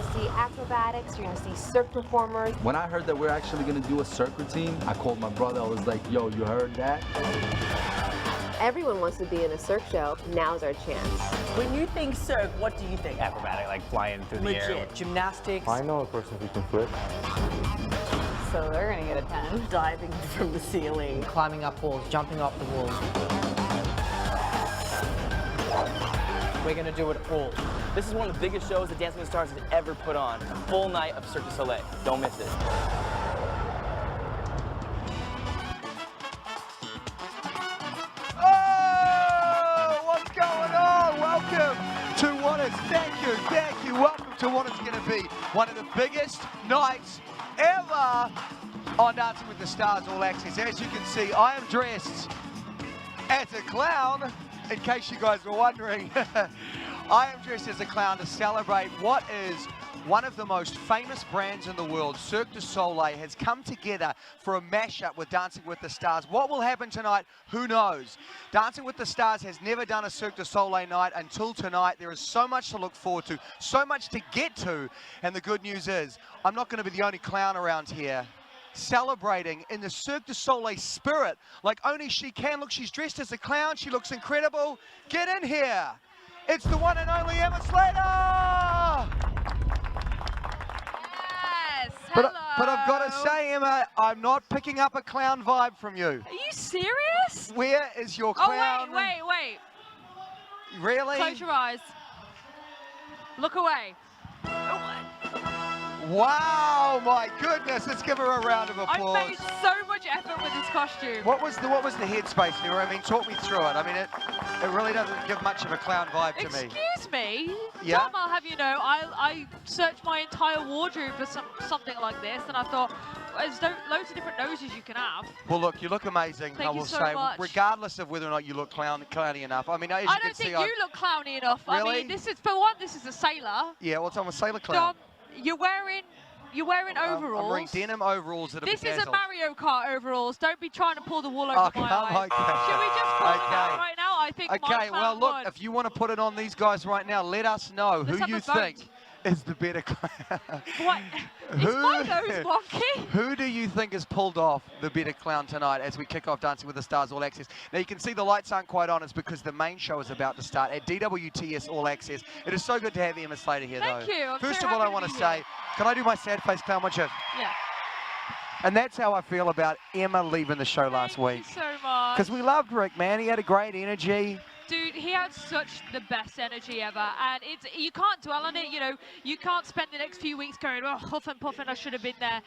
going to see acrobatics, you're going to see Cirque performers. When I heard that we're actually going to do a Cirque routine, I called my brother. I was like, yo, you heard that? Everyone wants to be in a Cirque show. Now's our chance. When you think Cirque, what do you think? Acrobatic, like flying through the air. Legit. Gymnastics. I know a person who can flip. So they're gonna get a 10. Diving from the ceiling. Climbing up walls, jumping off the walls. We're gonna do it all. This is one of the biggest shows that Dancing with the Stars has ever put on. A full night of Cirque du Soleil. Don't miss it. Thank you. Welcome to what is going to be one of the biggest nights ever on Dancing with the Stars All Access. As you can see, I am dressed as a clown, in case you guys were wondering. I am dressed as a clown to celebrate what is one of the most famous brands in the world. Cirque du Soleil has come together for a mashup with Dancing with the Stars. What will happen tonight, who knows? Dancing with the Stars has never done a Cirque du Soleil night until tonight. There is so much to look forward to, so much to get to. And the good news is, I'm not going to be the only clown around here celebrating in the Cirque du Soleil spirit like only she can. Look, she's dressed as a clown. She looks incredible. Get in here. It's the one and only Emma Slater! But I've got to say, Emma, I'm not picking up a clown vibe from you. Are you serious? Where is your clown? Oh, wait. Really? Close your eyes. Look away. Wow, my goodness. Let's give her a round of applause. I made so much effort with this costume. What was the headspace here? I mean, talk me through it. I mean, it really doesn't give much of a clown vibe to me. Excuse me? Yeah? Tom, I'll have you know, I searched my entire wardrobe for something like this, and I thought, there's loads of different noses you can have. Well, look, you look amazing, Thank I will you so say, much. regardless of whether or not you look clowny enough. I mean, as you I can don't see, think you look clowny enough. Really? I mean, this is, for one, this is a sailor. Yeah, well, I'm a sailor clown. Tom, you're wearing overalls. I'm wearing denim overalls that are This bedazzled. is a Mario Kart overalls. Don't be trying to pull the wool over my eyes. Okay. Should we just call it out right now? I think Okay, well, look, if you want to put it on these guys right now, let us know who you think is the better clown. What? Is my nose wonky? Who do you think has pulled off the better clown tonight as we kick off Dancing with the Stars All Access? Now, you can see the lights aren't quite on. It's because the main show is about to start at DWTS All Access. It is so good to have Emma Slater here, though. Thank you. First of all, I want to say, can I do my sad face clown, would you? Yeah. And that's how I feel about Emma leaving the show last week. Thank you so much. Because we loved Rick, man. He had a great energy. Dude, he had such the best energy ever, and you can't dwell on it. You know, you can't spend the next few weeks going, oh, huff and puffing, I should have been there.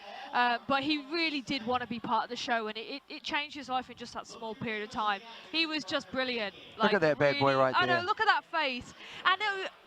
But he really did want to be part of the show, and it changed his life in just that small period of time. He was just brilliant. Look at that bad boy right there. I know, look at that face. And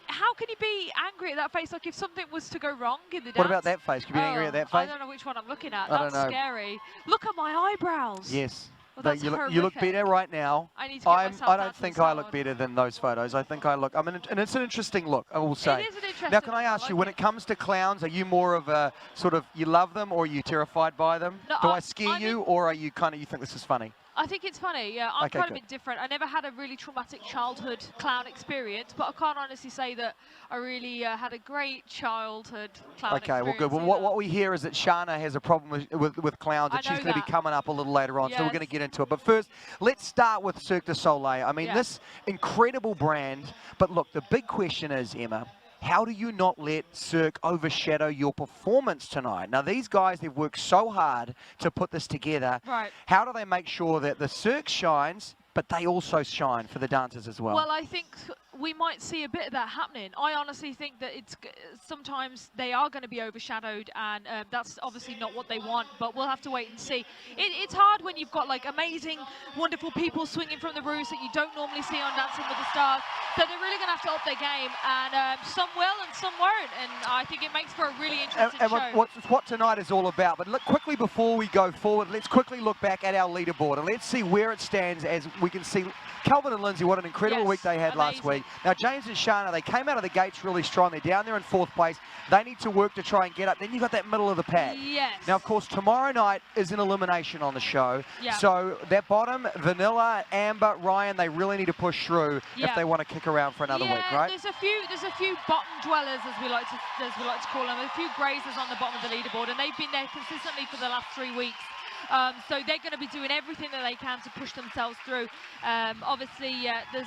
how can you be angry at that face? Like if something was to go wrong in the dance. What about that face? Can you be angry at that face? I don't know which one I'm looking at. I don't know. That's scary. Look at my eyebrows. Yes. Well, that's you look better right now. I need to get myself I don't think I look better than those photos. I think I look, I mean, and it's an interesting look, I will say. It is an interesting Now, can I ask you, when it comes to clowns, are you more of a sort of, you love them or are you terrified by them? No, Do I scare you or are you kind of, you think this is funny? I think it's funny, yeah. I'm Okay, quite a good. bit different. I never had a really traumatic childhood clown experience, but I can't honestly say that I really had a great childhood clown experience. Okay, well, good. Well, what we hear is that Shana has a problem with clowns, and she's going to be coming up a little later on, so we're going to get into it. But first, let's start with Cirque du Soleil. I mean, this incredible brand, but look, the big question is, Emma, how do you not let Cirque overshadow your performance tonight? Now, these guys, they've worked so hard to put this together. Right. How do they make sure that the Cirque shines, but they also shine for the dancers as well? Well, I think we might see a bit of that happening. I honestly think that sometimes they are going to be overshadowed, and that's obviously not what they want, but we'll have to wait and see. It's hard when you've got like amazing, wonderful people swinging from the roofs that you don't normally see on Dancing with the Stars. So they're really going to have to up their game, and some will and some won't, and I think it makes for a really interesting show. What tonight is all about, but look, quickly before we go forward, let's quickly look back at our leaderboard, and let's see where it stands as we can see Calvin and Lindsay, what an incredible Yes, week they had last amazing. week. Now, James and Shana, they came out of the gates really strong. They're down there in 4th place. They need to work to try and get up. Then you've got that middle of the pack. Yes. Now, of course, tomorrow night is an elimination on the show. Yeah. So that bottom, Vanilla, Amber, Ryan, they really need to push through Yeah. if they want to kick around for another week, right? There's a few bottom dwellers, as we like to call them, a few grazers on the bottom of the leaderboard, and they've been there consistently for the last 3 weeks. So they're going to be doing everything that they can to push themselves through. Obviously, there's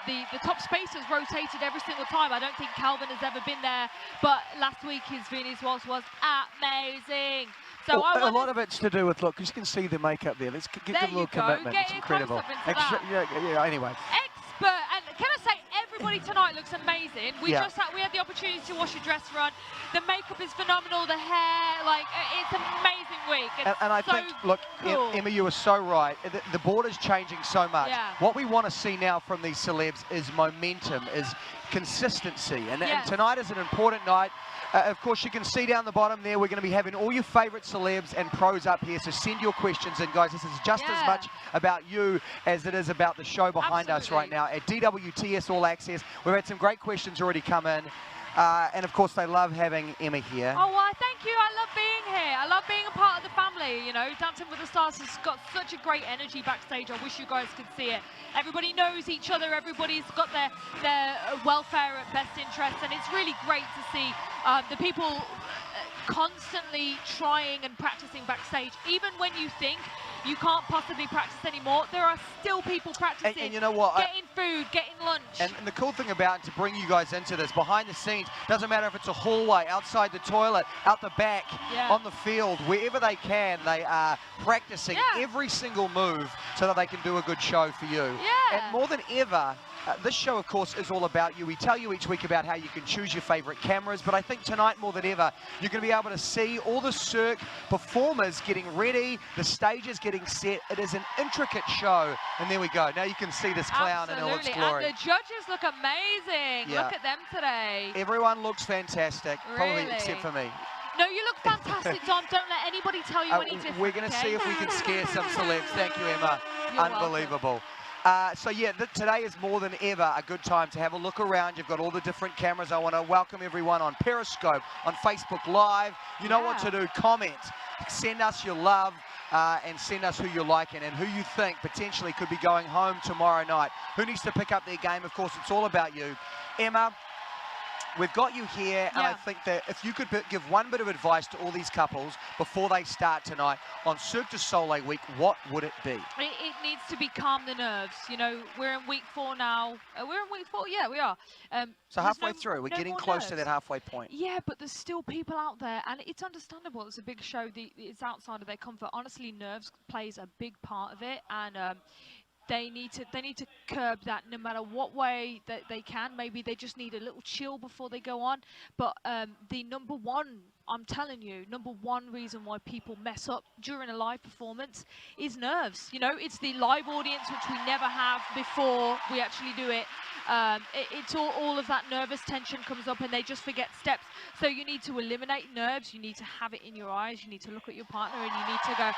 the top space has rotated every single time. I don't think Calvin has ever been there, but last week his Venus Waltz was amazing. So a lot of it's to do with, look, you can see the makeup there. Let's give There them a little you go. commitment. Get It's your incredible. close-up into that. Yeah, anyway. Expert, and can I say, everybody tonight looks amazing. We Yeah. we had the opportunity to watch your dress run. The makeup is phenomenal. The hair, like, it's an amazing week. It's And I so think, look, cool. Emma, you were so right. The board is changing so much. Yeah. What we want to see now from these celebs is momentum, is consistency. And Yes. tonight is an important night. Of course, you can see down the bottom there, we're going to be having all your favourite celebs and pros up here. So send your questions in, guys. This is just as Yeah. much about you as it is about the show behind us right Absolutely. now at DWTS All Access. We've had some great questions already come in. And of course, they love having Emma here. Oh, well, thank you. I love being here. I love being a part of the family. You know, Dancing with the Stars has got such a great energy backstage. I wish you guys could see it. Everybody knows each other. Everybody's got their welfare at best interest. And it's really great to see the people constantly trying and practicing backstage. Even when you think you can't possibly practice anymore, there are still people practicing. And you know what? Getting food, getting lunch. And the cool thing about, to bring you guys into this, behind the scenes, doesn't matter if it's a hallway, outside the toilet, out the back, Yeah. on the field, wherever they can, they are practicing Yeah. every single move so that they can do a good show for you. Yeah. And more than ever, this show, of course, is all about you. We tell you each week about how you can choose your favorite cameras, but I think tonight more than ever, you're going to be able to see all the Cirque performers getting ready, the stages getting set. It is an intricate show, and there we go. Now you can see this clown in all its Absolutely. glory. And the judges look amazing. Yeah. Look at them today. Everyone looks fantastic, probably Really? except for me. No, you look fantastic, Dom. Don't let anybody tell you any different. We're going to okay? see if we can scare some celebs. Thank you, Emma. You're Unbelievable. So yeah, today is more than ever a good time to have a look around. You've got all the different cameras. I want to welcome everyone on Periscope, on Facebook Live. You know what to do. Comment. Send us your love. And send us who you're liking and who you think potentially could be going home tomorrow night. Who needs to pick up their game? Of course, it's all about you. Emma, we've got you here, and I think that if you could give one bit of advice to all these couples before they start tonight on Cirque du Soleil week, what would it be? It needs to be calm the nerves. You know, we're in week 4 now. We're in week 4? Yeah, we are. So there's halfway through, we're no getting more close to nerves. that halfway point. Yeah, but there's still people out there, and it's understandable. It's a big show. It's outside of their comfort. Honestly, nerves plays a big part of it, and they need to curb that no matter what way that they can. Maybe they just need a little chill before they go on. But the number one, I'm telling you, number one reason why people mess up during a live performance is nerves. You know, it's the live audience, which we never have before we actually do it. It's all of that nervous tension comes up, and they just forget steps. So you need to eliminate nerves. You need to have it in your eyes. You need to look at your partner, and you need to go,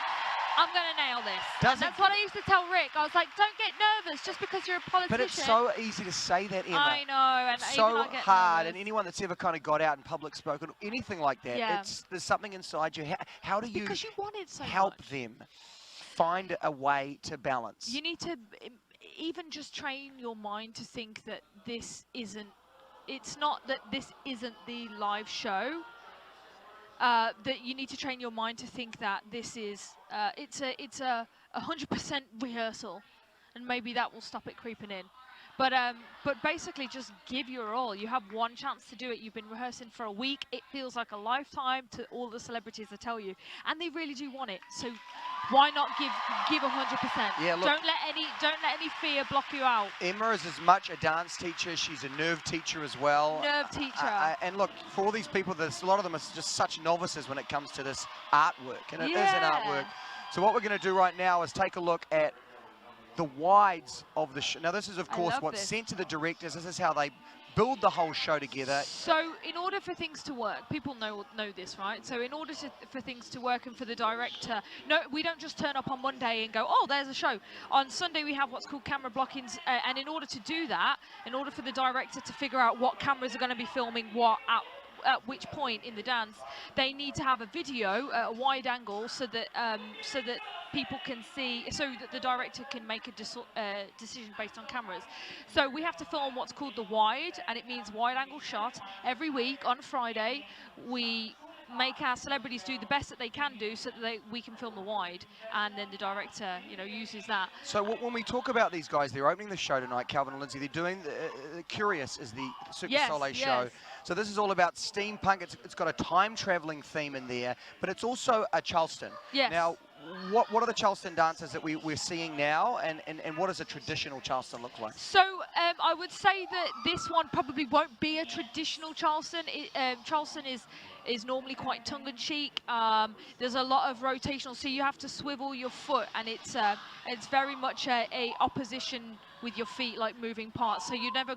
I'm going to nail this. And that's what I used to tell Rick. I was like, don't get nervous just because you're a politician. But it's so easy to say that, Emma. I know. And so even I get hard, nervous. and anyone that's ever kind of got out in public spoken, anything like that, there's something inside you. How do you because you want it so help much. them find a way to balance? You need to even just train your mind to think that this isn't, it's not that this isn't the live show. That you need to train your mind to think that this is, it's a 100% rehearsal, and maybe that will stop it creeping in. But basically just give your all. You have one chance to do it. You've been rehearsing for a week. It feels like a lifetime to all the celebrities, I tell you, and they really do want it. So why not give 100%? Yeah, look, don't let any fear block you out. Emma is as much a dance teacher, she's a nerve teacher as well. Nerve teacher. And look, for all these people, a lot of them are just such novices when it comes to this artwork, and it is an artwork. So what we're going to do right now is take a look at the wides of the show. Now this is, of course, what's sent to the directors. This is how they build the whole show together. So in order for things to work, people know this, right? So in order for things to work and for the director, no, we don't just turn up on Monday and go, oh, there's a show. On Sunday we have what's called camera blockings, and in order to do that, in order for the director to figure out what cameras are going to be filming what at which point in the dance, they need to have a video at a wide angle so that people can see, so that the director can make a decision based on cameras. So we have to film what's called the wide, and it means wide angle shot. Every week on Friday, we make our celebrities do the best that they can do so that we can film the wide, and then the director, you know, uses that. So when we talk about these guys, they're opening the show tonight, Calvin and Lindsay. They're doing Curious is the Cirque du Soleil show. So this is all about steampunk. It's got a time traveling theme in there, but it's also a Charleston. Yes. Now, what are the Charleston dances that we're seeing now, and what does a traditional Charleston look like? So I would say that this one probably won't be a traditional Charleston. Charleston is normally quite tongue-in-cheek. There's a lot of rotational, so you have to swivel your foot, and it's very much a opposition with your feet, like moving parts. So you're never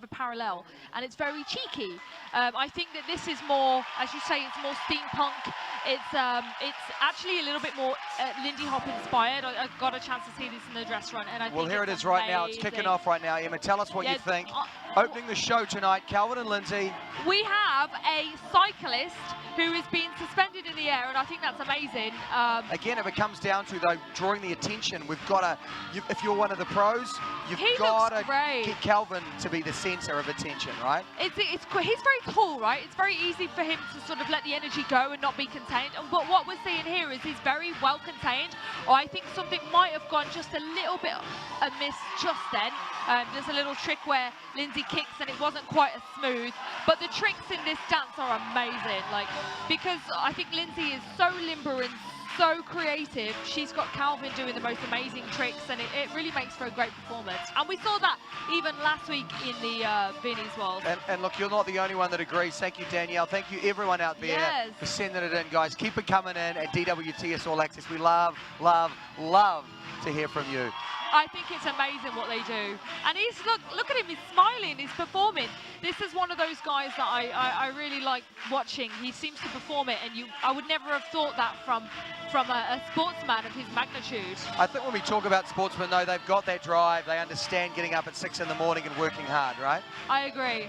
parallel, and it's very cheeky. I think that this is more, as you say, it's more steampunk. It's actually a little bit more Lindy Hop inspired. I got a chance to see this in the dress run, and I think here it is right now. It's kicking off right now. Emma, tell us what you think. Opening the show tonight, Calvin and Lindsay. We have a cyclist who is being suspended in the air, and I think that's amazing. Again, if it comes down to, though, drawing the attention, we've got to, if you're one of the pros, you've got to get Calvin to be the centre of attention, right? He's very tall, right? It's very easy for him to sort of let the energy go and not be contained. But what we're seeing here is he's very well contained. I think something might have gone just a little bit amiss just then. There's a little trick where Lindsay kicks and it wasn't quite as smooth. But the tricks in this dance are amazing, because I think Lindsay is so limber and so creative. She's got Calvin doing the most amazing tricks, and it really makes for a great performance. And we saw that even last week in the Vinnie's World. And look, you're not the only one that agrees. Thank you, Danielle. Thank you, everyone out there for sending it in, guys. Keep it coming in at DWTS All Access. We love, love, love to hear from you. I think it's amazing what they do. And look at him, he's smiling, he's performing. This is one of those guys that I really like watching. He seems to perform it, and I would never have thought that from a sportsman of his magnitude. I think when we talk about sportsmen, though, they've got that drive. They understand getting up at 6 in the morning and working hard, right? I agree.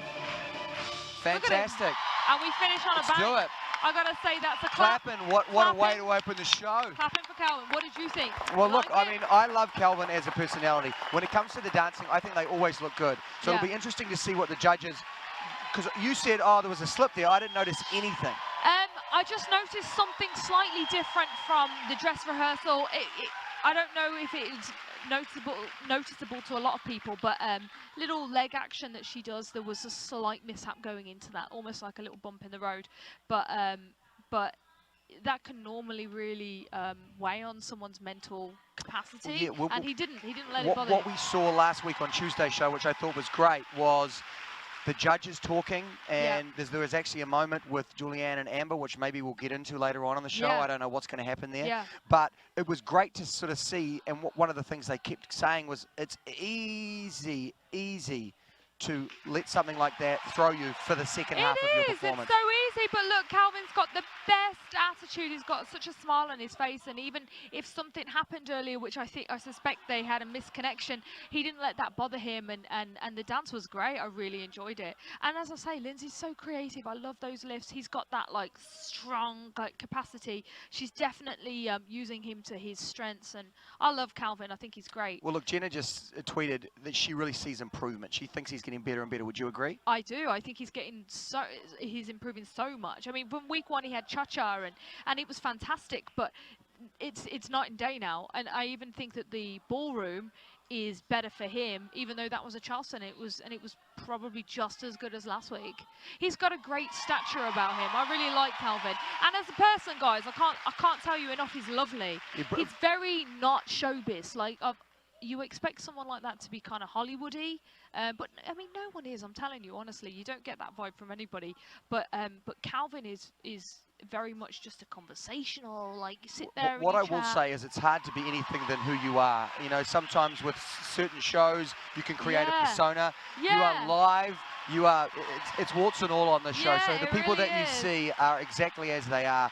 Fantastic. And we finish on a bang. Let's do it. I gotta say, that's a clap. Clapping, what a way to open the show. Clapping for Calvin. What did you think? Well, look, I mean, I love Calvin as a personality. When it comes to the dancing, I think they always look good. So it'll be interesting to see what the judges, because you said, oh, there was a slip there. I didn't notice anything. I just noticed something slightly different from the dress rehearsal. I don't know if it's noticeable to a lot of people, but little leg action that she does, there was a slight mishap going into that, almost like a little bump in the road. But that can normally really weigh on someone's mental capacity, and he didn't let it bother him. What we saw last week on Tuesday's show, which I thought was great, was the judges talking, and there was actually a moment with Julianne and Amber, which maybe we'll get into later on in the show. I don't know what's going to happen there. But it was great to sort of see, and one of the things they kept saying was, it's easy to let something like that throw you for the second half of your performance. It's so easy, but look, Calvin's got the best attitude. He's got such a smile on his face, and even if something happened earlier, which I suspect they had a misconnection, he didn't let that bother him, and the dance was great. I really enjoyed it. And as I say, Lindsay's so creative. I love those lifts. He's got that strong capacity. She's definitely using him to his strengths, and I love Calvin. I think he's great. Well, look, Jenna just tweeted that she really sees improvement. She thinks he's getting better and better. Would you agree? I do. I think he's improving so much. I mean, from week one he had cha-cha and it was fantastic, but it's night and day now. And I even think that the ballroom is better for him, even though that was a Charleston. It was probably just as good as last week. He's got a great stature about him. I really like Calvin. And as a person, guys, I can't tell you enough, he's lovely. He's very not showbiz. You expect someone like that to be kind of Hollywoody, But I mean, no one is. I'm telling you, honestly, you don't get that vibe from anybody. But Calvin is very much just a conversational, like you sit there. What I and you will chat. say is it's hard to be anything than who you are. You know, sometimes with certain shows, you can create a persona. You are live. You are, it's warts and all on the show. So the people that you see are exactly as they are.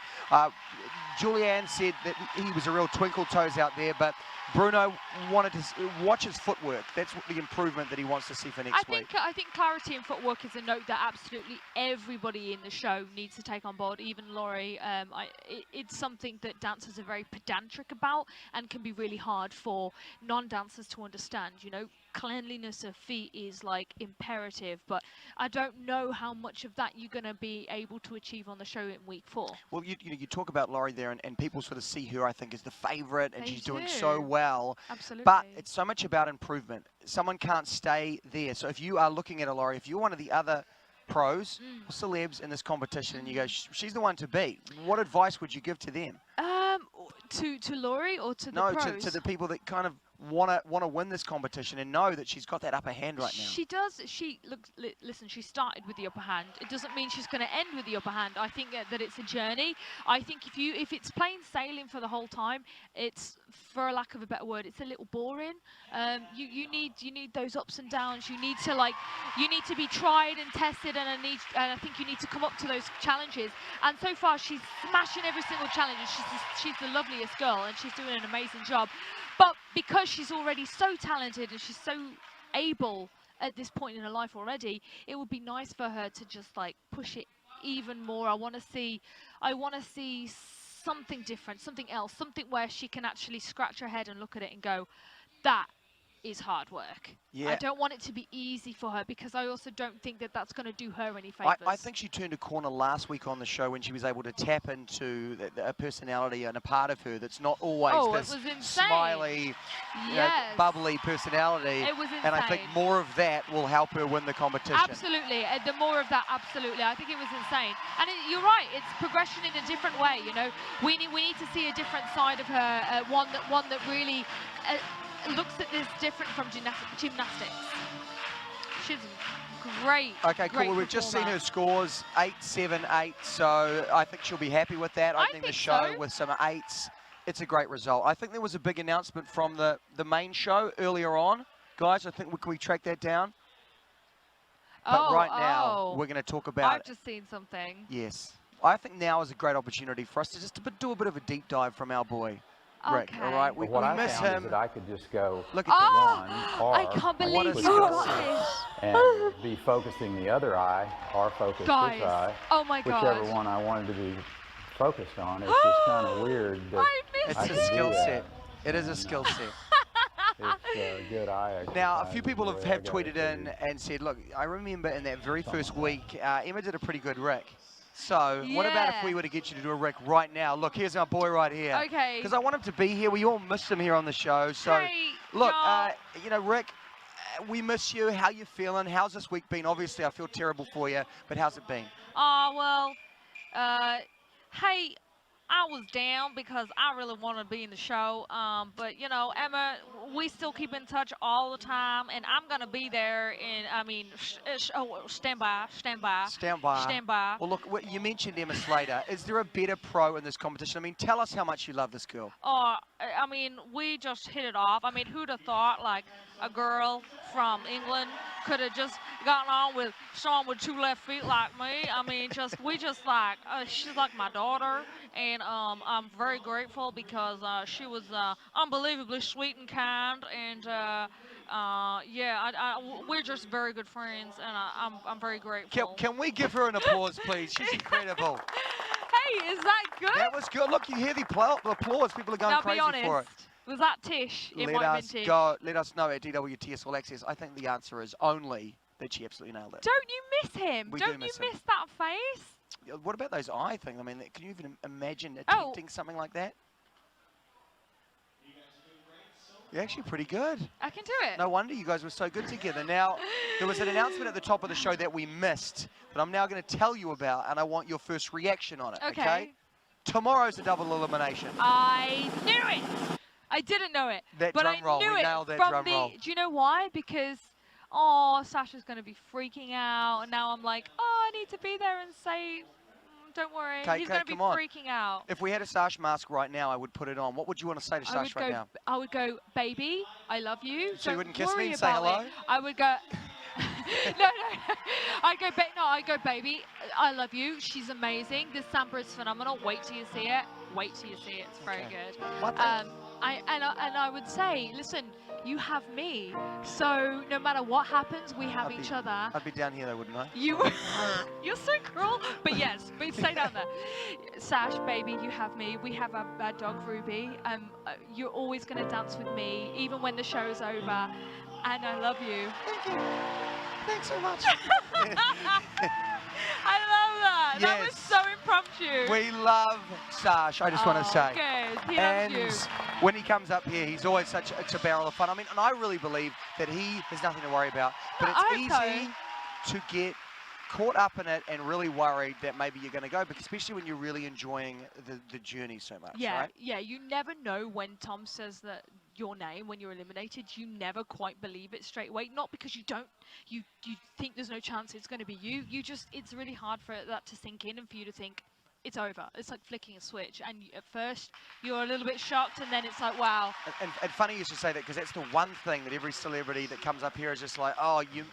Julianne said that he was a real twinkle toes out there, but Bruno wanted to watch his footwork. That's the improvement that he wants to see for next week. I think clarity in footwork is a note that absolutely everybody in the show needs to take on board, even Laurie. It's something that dancers are very pedantic about and can be really hard for non-dancers to understand. You know, cleanliness of feet is like imperative, but I don't know how much of that you're going to be able to achieve on the show in week 4. Well, you talk about Laurie there, and people sort of see her, I think, as the favourite, and she's doing so well. Absolutely. But it's so much about improvement. Someone can't stay there. So if you are looking at a Laurie, if you're one of the other pros or celebs in this competition, and you go, she's the one to beat, what advice would you give to them? To Laurie or to the No, pros? to the people that kind of want to win this competition and know that she's got that upper hand right now. She does. Listen, she started with the upper hand. It doesn't mean she's going to end with the upper hand. I think that it's a journey. I think if it's plain sailing for the whole time, it's, for a lack of a better word, it's a little boring. You need those ups and downs. You need to be tried and tested, and I think you need to come up to those challenges. And so far, she's smashing every single challenge. She's the loveliest girl, and she's doing an amazing job. But because she's already so talented and she's so able at this point in her life already, it would be nice for her to just like push it even more. I want to see something different, something else, something where she can actually scratch her head and look at it and go, that is hard work. Yeah. I don't want it to be easy for her, because I also don't think that that's going to do her any favors. I think she turned a corner last week on the show when she was able to tap into a personality and a part of her that's not always this smiley, bubbly personality. It was insane. And I think more of that will help her win the competition. Absolutely. The more of that, absolutely. I think it was insane. And you're right, it's progression in a different way. You know, we need to see a different side of her, one that really looks at this different from gymnastics. She's great. Okay, cool. Well, we've just seen her scores, 8, 7, 8. So I think she'll be happy with that. I think the show with some 8s, it's a great result. I think there was a big announcement from the main show earlier on. Guys, I think can we track that down? But right now, we're going to talk about... I've just seen something. Yes. I think now is a great opportunity for us to just do a bit of a deep dive from our boy. Rick, all right? We miss him. Is that I could just go look at I can't believe you got this. And be focusing the other eye, or focus this eye. Oh my God. Whichever one I wanted to be focused on. It's just kind of weird. That it's a skill set. It is a skill set. It's a good eye exercise. Now, a few people have tweeted in and said, look, I remember in that very first week, Emma did a pretty good Rick. So what about if we were to get you to do a Rick right now? Look, here's our boy right here. Okay. Because I want him to be here. We all miss him here on the show. So, look, you know, Rick, we miss you. How you feeling? How's this week been? Obviously, I feel terrible for you, but how's it been? Well, hey, I was down because I really wanted to be in the show. But, you know, Emma, we still keep in touch all the time, and I'm going to be there. Stand by. Well, look, you mentioned Emma Slater. Is there a better pro in this competition? I mean, tell us how much you love this girl. I mean, we just hit it off. I mean, who'd have thought, like, a girl from England could have just gotten on with someone with 2 left feet like me? I mean, she's like my daughter, and I'm very grateful because she was unbelievably sweet and kind, and we're just very good friends, and I'm very grateful. Can we give her an applause, please? She's incredible. Hey, is that good? That was good. Look, you hear the applause. People are going crazy for it. Was that Tish in my vintage? Let us know at DWTS All Access. I think the answer is only that she absolutely nailed it. Don't you miss him? Don't you miss that face? What about those eye things? I mean, can you even imagine attempting something like that? You're actually pretty good. I can do it. No wonder you guys were so good together. Now, there was an announcement at the top of the show that we missed, that I'm now going to tell you about, and I want your first reaction on it, okay? Tomorrow's a double elimination. I knew it. I didn't know it. That but drum I roll. knew We it nailed that from drum roll. Do you know why? Because oh, Sasha's going to be freaking out. And now I'm like, oh, I need to be there and say, don't worry, he's going to be freaking out. If we had a Sasha mask right now, I would put it on. What would you want to say to Sasha right now? I would go, baby, I love you. So you wouldn't kiss me worry and say about hello? it. I would go, no. I'd go, baby, I love you. She's amazing. This Samba is phenomenal. Wait till you see it. Wait till you see it. It's very good. I would say, listen, you have me. So no matter what happens, we have each other. I'd be down here though, wouldn't I? You're so cruel. But yes, but stay down there. Sash, baby, you have me. We have our dog Ruby. You're always going to dance with me, even when the show's over. And I love you. Thank you. Thanks so much. I love that. Yes. That was so impromptu. We love Sash, I just want to say. Good. He loves you. When he comes up here, he's always it's a barrel of fun. I mean, and I really believe that he has nothing to worry about. But it's easy to get caught up in it and really worried that maybe you're going to go, because especially when you're really enjoying the journey so much, right? Yeah, you never know when Tom says that your name when you're eliminated. You never quite believe it straight away, not because you think there's no chance it's going to be you. It's really hard for that to sink in and for you to think it's over. It's like flicking a switch, and at first you're a little bit shocked, and then it's like, wow. And funny you should say that, because that's the one thing that every celebrity that comes up here is just like, oh, you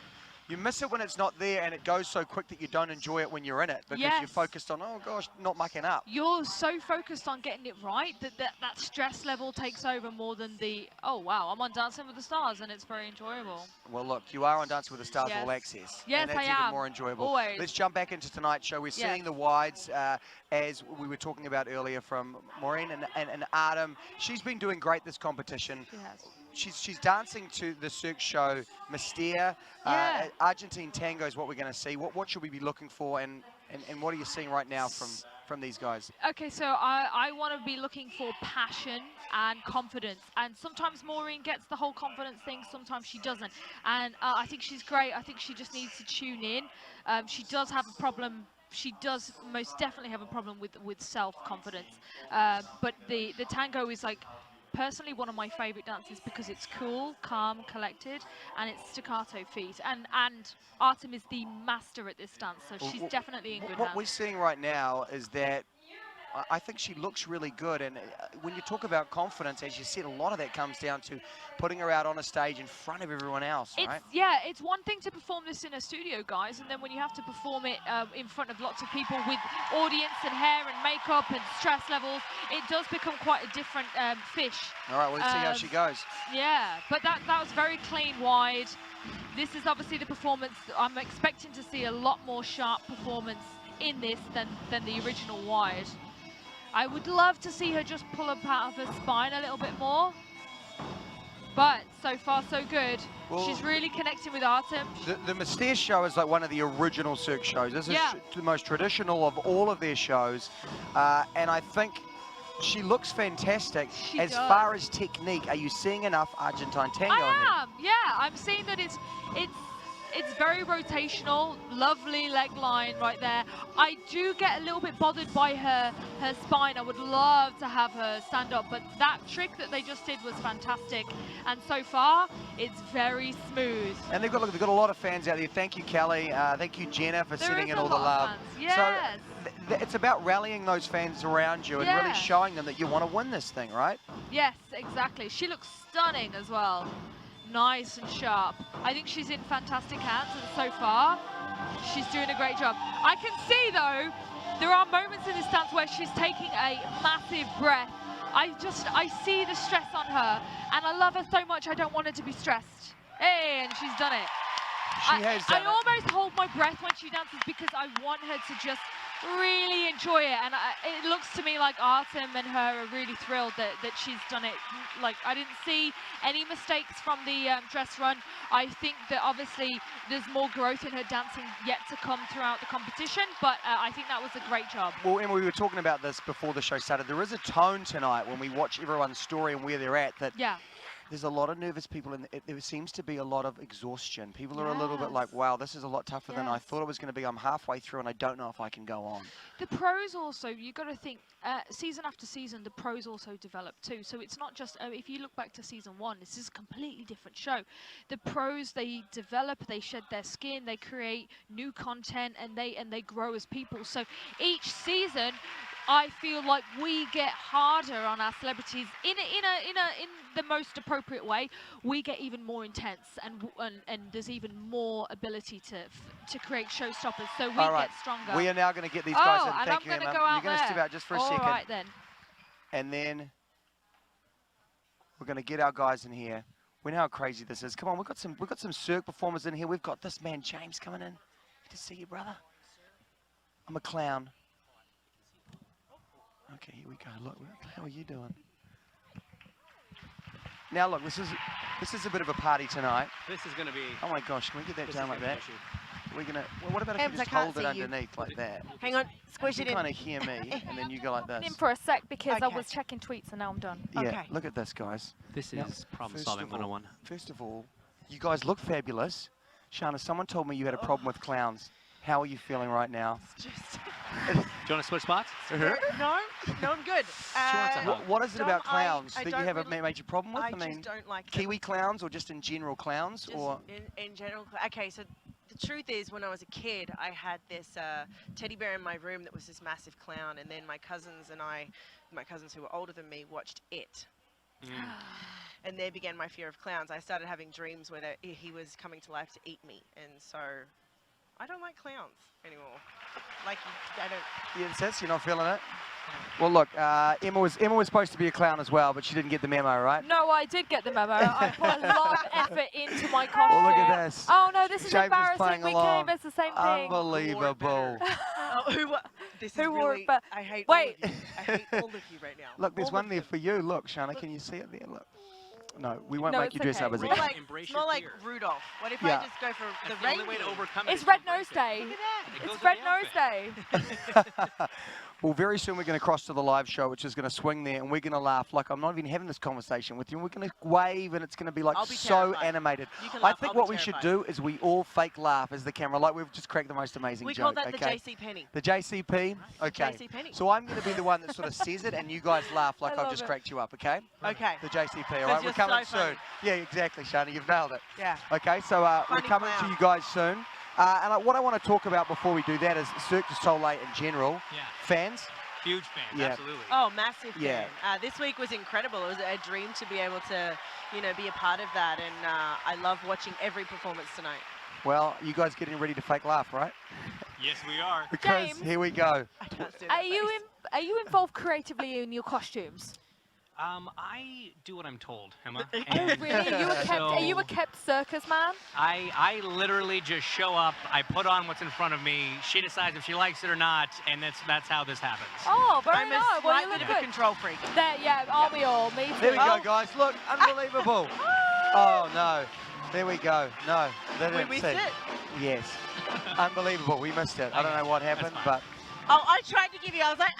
miss it when it's not there, and it goes so quick that you don't enjoy it when you're in it, because you're focused on, oh gosh, not mucking up. You're so focused on getting it right that stress level takes over more than the, oh wow, I'm on Dancing with the Stars and it's very enjoyable. Well, look, you are on Dancing with the Stars All Access. Yes, and that's I am. even more enjoyable. Always. Let's jump back into tonight's show. We're seeing the wides, as we were talking about earlier, from Maureen and Artem. She's been doing great this competition. She has. She's dancing to the Cirque show Mystere. Argentine Tango is what we're going to see. What should we be looking for, and what are you seeing right now from these guys? Okay, so I want to be looking for passion and confidence, and sometimes Maureen gets the whole confidence thing, sometimes she doesn't, and I think she's great. I think she just needs to tune in. She does have a problem. She does most definitely have a problem with self-confidence, but the tango is like, personally, one of my favorite dances because it's cool, calm, collected, and it's staccato feet. And Artem is the master at this dance, so she's definitely in good hands. What we're seeing right now is that I think she looks really good, and when you talk about confidence, as you said, a lot of that comes down to putting her out on a stage in front of everyone else, right? Yeah, it's one thing to perform this in a studio, guys, and then when you have to perform it in front of lots of people with audience and hair and makeup and stress levels, it does become quite a different fish. All right, we'll see how she goes. Yeah, but that was very clean wide. This is obviously the performance. I'm expecting to see a lot more sharp performance in this than the original wide. I would love to see her just pull up out of her spine a little bit more. But so far, so good. Well, she's really connecting with Artem. The Mystere show is like one of the original Cirque shows. This is the most traditional of all of their shows. And I think she looks fantastic. As far as technique, are you seeing enough Argentine tango in there? I am, yeah. I'm seeing that it's very rotational, lovely leg line right there. I do get a little bit bothered by her spine. I would love to have her stand up, but that trick that they just did was fantastic. And so far, it's very smooth. And they've got a lot of fans out there. Thank you, Kelly. Thank you, Jenna, for sending in all the love. Yes. So it's about rallying those fans around you and really showing them that you want to win this thing, right? Yes, exactly. She looks stunning as well. Nice and sharp. I think she's in fantastic hands, and so far, she's doing a great job. I can see, though, there are moments in this dance where she's taking a massive breath. I see the stress on her, and I love her so much, I don't want her to be stressed. Hey, and she's done it. I almost hold my breath when she dances because I want her to just really enjoy it, and it looks to me like Artem and her are really thrilled that she's done it. Like, I didn't see any mistakes from the dress run. I think that obviously there's more growth in her dancing yet to come throughout the competition, but I think that was a great job. Well, Emma, we were talking about this before the show started. There is a tone tonight when we watch everyone's story and where they're at that there's a lot of nervous people, and there seems to be a lot of exhaustion. People are a little bit like, Yes. wow, this is a lot tougher than I Yes. thought it was going to be. I'm halfway through, and I don't know if I can go on. The pros also, you got to think, season after season, the pros also develop too. So it's not just, if you look back to season 1, this is a completely different show. The pros, they develop, they shed their skin, they create new content, and they grow as people. So each season, I feel like we get harder on our celebrities in the most appropriate way. We get even more intense, and there's even more ability to create showstoppers. So we All right. get stronger. We are now going to get these guys in. and Thank I'm you, going to Emma. go out You're going to step there. out just for a All second. right then. And then we're going to get our guys in here. We know how crazy this is. Come on, we've got some Cirque performers in here. We've got this man James coming in. Good to see you, brother. I'm a clown. Okay, here we go. Look, how are you doing? Now look, this is a bit of a party tonight. This is going to be... Oh my gosh, can we get that down like that? We're gonna. Well, what about if Ems, you I just can't hold it see you. underneath like that? Hang on, squish You it in. kind of hear me, and then you go like In this. for a sec because I Okay. was checking tweets and now I'm done. Yeah, Okay. look at this, guys. This Now, is problem first solving of all- 101. First of all, you guys look fabulous. Shana, someone told me you had a problem with clowns. How are you feeling right now? Do you want to switch spots? No, I'm good. What is it Dom, about clowns I that you don't have a really- major problem with? I mean, just don't like them. Kiwi clowns, or just in general clowns, Just or in general. Okay, so the truth is, when I was a kid, I had this teddy bear in my room that was this massive clown, and then my cousins who were older than me, watched it. And there began my fear of clowns. I started having dreams where he was coming to life to eat me, and so I don't like clowns anymore. Like, I don't. yeah, sis, you're not feeling it? Well, look, Emma was supposed to be a clown as well, but she didn't get the memo, right? No, I did get the memo. I put a lot of effort into my costume. Well, look at this. Oh no, this is James is playing embarrassing. We along. came as the same thing. Unbelievable. This Who is wore it really. but- I hate Wait. all of you. I hate all of you right now. Look, there's All one of there them. for you. Look, Shana, can you see it there? Look. No, we won't No, make you it's dress okay. up as a More cat. like, Embrace it's more your like fear. Rudolph. What if Yeah. I just go for That's the the only way to reindeer? overcome it. It's is to Red embrace Nose it. Day. Look at that. It goes It's with Red the Nose outfit. Day. Well, very soon we're going to cross to the live show, which is going to swing there, and we're going to laugh like I'm not even having this conversation with you. And we're going to wave, and it's going to be like I'll be so terrified. animated. You can I laugh, think I'll be what we should terrified. do is we all fake laugh as the camera, like we've just cracked the most amazing We joke. call that okay? the JCPenney. The JCP? Okay. JCPenney. So I'm going to be the one that sort of says it, and you guys laugh like I I've love just it. cracked you up, okay? Okay. The JCP, all 'Cause right? We're you're coming so soon. funny. Yeah, exactly, Shana. You've nailed it. Yeah. Okay, so we're Funny coming clown. to you guys soon. What I want to talk about before we do that is Cirque du Soleil in general. Yeah. Fans? Huge fans, Yeah. absolutely. Oh, massive Yeah. fan. This week was incredible. It was a dream to be able to, be a part of that, and I love watching every performance tonight. Well, you guys getting ready to fake laugh, right? Yes, we are. Because James. here we go. I can't do Are that you face. are you involved creatively in your costumes? I do what I'm told, Emma. Oh and really? Are you a so kept circus man? I literally just show up, I put on what's in front of me, she decides if she likes it or not, and that's how this happens. Oh, very I'm a nice. Well, slight you look bit of a good. control freak. There, yeah, aren't we all? Me too. There we Oh. go, guys. Look, unbelievable. Oh, no. There we go. No, they We didn't missed see. it. Yes. Unbelievable. We missed it. I don't know what happened, but Oh, I tried to give you. I was like,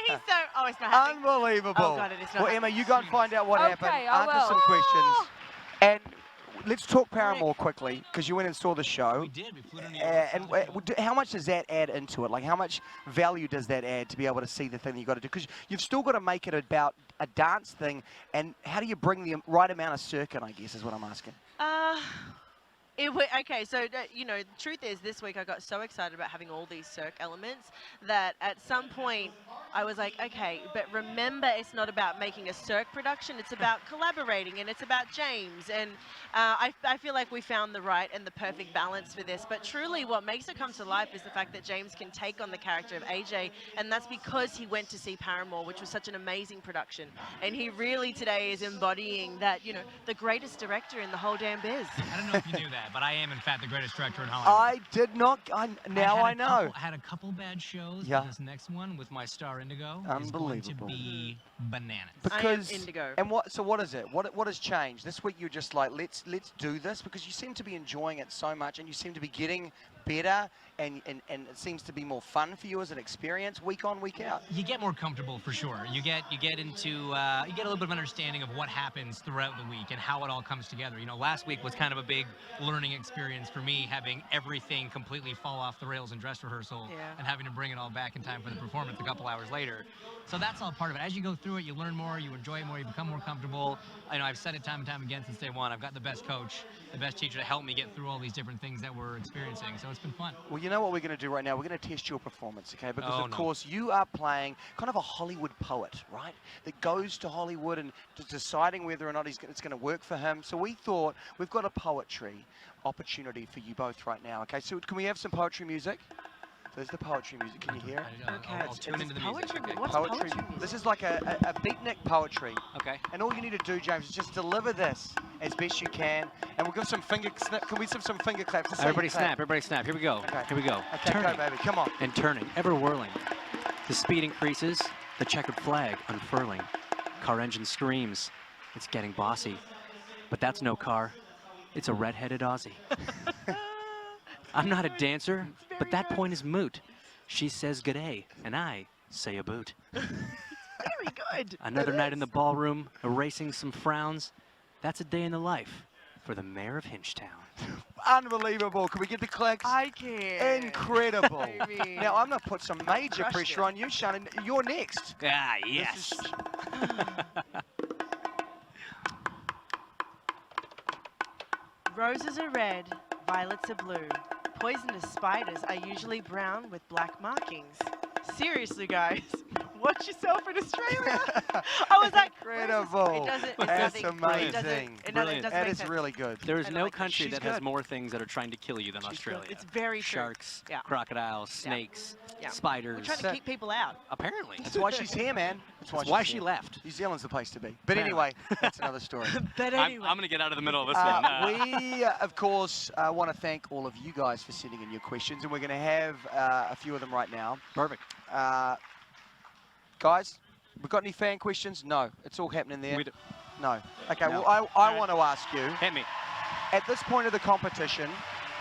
he's so. Oh, it's not happening. unbelievable. Oh, God, it is not Well, Emma, you go and find out what Okay, happened. I Answer will. some questions. And let's talk Paramore quickly, because you went and saw the show. We did, we flew to New York. And how much does that add into it? Like, how much value does that add to be able to see the thing that you got to do? Because you've still got to make it about a dance thing. And how do you bring the right amount of circuit, I guess, is what I'm asking. Okay, so, the truth is this week I got so excited about having all these Cirque elements that at some point I was like, okay, but remember it's not about making a Cirque production, it's about collaborating and it's about James. And I feel like we found the right and the perfect balance for this. But truly what makes it come to life is the fact that James can take on the character of AJ, and that's because he went to see Paramore, which was such an amazing production. And he really today is embodying that, the greatest director in the whole damn biz. I don't know if you knew that, but I am, in fact, the greatest director in Hollywood. I did not. Now I know. I had a couple bad shows. Yeah. But this next one with my star Indigo is going to Unbelievable. be bananas. Because I am Indigo. And what is it? What has changed this week? You're just like, let's do this, because you seem to be enjoying it so much, and you seem to be getting better and it seems to be more fun for you as an experience week on, week out? You get more comfortable for sure. You get into you get a little bit of understanding of what happens throughout the week and how it all comes together. You know, last week was kind of a big learning experience for me, having everything completely fall off the rails in dress rehearsal and having to bring it all back in time for the performance a couple hours later. So that's all part of it. As you go through it, you learn more, you enjoy it more, you become more comfortable. I know I've said it time and time again since day one. I've got the best coach, the best teacher to help me get through all these different things that we're experiencing. So it's been fun. Well, you know what we're going to do right now? We're going to test your performance, okay? Because, of course, you are playing kind of a Hollywood poet, right? That goes to Hollywood and deciding whether or not it's going to work for him. So we thought we've got a poetry opportunity for you both right now, okay? So can we have some poetry music? There's the poetry music. Can you hear? Okay. I'll tune into the music. Okay. What's Poetry. music? This is like a beatnik poetry. Okay. And all you need to do, James, is just deliver this as best you can. And we'll give some finger snap. Can we have some finger claps? Just say Everybody you clap. snap, everybody snap. Here we go. Okay. Here we go. Okay, Turning go, baby. Come on. and turning, ever whirling. The speed increases, the checkered flag unfurling. Car engine screams, it's getting bossy. But that's no car, it's a red-headed Aussie. I'm not a dancer, but that point is moot. She says g'day, and I say a boot. Very good. Another night in the ballroom, erasing some frowns. That's a day in the life for the mayor of Hinchtown. Unbelievable. Can we get the clicks? I can. Incredible. Baby. Now, I'm going to put some major Crushed pressure it. on you, Shannon. You're next. Ah, yes. Roses are red, violets are blue. Poisonous spiders are usually brown with black markings. Seriously, guys, watch yourself in Australia. I was like, Incredible. It doesn't. That's It doesn't amazing. make That is sense. really good. There is And no like, country she's that has good. more things that are trying to kill you than Australia. It's very true. Sharks, Yeah. crocodiles, snakes, Yeah. spiders. We're trying to keep people out. Apparently. That's why she's here, man. That's That's she's why here. she left. New Zealand's the place to be. But Apparently. anyway, that's another story. But I'm anyway, going to get out of the middle of this one. We, of course, want to thank all of you guys for sending in your questions, and we're going to have a few of them right now. Perfect. Guys, we got any fan questions? No, it's all happening there. We do. No. Okay, No. well, I want to ask you, Hit me. at this point of the competition,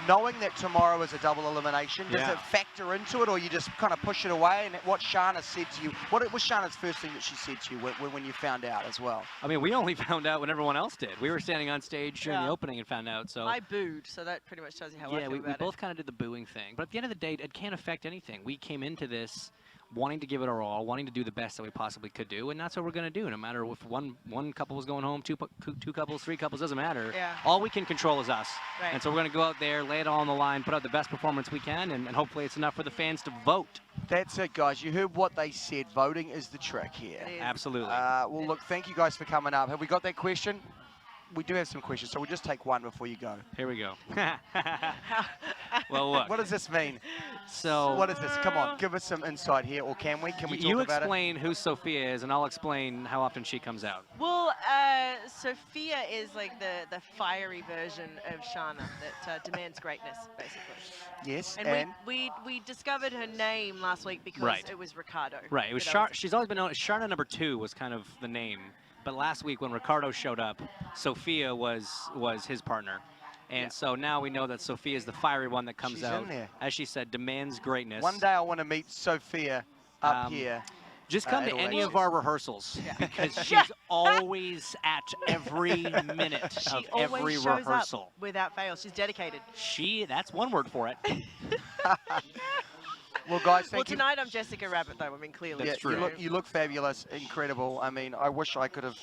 knowing that tomorrow is a double elimination, does Yeah. it factor into it, or you just kind of push it away? And what Shana said to you, what was Shana's first thing that she said to you when you found out as well? I mean, we only found out when everyone else did. We were standing on stage during the opening and found out. So I booed, so that pretty much tells you how I yeah, feel we about it. both kind of did the booing thing. But at the end of the day, it can't affect anything. We came into this wanting to give it our all, wanting to do the best that we possibly could do, and that's what we're going to do. No matter if one couple was going home, two couples, three couples, doesn't matter. Yeah. All we can control is us. Right. And so we're going to go out there, lay it all on the line, put out the best performance we can, and hopefully it's enough for the fans to vote. That's it, guys. You heard what they said. Voting is the trick here. It is. Absolutely. Well, look, thank you guys for coming up. Have we got that question? We do have some questions, so we'll just take one before you go. Here we go. Well, look. What does this mean? So What is this? Come on, give us some insight here, or can we? Can we you talk about explain who Sophia is, and I'll explain how often she comes out. Well, Sophia is like the fiery version of Shana that demands greatness, basically. it? Yes, And we discovered her name last week because Right. it was Ricardo. Right. It was that I she's always been known as Sharna number 2 was kind of the name. But last week when Ricardo showed up, Sophia was his partner. And so now we know that Sophia is the fiery one that comes She's out. in there. As she said, demands greatness. One day I want to meet Sophia up here. Just come at to any of Alexis. our rehearsals because she's always at every minute She of always every shows rehearsal. up without fail. She's dedicated. That's one word for it. Well, guys, Well, thank you. tonight I'm Jessica Rabbit, though. I mean, clearly. That's Yeah, true. you look fabulous, incredible. I mean, I wish I could have,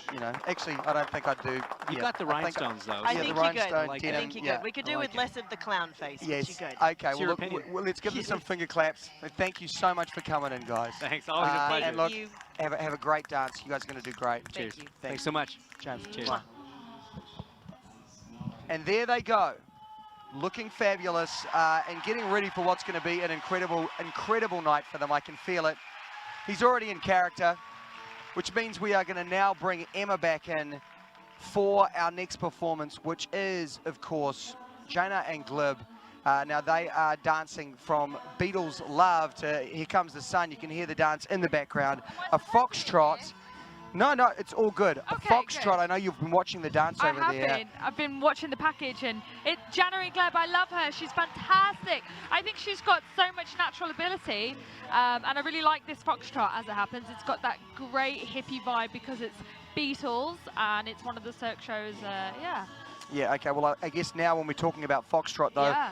actually, I don't think I do. You Yeah, got the I think rhinestones, though. I yeah, think the you're good. rhinestone I denim, think you're yeah. good. We could I do like with less of the clown face. Yes. But you're good. Okay. It's Well, your look, opinion. let's give them some finger claps. Thank you so much for coming in, guys. Thanks. Always a pleasure. And look, you. have a great dance. You guys are going to do great. Cheers. you. Thanks so much. James. Cheers. Mwah. And there they go, looking fabulous and getting ready for what's going to be an incredible night for them. I can feel it. He's already in character, which means we are going to now bring Emma back in for our next performance, which is, of course, Jaina and Glib. Now they are dancing from Beatles' Love to Here Comes the Sun. You can hear the dance in the background. A foxtrot. No, it's all good. Okay, Foxtrot, good. I know you've been watching the dance over there. I've been watching the package, and January Gleb, I love her. She's fantastic. I think she's got so much natural ability, and I really like this Foxtrot as it happens. It's got that great hippie vibe because it's Beatles, and it's one of the Cirque shows, yeah. Yeah, okay, well, I guess now when we're talking about Foxtrot, though, Yeah.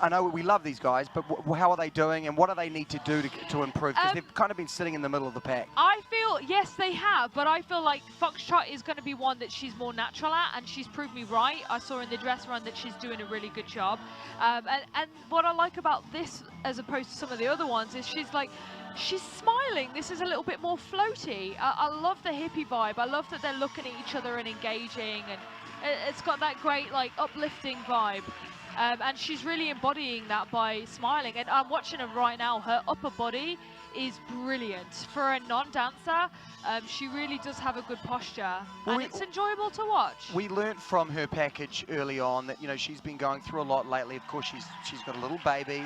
I know we love these guys, but how are they doing, and what do they need to do to improve? Because they've kind of been sitting in the middle of the pack. I feel, yes, they have, but I feel like Foxtrot is going to be one that she's more natural at, and she's proved me right. I saw in the dress run that she's doing a really good job. And what I like about this, as opposed to some of the other ones, is she's smiling. This is a little bit more floaty. I love the hippie vibe. I love that they're looking at each other and engaging, and it's got that great, like, uplifting vibe. And she's really embodying that by smiling. And I'm watching her right now. Her upper body is brilliant. For a non-dancer, she really does have a good posture. Well, and it's enjoyable to watch. We learnt from her package early on that, you know, she's been going through a lot lately. Of course, she's got a little baby.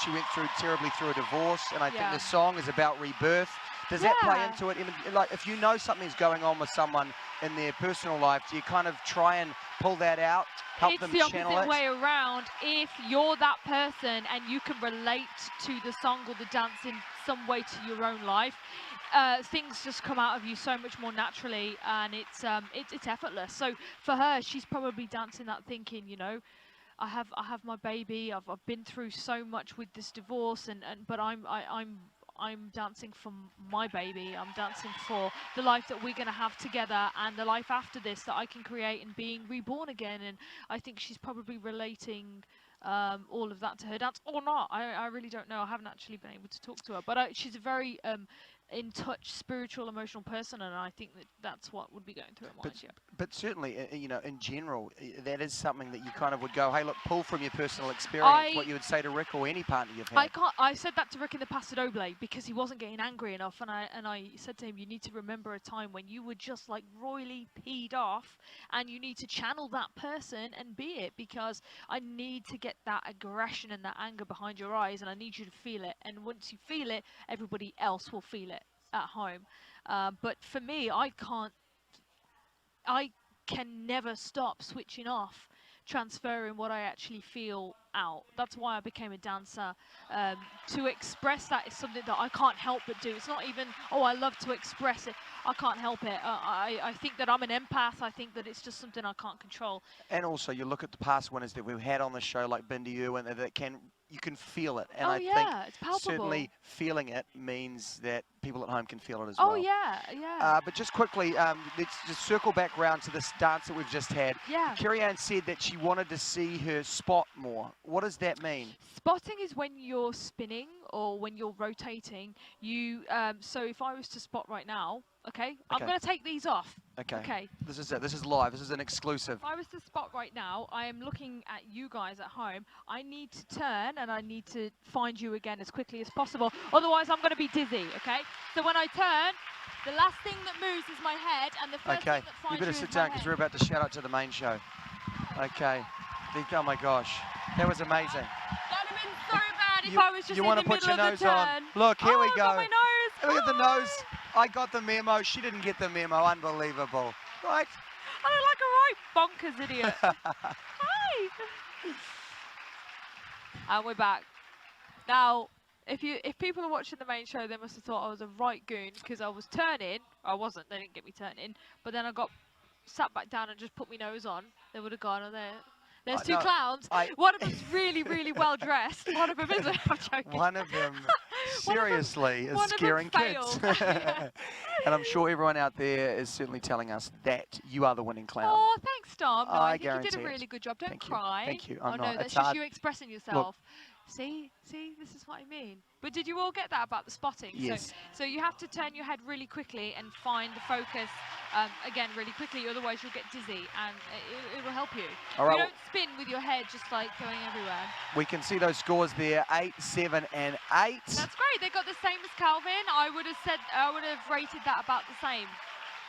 She went terribly through a divorce, and I think the song is about rebirth. Does that play into it? Like, if you know something's going on with someone in their personal life, do you kind of try and pull that out, help them channel it? It's the opposite way around. If you're that person and you can relate to the song or the dance in some way to your own life, things just come out of you so much more naturally, and it's effortless. So for her, she's probably dancing that thinking, you know, I have my baby. I've been through so much with this divorce, but I'm dancing for my baby. I'm dancing for the life that we're going to have together and the life after this that I can create and being reborn again. And I think she's probably relating all of that to her dance, or not. I really don't know. I haven't actually been able to talk to her, but she's a very in touch, spiritual, emotional person, and I think that's what would be going through her mind. But certainly, you know, in general, that is something that you kind of would go, hey, look, pull from your personal experience, what you would say to Rick or any partner you've had. I said that to Rick in the Paso Doble because he wasn't getting angry enough, and I said to him, you need to remember a time when you were just like royally peed off, and you need to channel that person and be it, because I need to get that aggression and that anger behind your eyes, and I need you to feel it, and once you feel it, everybody else will feel it at home. But for me, I can never stop switching off, transferring what I actually feel out. That's why I became a dancer. To express that is something that I can't help but do. It's not even, oh, I love to express it. I can't help it. I think that I'm an empath. I think that it's just something I can't control. And also, you look at the past winners that we've had on the show, like Bindu, and that you can feel it. And I think it's palpable. Certainly feeling it means that people at home can feel it as well. Oh, yeah. But just quickly, let's just circle back around to this dance that we've just had. Yeah. Kerry-Ann said that she wanted to see her spot more. What does that mean? Spotting is when you're spinning or when you're rotating. So if I was to spot right now, okay. I'm going to take these off. Okay. This is it. This is live. This is an exclusive. If I was to spot right now, I am looking at you guys at home. I need to turn and I need to find you again as quickly as possible. Otherwise, I'm going to be dizzy, okay? So when I turn, the last thing that moves is my head, and the first thing that finds you better sit is down my because head. we're about to shout out to the main show. Okay. Oh my gosh. That was amazing. That would have been so bad if I was just you in want the to put middle your of the nose turn. on. Look, here we go. I got my nose. Look at the nose. I got the memo. She didn't get the memo. Unbelievable. Right. I look like a right bonkers idiot. Hi. And we're back. Now, if people are watching the main show, they must have thought I was a right goon because I was turning. I wasn't. They didn't get me turning. But then I got sat back down and just put my nose on. They would have gone, oh, there's two clowns. One of them's really, really well dressed. One of them isn't. I'm joking. One of them, seriously, is scaring kids. And I'm sure everyone out there is certainly telling us that you are the winning clown. Oh, thanks, Dom. No, I think you did a guarantee really good job. Don't Thank you. cry. Thank you. Oh, I'm no, not. that's It's just hard. you expressing yourself. See, this is what I mean. But did you all get that about the spotting? Yes. So you have to turn your head really quickly and find the focus again really quickly. Otherwise, you'll get dizzy, and it will help you. All right. You don't spin with your head just like going everywhere. We can see those scores there, 8, 7, and 8. That's great. They got the same as Calvin. I would have rated that about the same.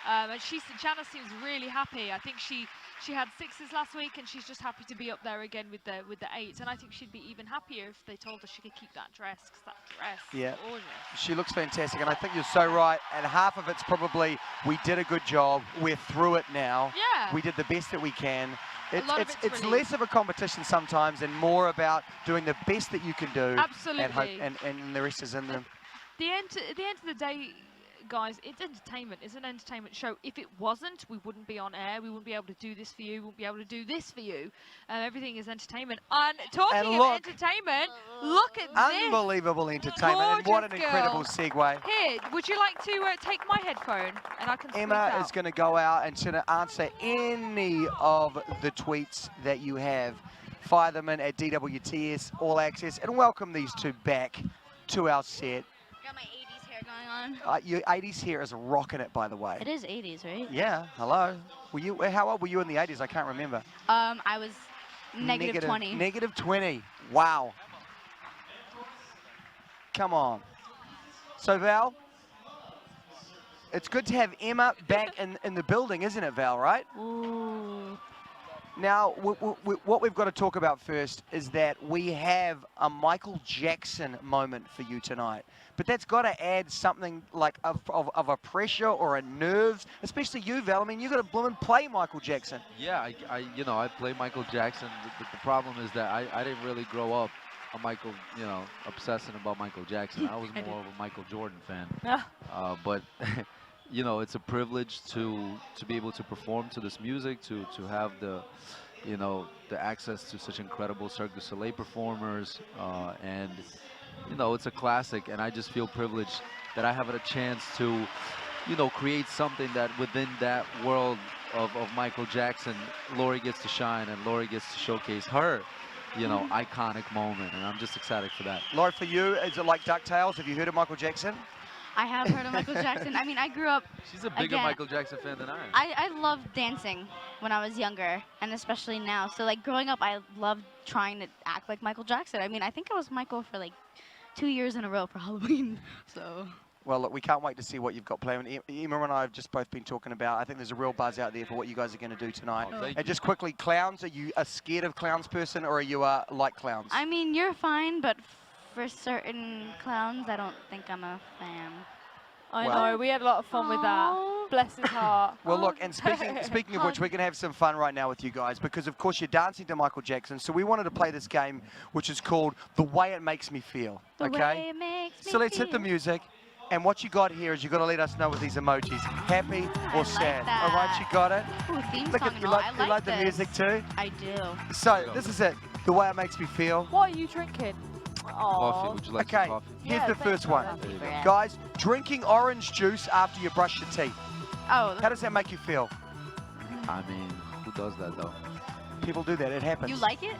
And Jana seems really happy. I think she had 6s last week, and she's just happy to be up there again with the 8s. And I think she'd be even happier if they told her she could keep that dress, because that dress is gorgeous. She looks fantastic, and I think you're so right. And half of it's probably we did a good job. We're through it now. Yeah. We did the best that we can. It's really less of a competition sometimes and more about doing the best that you can do. Absolutely. And the rest is in them. At the end of the day, guys, it's entertainment. It's an entertainment show. If it wasn't, we wouldn't be on air. We wouldn't be able to do this for you. We wouldn't be able to do this for you. Everything is entertainment. And talking of entertainment, look at this. Unbelievable entertainment. And what an incredible segue. Here, would you like to take my headphone and I can Emma out? is going to go out and to answer any of the tweets that you have. Fire them in at DWTS All Access and welcome these two back to our set. Got my 80s hair going on. Your 80s hair is rocking it, by the way. It is 80s, right? Yeah, hello. How old were you in the 80s? I can't remember. I was negative 20. Negative 20. Wow. Come on. So, Val, it's good to have Emma back in the building, isn't it, Val, right? Ooh. Now, what we've got to talk about first is that we have a Michael Jackson moment for you tonight. But that's got to add something like of a pressure or a nerves, especially you, Val. I mean, you got to bloom and play Michael Jackson. Yeah, I play Michael Jackson. The problem is that I didn't really grow up a Michael, obsessing about Michael Jackson. I was more of a Michael Jordan fan. But it's a privilege to be able to perform to this music, to have the access to such incredible Cirque du Soleil performers, and it's a classic, and I just feel privileged that I have a chance to create something that within that world of Michael Jackson, Lori gets to shine and Lori gets to showcase her iconic moment, and I'm just excited for that. Lori, for you, is it like DuckTales? Have you heard of Michael Jackson? I have heard of Michael Jackson. I mean, I grew up. She's a bigger Michael Jackson fan than I am. I loved dancing when I was younger, and especially now. So, like, growing up, I loved trying to act like Michael Jackson. I mean, I think I was Michael for, like, 2 years in a row for Halloween, so. Well, look, we can't wait to see what you've got planned. Emma and I have just both been talking about, I think there's a real buzz out there for what you guys are going to do tonight. And just quickly, clowns, are you a scared of clowns person, or are you like clowns? I mean, you're fine, but for certain clowns, I don't think I'm a fan. I know, we had a lot of fun with that. Bless his heart. Well, look, and speaking of which, we're going to have some fun right now with you guys, because, of course, you're dancing to Michael Jackson. So we wanted to play this game, which is called The Way It Makes Me Feel. The way it makes me So let's hit the music. And what you got here is you got to let us know with these emojis, happy or sad. That. All right, you got it? Ooh, theme Look, song you like the this. music too? I do. So this is it, The Way It Makes Me Feel. What are you drinking? Coffee, would you like some coffee? Here's the first one. Guys, drinking orange juice after you brush your teeth. Oh. How does that make you feel? I mean, who does that though? People do that, it happens. You like it?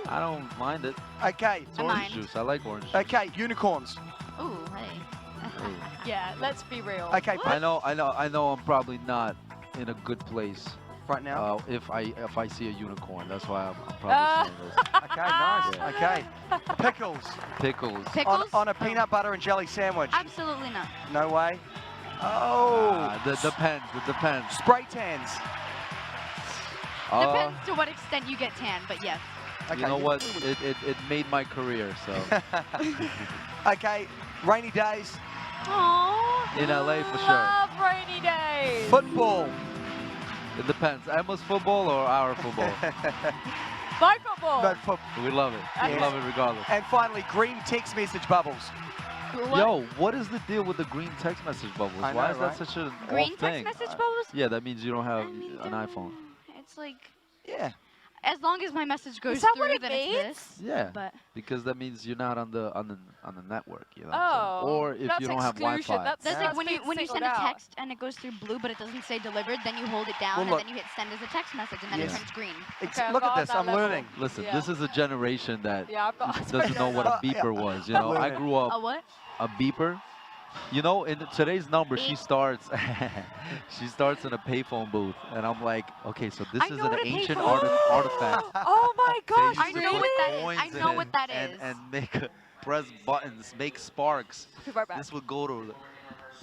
I don't mind it. Okay. It's orange juice, I like orange juice. Okay, unicorns. Ooh, hey. Yeah, let's be real. Okay. I know I'm probably not in a good place right now. If I see a unicorn, that's why I'm probably saying this. Okay, nice. Yeah. Okay. Pickles. Pickles. Pickles? On a peanut butter and jelly sandwich. Absolutely not. No way. Oh. It depends. It depends. Spray tans. Depends to what extent you get tan, but yes. Okay. You know what? It made my career, so. Okay. Rainy days. Aww. In LA for sure. Love rainy days. Football. It depends. Emma's football or our football? My football. No, We love it. We love it regardless. And finally, green text message bubbles. Yo, what is the deal with the green text message bubbles? I Why know, is right? that such an Green off text thing? message bubbles? Yeah, that means you don't have an iPhone. It's like, Yeah. as long as my message goes Is that through, what it then means? it's this. Yeah, But because that means you're not on the network, you know. Oh, or if that's you don't have exclusion. Wi-Fi. that's like when you being send a singled out. text and it goes through blue, but it doesn't say delivered, then you hold it down Well, look. and then you hit send as a text message, and then it turns green. Okay, Look I've at got this. that I'm level. learning. Listen, Yeah. this is a generation that Yeah, I've got. doesn't know what a beeper was. You know, I grew A up what? a beeper. You know, in today's number, she starts in a payphone booth, and I'm like, okay, so this I is know an what a ancient payphone artifact. Oh my gosh, I know what that is. Coins I know in what that and, is. And press buttons, make sparks. Be right back. This would go to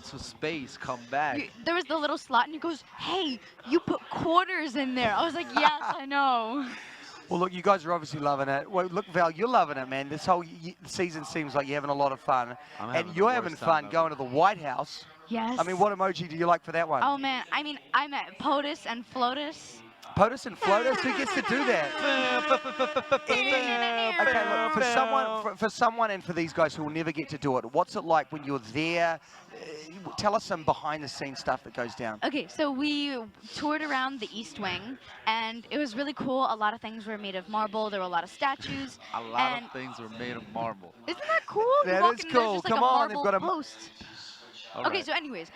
to space, come back. There was the little slot, and he goes, "Hey, you put quarters in there." I was like, "Yes, I know." Well, look, you guys are obviously loving it. Well, look, Val, you're loving it, man. This whole season seems like you're having a lot of fun. And you're having fun going to the White House. Yes. I mean, what emoji do you like for that one? Oh, man. I mean, I met POTUS and FLOTUS. POTUS and FLOTUS? Who gets to do that? Okay, look, for someone and for these guys who will never get to do it, what's it like when you're there? Tell us some behind-the-scenes stuff that goes down. Okay, so we toured around the East Wing, and it was really cool. A lot of things were made of marble. There were a lot of statues. A lot of things were made of marble. Isn't that cool? That is cool. Just like Come on, they've got a post. All Okay, right. so anyways,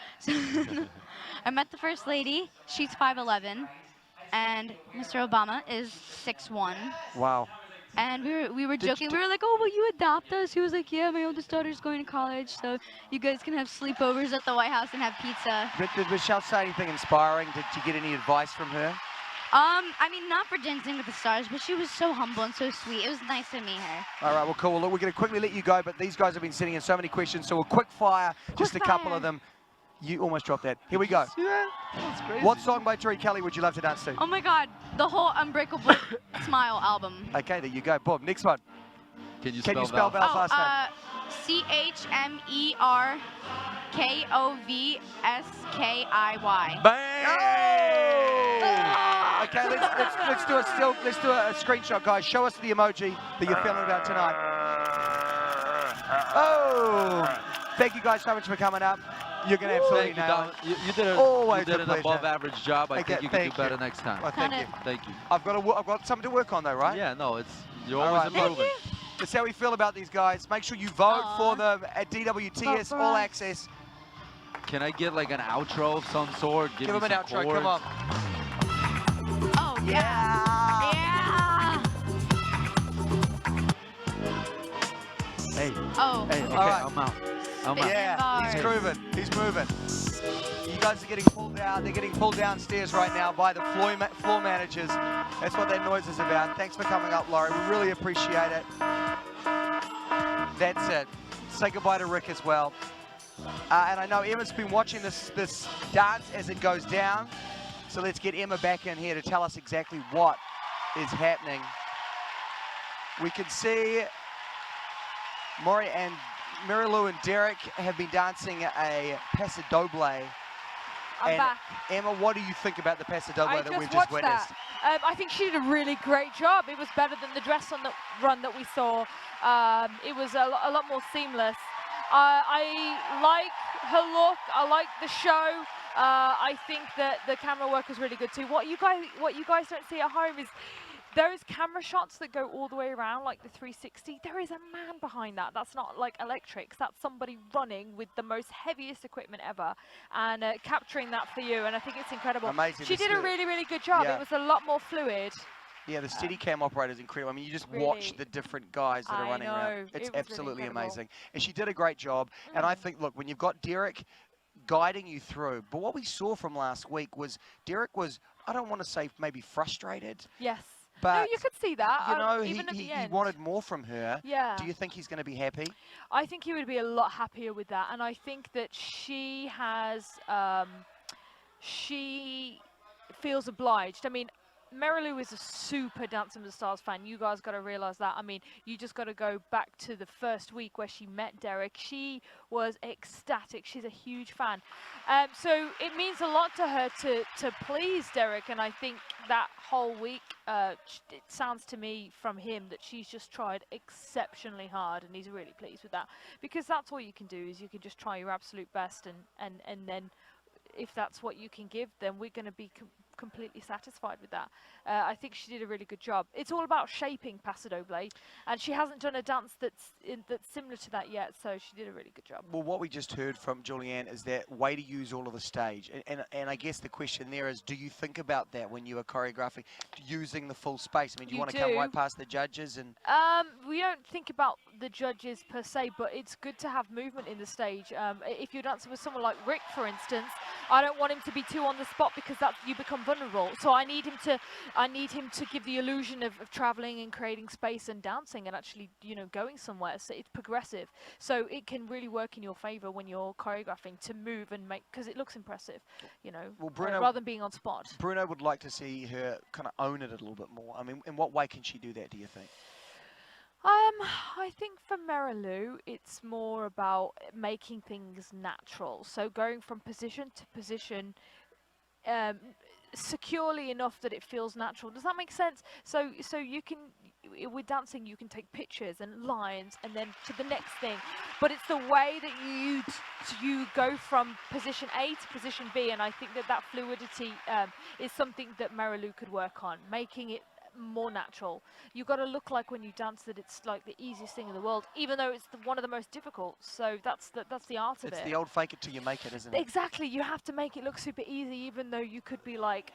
I met the First Lady. She's 5'11", and Mr. Obama is 6'1". Wow. And we were joking. We were like, "Oh, will you adopt us?" He was like, "Yeah, my oldest daughter's going to college, so you guys can have sleepovers at the White House and have pizza." Did Michelle say anything inspiring? Did you get any advice from her? I mean, not for Dancing with the Stars, but she was so humble and so sweet. It was nice to meet her. All right, well, cool. Well, look, we're going to quickly let you go, but these guys have been sending in so many questions, so a quick fire, just a couple of them. You almost dropped that. Here we go. Yeah, that's crazy. What song by Tori Kelly would you love to dance to? Oh my God, the whole Unbreakable Smile album. Okay, there you go. Boom. Next one. Can you spell Val? Val's last name? CHMERKOVSKIY. Bang! Okay, let's do a screenshot, guys. Show us the emoji that you're feeling about tonight. Oh! Thank you guys so much for coming up. You're going to absolutely Thank you, nail Don. it. You did, Always you did a an pleasure. above-average job. I Okay, think you can do thank better you. next time. Well, thank you. Thank you. I've got something to work on, though, right? Yeah, no, you're All always right. improving. That's how we feel about these guys. Make sure you vote for them at DWTS for All us. Access. Can I get like an outro of some sort? Give me them an some outro. chords? Come on. Oh, yeah. Hey. Oh. Hey, okay, All right. I'm out. I'm out. Yeah, bars. he's grooving. He's moving. You guys are getting pulled out. They're getting pulled downstairs right now by the floor managers. That's what that noise is about. Thanks for coming up, Laurie. We really appreciate it. That's it. Say goodbye to Rick as well. And I know Emma's been watching this dance as it goes down. So let's get Emma back in here to tell us exactly what is happening. We can see Maury and Mary Lou and Derek have been dancing a Paso Doble. I'm back. Emma, what do you think about the Paso Doble that we've just watched witnessed? that. I think she did a really great job. It was better than the dress on the run that we saw. It was a lot more seamless. I like her look. I like the show. I think that the camera work was really good too. What you guys don't see at home is those camera shots that go all the way around, like the 360, there is a man behind that. That's not like electrics. That's somebody running with the most heaviest equipment ever and capturing that for you. And I think it's incredible. Amazing. She did a really, really good job. Yeah. It was a lot more fluid. Yeah, the Steadicam operator is incredible. I mean, you just Really, watch the different guys that are I running around. know. It's It was really absolutely incredible. amazing. And she did a great job. And I think, look, when you've got Derek guiding you through, but what we saw from last week was Derek was, I don't want to say maybe frustrated. Yes. But, no, you could see that. you know, even at the he end. wanted more from her. Yeah. Do you think he's going to be happy? I think he would be a lot happier with that, and I think that she has, she feels obliged. I mean, Marilu is a super Dancing with the Stars fan. You guys got to realize that. I mean, you just got to go back to the first week where she met Derek. She was ecstatic. She's a huge fan. So it means a lot to her to please Derek, and I think that whole week, it sounds to me from him that she's just tried exceptionally hard, and he's really pleased with that, because that's all you can do, is you can just try your absolute best, and then if that's what you can give, then we're going to be completely satisfied with that. I think she did a really good job. It's all about shaping Paso Doble, and she hasn't done a dance that's similar to that yet, so she did a really good job. Well, what we just heard from Julianne is that way to use all of the stage. And I guess the question there is, do you think about that when you are choreographing, using the full space? I mean, do you want to come right past the judges? And we don't think about the judges per se, but it's good to have movement in the stage. If you're dancing with someone like Rick, for instance, I don't want him to be too on the spot because you become vulnerable. So I need him to give the illusion of traveling and creating space and dancing and actually, you know, going somewhere. So it's progressive. So it can really work in your favor when you're choreographing to move and make, because it looks impressive, you know, Well, Bruno, rather than being on spot. Bruno would like to see her kind of own it a little bit more. I mean, in what way can she do that, do you think? I think for Marilu, it's more about making things natural. So going from position to position securely enough that it feels natural. Does that make sense? So you can, with dancing, you can take pictures and lines and then to the next thing. But it's the way that you go from position A to position B, and I think that fluidity is something that Marilu could work on, making it more natural. You've got to look like when you dance that it's like the easiest thing in the world, even though it's one of the most difficult. So that's the art of it. It's the old fake it till you make it, isn't it? Exactly. You have to make it look super easy, even though you could be like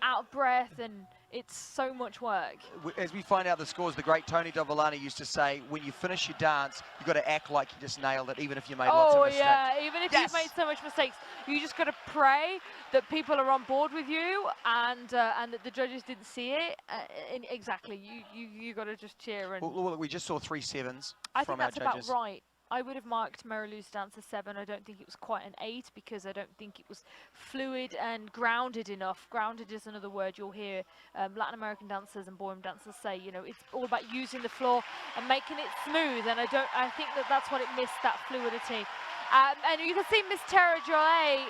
out of breath, and it's so much work. As we find out the scores, the great Tony Dovolani used to say, when you finish your dance, you've got to act like you just nailed it, even if you made lots of mistakes. Oh yeah, even if you've made so much mistakes, you just got to pray that people are on board with you, and that the judges didn't see it. Exactly, you got to just cheer. And Well, we just saw 3 7s I from think our that's judges. about right. I would have marked Marilu's dance a 7. I don't think it was quite an 8 because I don't think it was fluid and grounded enough. Grounded is another word you'll hear Latin American dancers and ballroom dancers say. You know, it's all about using the floor and making it smooth. And I think that's what it missed, that fluidity. And you can see Miss Tara Joy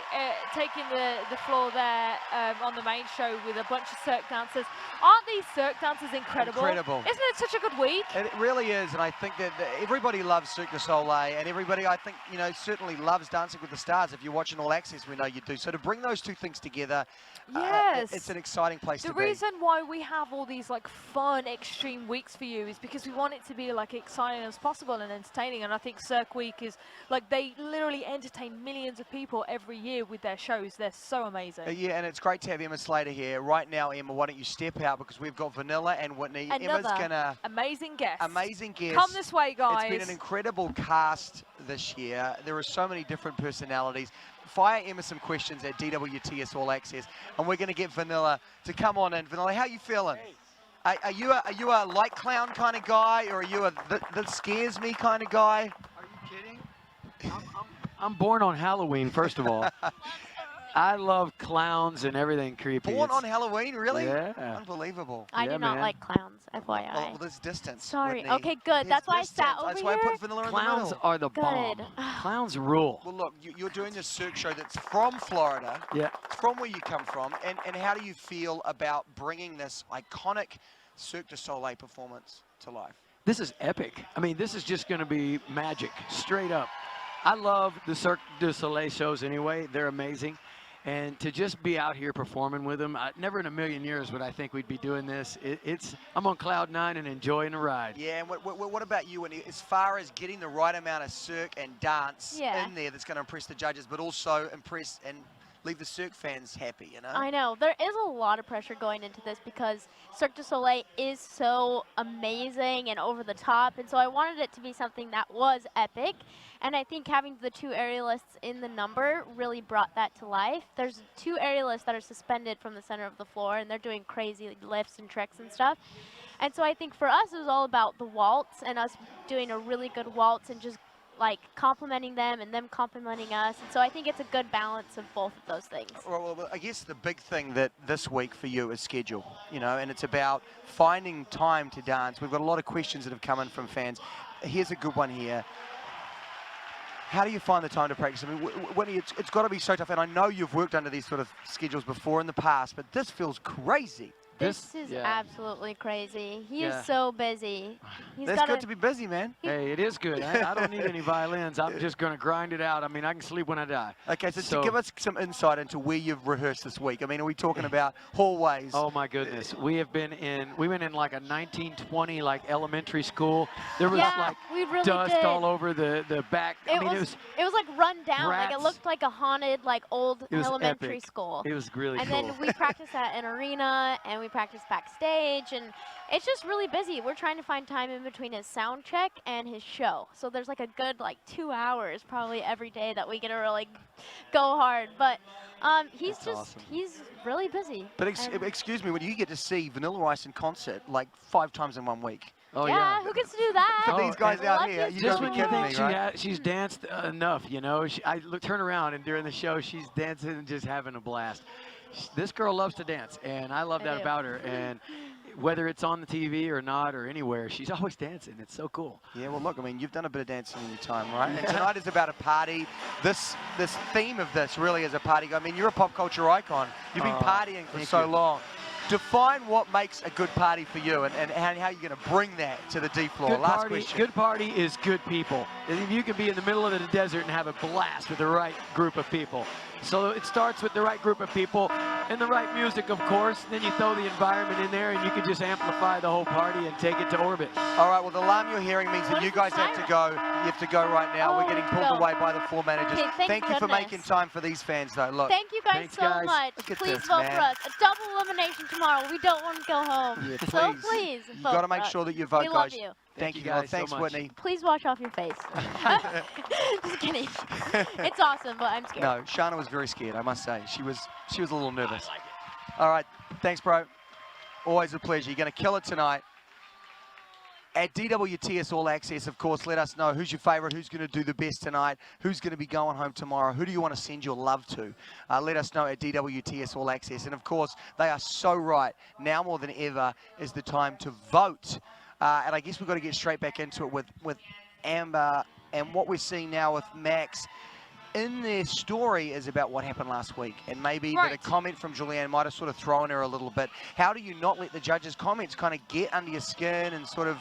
taking the floor there on the main show with a bunch of Cirque dancers. Aren't these Cirque dancers incredible? Incredible. Isn't it such a good week? It really is, and I think that everybody loves Cirque du Soleil, and everybody, I think, you know, certainly loves Dancing with the Stars. If you're watching All Access, we know you do. So to bring those two things together, yes, it's an exciting place to be. The reason why we have all these like fun, extreme weeks for you is because we want it to be like exciting as possible and entertaining. And I think Cirque Week is like, they literally entertain millions of people every year with their shows. They're so amazing. Yeah, and it's great to have Emma Slater here. Right now, Emma, why don't you step out, because we've got Vanilla and Whitney. Another Emma's gonna amazing guest. Amazing guest. Come this way, guys. It's been an incredible cast this year. There are so many different personalities. Fire Emma some questions at DWTS All Access, and we're going to get Vanilla to come on in. Vanilla, how you feeling? Hey. Are you a light clown kind of guy, or are you a that scares me kind of guy? Are you kidding? I'm born on Halloween, first of all. I love clowns and everything creepy. Born on Halloween, really? Yeah. Unbelievable. I do not like clowns, FYI. Well, there's distance. Sorry. Whitney. Okay, good. That's why I sat over That's here. why I put Vanilla in the middle. Clowns are the bomb. Clowns rule. Well, look, you're doing this Cirque show that's from Florida. Yeah. From where you come from, and how do you feel about bringing this iconic Cirque du Soleil performance to life? This is epic. I mean, this is just going to be magic, straight up. I love the Cirque du Soleil shows anyway. They're amazing. And to just be out here performing with them, never in a million years would I think we'd be doing this. I'm on cloud 9 and enjoying the ride. Yeah, and what about you, Whitney? As far as getting the right amount of Cirque and dance in there that's going to impress the judges, but also impress and leave the Cirque fans happy, you know? I know. There is a lot of pressure going into this because Cirque du Soleil is so amazing and over the top, and so I wanted it to be something that was epic, and I think having the 2 aerialists in the number really brought that to life. There's 2 aerialists that are suspended from the center of the floor, and they're doing crazy lifts and tricks and stuff. And so I think for us, it was all about the waltz and us doing a really good waltz and just like complimenting them and them complimenting us. And so I think it's a good balance of both of those things. Well, I guess the big thing that this week for you is schedule, you know, and it's about finding time to dance. We've got a lot of questions that have come in from fans. Here's a good one here. How do you find the time to practice? I mean, Whitney, it's got to be so tough, and I know you've worked under these sort of schedules before in the past, but this feels crazy. This is absolutely crazy. He Yeah. is so busy. It's good to be busy, man. Hey, it is good. I don't need any violins. I'm just going to grind it out. I mean, I can sleep when I die. Okay, so give us some insight into where you've rehearsed this week. I mean, are we talking about hallways? Oh my goodness, we went in like a 1920 like elementary school. There was like we really dust did. all over the back. It was like run down. Like it rats. looked like a haunted like old It was elementary epic. school. It was really and cool. then we practiced at an arena, and we we practice backstage, and it's just really busy. We're trying to find time in between his sound check and his show. So there's like a good 2 hours probably every day that we get to really go hard. But he's he's really busy. But excuse me, when you get to see Vanilla Ice in concert like 5 times in 1 week. Oh yeah, who gets to do that? For these guys out here, you just gotta when be you kidding think me, right? she's danced enough, you know, turn around and during the show she's dancing and just having a blast. This girl loves to dance, and I love that about her. And whether it's on the TV or not or anywhere, she's always dancing. It's so cool. Yeah, well, look, I mean, you've done a bit of dancing in your time, right? And tonight is about a party. This theme of this really is a party. I mean, you're a pop culture icon. You've been partying for so long. Define what makes a good party for you and how you're going to bring that to the D floor. Last question. Good party is good people. You can be in the middle of the desert and have a blast with the right group of people. So it starts with the right group of people and the right music, of course. Then you throw the environment in there, and you can just amplify the whole party and take it to orbit. All right, well, the alarm you're hearing means that you guys have to go. You have to go right now. We're getting pulled away by the floor managers. Okay, thank you for making time for these fans, though. Look. Thank you guys so much. Please vote for us. A double elimination tomorrow. We don't want to go home. Yeah, so please vote. You've got to make sure that you vote, we guys. love you. Thank you, guys. Thanks, so much. Whitney. Please wash off your face. Just kidding. It's awesome, but I'm scared. No, Shana was very scared, I must say. She was a little nervous. All right, thanks, bro. Always a pleasure. You're going to kill it tonight. At DWTS All Access, of course, let us know who's your favorite, who's going to do the best tonight, who's going to be going home tomorrow, who do you want to send your love to? Let us know at DWTS All Access. And, of course, they are so right. Now more than ever is the time to vote. And I guess we've got to get straight back into it with Amber. And what we're seeing now with Max in their story is about what happened last week. And maybe that a comment from Julianne might have sort of thrown her a little bit. How do you not let the judges' comments kind of get under your skin and sort of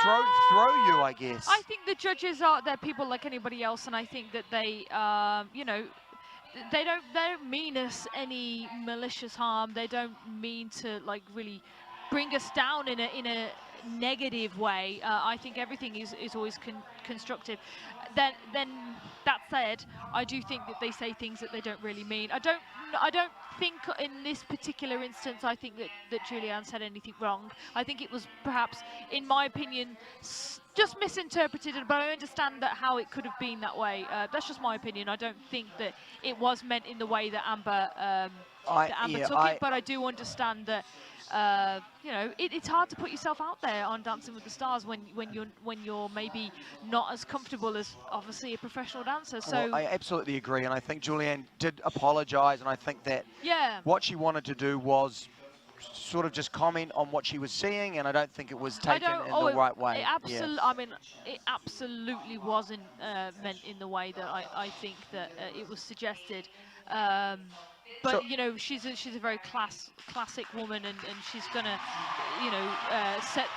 throw you, I guess? I think the judges they're people like anybody else, and I think that they, you know, they don't mean us any malicious harm. They don't mean to really bring us down in a negative way. I think everything is always constructive. Then that said, I do think that they say things that they don't really mean. I don't think in this particular instance, I think that Julianne said anything wrong. I think it was perhaps, in my opinion, just misinterpreted, but I understand that how it could have been that way. That's just my opinion. I don't think that it was meant in the way that Amber took it, but I do understand that you know, it's hard to put yourself out there on Dancing with the Stars when you're maybe not as comfortable as obviously a professional dancer. So well, I absolutely agree, and I think Julianne did apologise, and I think that what she wanted to do was sort of just comment on what she was seeing, and I don't think it was taken in the right way. I mean, it absolutely wasn't meant in the way that I think that it was suggested. But so, you know, she's a very classic woman, and she's gonna, you know, set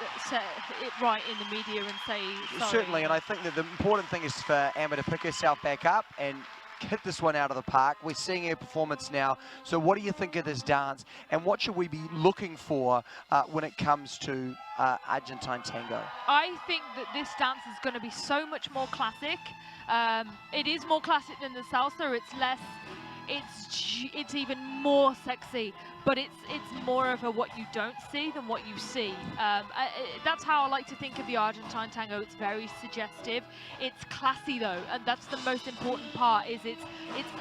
it right in the media and say sorry. Certainly, and I think that the important thing is for Amber to pick herself back up and hit this one out of the park. We're seeing her performance now. So what do you think of this dance, and what should we be looking for when it comes to Argentine tango? I think that this dance is going to be so much more classic. It is more classic than the salsa. It's less. It's even more sexy, but it's more of a what you don't see than what you see. That's how I like to think of the Argentine tango. It's very suggestive. It's classy though, and that's the most important part. Is it's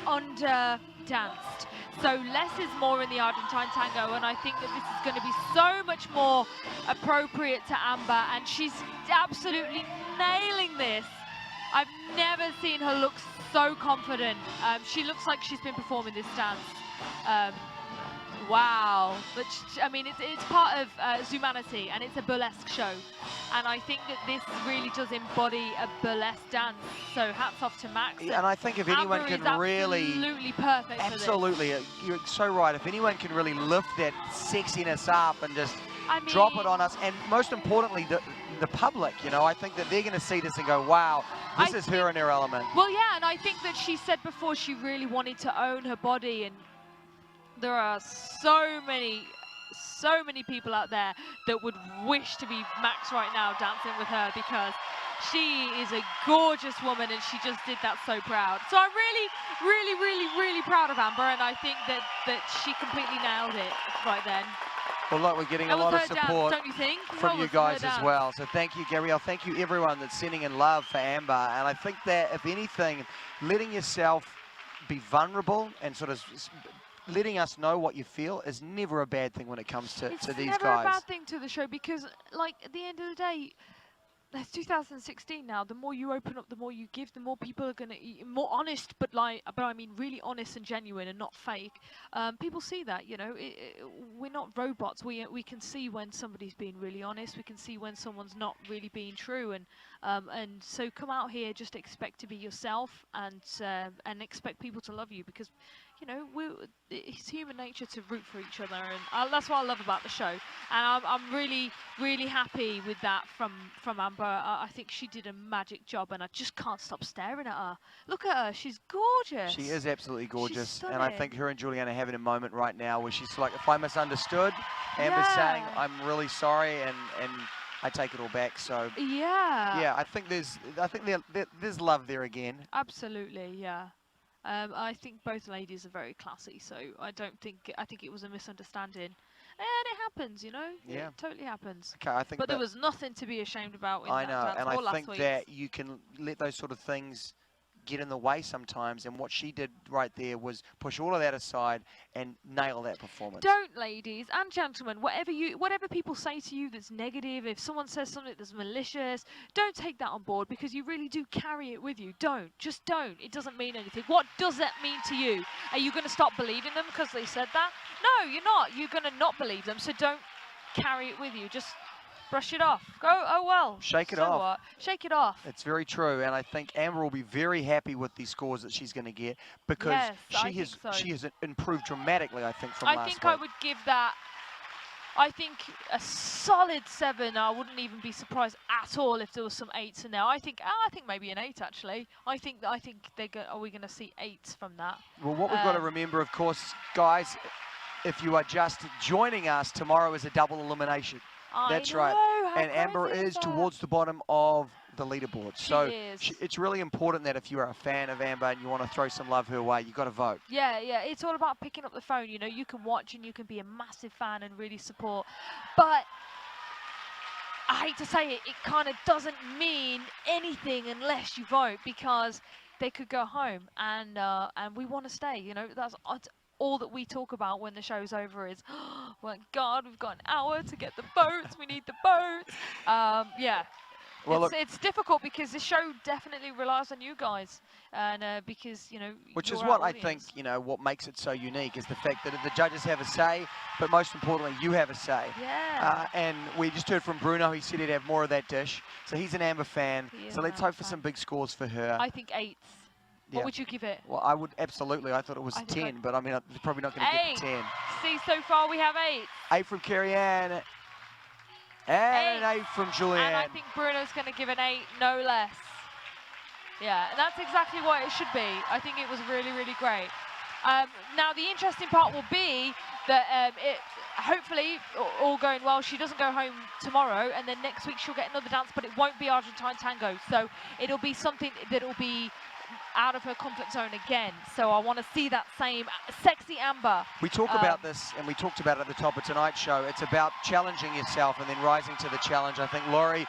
under danced. So less is more in the Argentine tango, and I think that this is going to be so much more appropriate to Amber, and she's absolutely nailing this. I've never seen her look so confident. She looks like she's been performing this dance. Wow. But I mean, it's part of Zumanity, and it's a burlesque show. And I think that this really does embody a burlesque dance. So hats off to Max. And I think if anyone Amber can really... absolutely perfect Absolutely. for this. You're so right. If anyone can really lift that sexiness up and just drop it on us, and most importantly, the public, you know, I think that they're going to see this and go, wow, this is her in her element. Well, yeah, and I think that she said before she really wanted to own her body, and there are so many people out there that would wish to be Max right now dancing with her, because she is a gorgeous woman and she just did that so proud. So I'm really proud of Amber, and I think that she completely nailed it right then. Well, look, we're getting a That was lot of her dance, support don't you think? That from you was her guys as dance. well. So thank you, Gabrielle. Thank you, everyone that's sending in love for Amber. And I think that, if anything, letting yourself be vulnerable and sort of letting us know what you feel is never a bad thing when it comes to these It's never guys. a bad thing to the show because, like, at the end of the day, it's 2016 now. The more you open up, the more you give, the more people are gonna more honest, but I mean really honest and genuine and not fake. People see that, you know. We're not robots. We can see when somebody's being really honest. We can see when someone's not really being true, and so come out here, just expect to be yourself and expect people to love you because, you know, it's human nature to root for each other, and that's what I love about the show. And I'm really, really happy with that from Amber. I think she did a magic job, and I just can't stop staring at her. Look at her, she's gorgeous. She is absolutely gorgeous, She's and I think her and Julianne are having a moment right now where she's like, if I misunderstood, Amber's saying, I'm really sorry, and I take it all back. So yeah, I think there's love there again. Absolutely, yeah. I think both ladies are very classy, so I think it was a misunderstanding. And it happens, you know? Yeah. It totally happens. Okay, I think but there was nothing to be ashamed about in I that know, dance and or I last think week's. that you can let those sort of things get in the way sometimes, and what she did right there was push all of that aside and nail that performance. Don't, ladies and gentlemen, whatever people say to you that's negative, if someone says something that's malicious, don't take that on board because you really do carry it with you. Just don't. It doesn't mean anything. What does that mean to you? Are you going to stop believing them because they said that? No, you're not. You're going to not believe them, so don't carry it with you. Just brush it off. Go, oh well. Shake it so off. What? Shake it off. It's very true, and I think Amber will be very happy with these scores that she's going to get because Yes, I think so. she has improved dramatically, I think, from last week. I think I would give that, I think a solid 7. I wouldn't even be surprised at all if there was some 8s in there. I think maybe an 8 actually. I think are we going to see 8s from that? Well, what we've got to remember, of course, guys, if you are just joining us, tomorrow is a double elimination. That's right. And Amber is towards the bottom of the leaderboard. So it's really important that if you are a fan of Amber and you want to throw some love her way, you've got to vote. Yeah, it's all about picking up the phone. You know, you can watch and you can be a massive fan and really support. But I hate to say it, it kind of doesn't mean anything unless you vote because they could go home and we want to stay. You know, that's all that we talk about when the show's over is, oh my God, we've got an hour to get the votes. We need the votes. Yeah. Well, it's difficult because the show definitely relies on you guys, and because you know. Which is you're what our I think, you know, what makes it so unique is the fact that the judges have a say, but most importantly, you have a say. Yeah. And we just heard from Bruno. He said he'd have more of that dish. So he's an Amber fan. So let's hope for some big scores for her. I think 8s. What would you give it? Well, I would absolutely. I thought it was 10, but I mean, I'm probably not going to get the 10. See, so far we have 8. 8 from Carrie Ann. And an 8 from Julianne. And I think Bruno's going to give an 8, no less. Yeah, and that's exactly what it should be. I think it was really, really great. Now, the interesting part will be that hopefully, all going well, she doesn't go home tomorrow, and then next week she'll get another dance, but it won't be Argentine tango. So it'll be something that will be out of her comfort zone again. So I want to see that same sexy Amber. We talk about this, and we talked about it at the top of tonight's show. It's about challenging yourself and then rising to the challenge. I think Laurie,